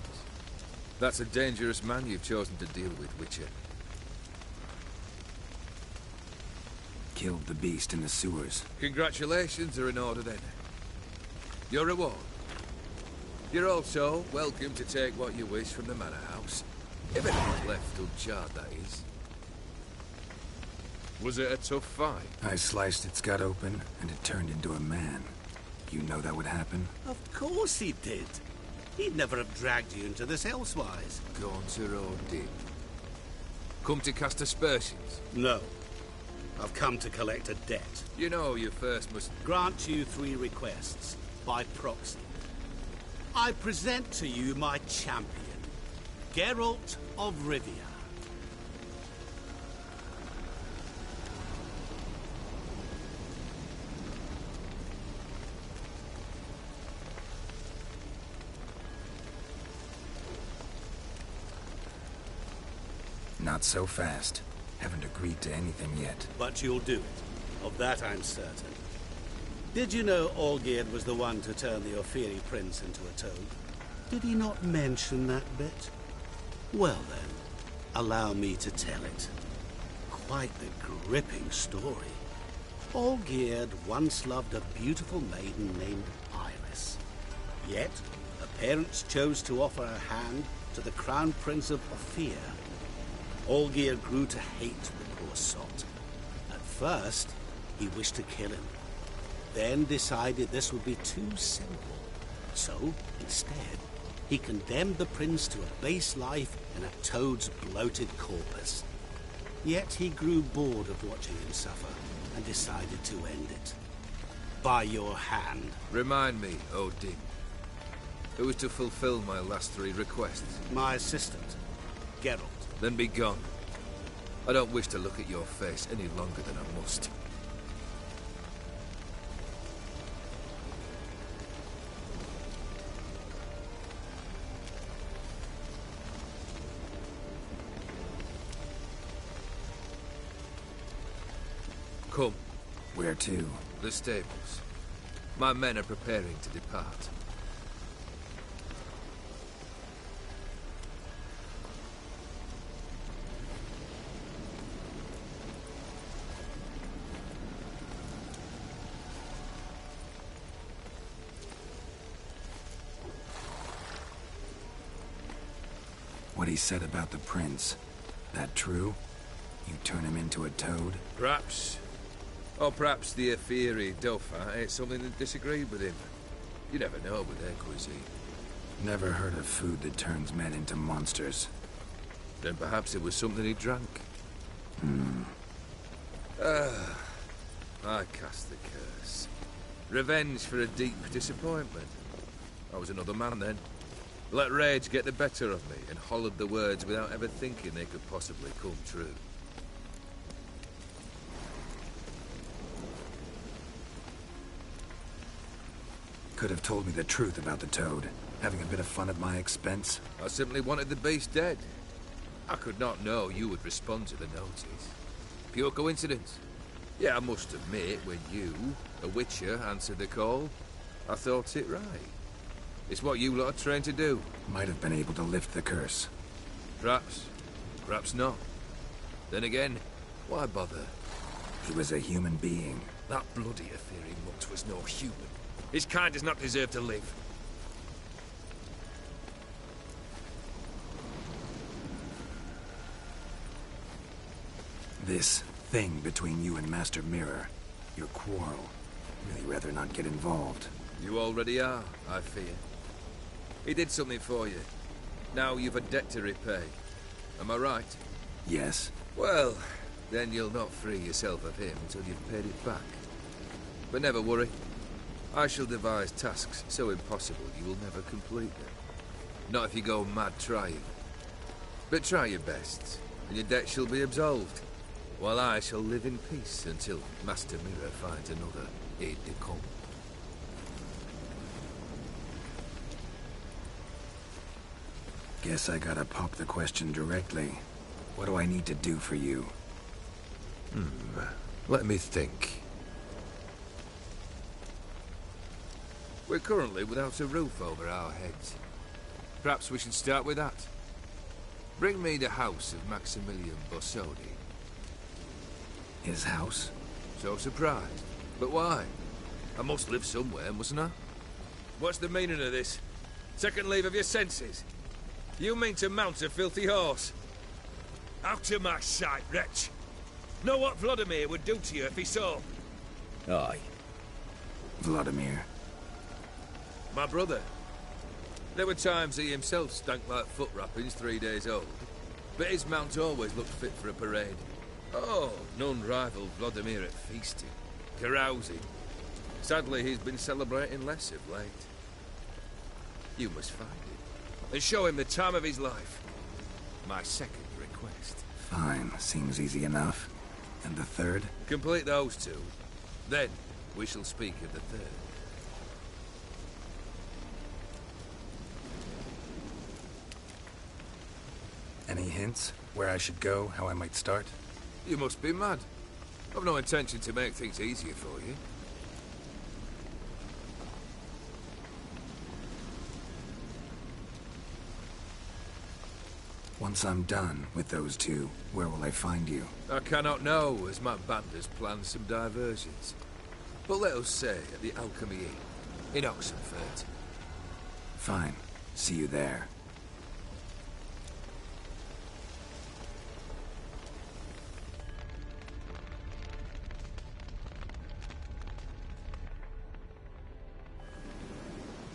That's a dangerous man you've chosen to deal with, Witcher. Killed the beast in the sewers. Congratulations are in order then. Your reward. You're also welcome to take what you wish from the manor house. If anything's left uncharred, that is. Was it a tough fight? I sliced its gut open, and it turned into a man. You know that would happen? Of course he did. He'd never have dragged you into this elsewise. Gaunter or did? Come to cast aspersions? No. I've come to collect a debt. You know you first must... Grant you 3 requests, by proxy. I present to you my champion, Geralt of Rivia. Not so fast. Haven't agreed to anything yet. But you'll do it. Of that I'm certain. Did you know Olgierd was the one to turn the Ophiri prince into a toad? Did he not mention that bit? Well then, allow me to tell it. Quite the gripping story. Olgierd once loved a beautiful maiden named Iris. Yet, her parents chose to offer her hand to the Crown Prince of Ophir. Olgierd grew to hate the poor sot. At first, he wished to kill him. Then decided this would be too simple. So, instead, he condemned the prince to a base life in a toad's bloated corpus. Yet he grew bored of watching him suffer and decided to end it. By your hand. Remind me, Odin. Who is to fulfill my last 3 requests? My assistant, Geralt. Then be gone. I don't wish to look at your face any longer than I must. Come. Where to? The stables. My men are preparing to depart. What he said about the prince, that true? You turn him into a toad? Perhaps. Or perhaps the Aetheri Dauphin ate something that disagreed with him. You never know with their cuisine. Never heard of food that turns men into monsters. Then perhaps it was something he drank. I cast the curse. Revenge for a deep disappointment. I was another man then. Let rage get the better of me and hollered the words without ever thinking they could possibly come true. Could have told me the truth about the toad, having a bit of fun at my expense. I simply wanted the beast dead. I could not know you would respond to the notice. Pure coincidence. Yeah, I must admit, when you, a witcher, answered the call, I thought it right. It's what you lot are trained to do. Might have been able to lift the curse. Perhaps. Perhaps not. Then again, why bother? He was a human being. That bloody Aetheri mutt was no human. His kind does not deserve to live. This thing between you and Master Mirror, your quarrel, really rather not get involved. You already are, I fear. He did something for you. Now you've a debt to repay. Am I right? Yes. Well, then you'll not free yourself of him until you've paid it back. But never worry. I shall devise tasks so impossible you will never complete them. Not if you go mad trying. But try your best, and your debt shall be absolved, while I shall live in peace until Master Mirror finds another aide-de-camp. Guess I gotta pop the question directly. What do I need to do for you? Let me think. We're currently without a roof over our heads. Perhaps we should start with that. Bring me the house of Maximilian Bossodi. His house? So surprised. But why? I must live somewhere, mustn't I? What's the meaning of this? Second leave of your senses? You mean to mount a filthy horse? Out of my sight, wretch! Know what Vladimir would do to you if he saw? Aye. Vladimir. My brother. There were times he himself stank like foot wrappings 3 days old, but his mount always looked fit for a parade. Oh, none rivaled Vladimir at feasting, carousing. Sadly, he's been celebrating less of late. You must find him, and show him the time of his life. My second request. Fine, seems easy enough. And the third? Complete those two. Then, we shall speak of the third. Any hints? Where I should go? How I might start? You must be mad. I've no intention to make things easier for you. Once I'm done with those two, where will I find you? I cannot know, as my band has planned some diversions. But let us say at the Alchemy Inn, in Oxenfurt. Fine. See you there.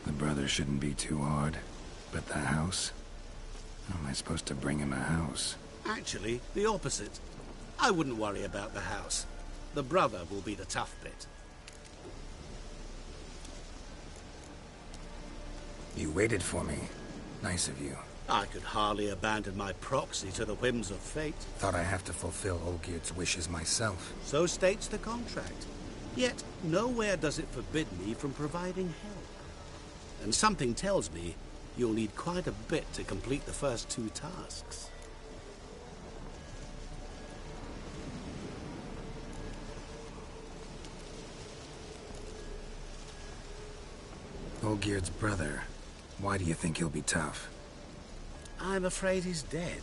The brother shouldn't be too hard. But the house? How am I supposed to bring him a house? Actually, the opposite. I wouldn't worry about the house. The brother will be the tough bit. You waited for me. Nice of you. I could hardly abandon my proxy to the whims of fate. Thought I have to fulfill Olgierd's wishes myself. So states the contract. Yet, nowhere does it forbid me from providing help. And something tells me you'll need quite a bit to complete the first two tasks. Olgierd's brother. Why do you think he'll be tough? I'm afraid he's dead.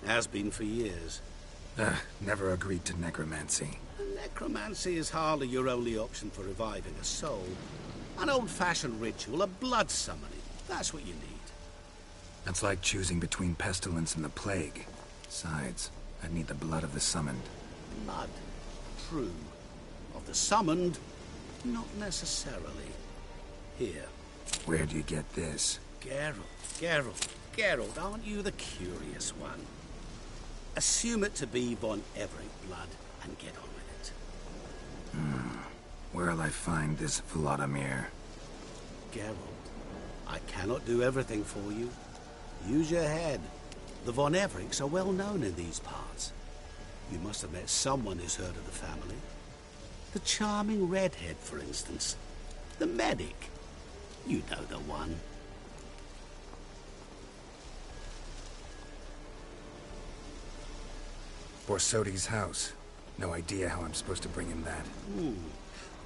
Has been for years. Never agreed to necromancy. Necromancy is hardly your only option for reviving a soul. An old-fashioned ritual, a blood summoning. That's what you need. That's like choosing between pestilence and the plague. Besides, I'd need the blood of the summoned. Blood? True. Of the summoned? Not necessarily. Here. Where do you get this? Geralt, aren't you the curious one? Assume it to be Von Everett blood and get on with it. Where'll I find this Vladimir? Geralt, I cannot do everything for you. Use your head. The Von Evericks are well known in these parts. You must have met someone who's heard of the family. The charming redhead, for instance. The medic. You know the one. Borsodi's house. No idea how I'm supposed to bring him that.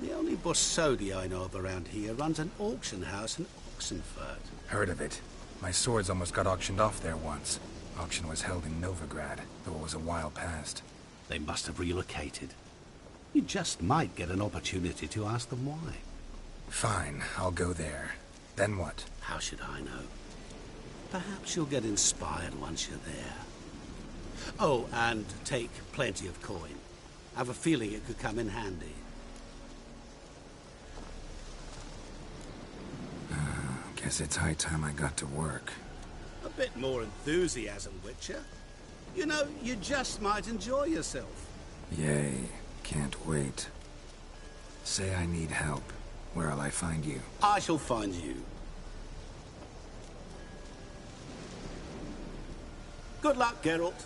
The only Borsodi I know of around here runs an auction house in Oxenfurt. Heard of it. My swords almost got auctioned off there once. Auction was held in Novigrad, though it was a while past. They must have relocated. You just might get an opportunity to ask them why. Fine, I'll go there. Then what? How should I know? Perhaps you'll get inspired once you're there. Oh, and take plenty of coin. I have a feeling it could come in handy. Guess it's high time I got to work. A bit more enthusiasm, Witcher. You know, you just might enjoy yourself. Yay, can't wait. Say I need help. Where'll I find you? I shall find you. Good luck, Geralt.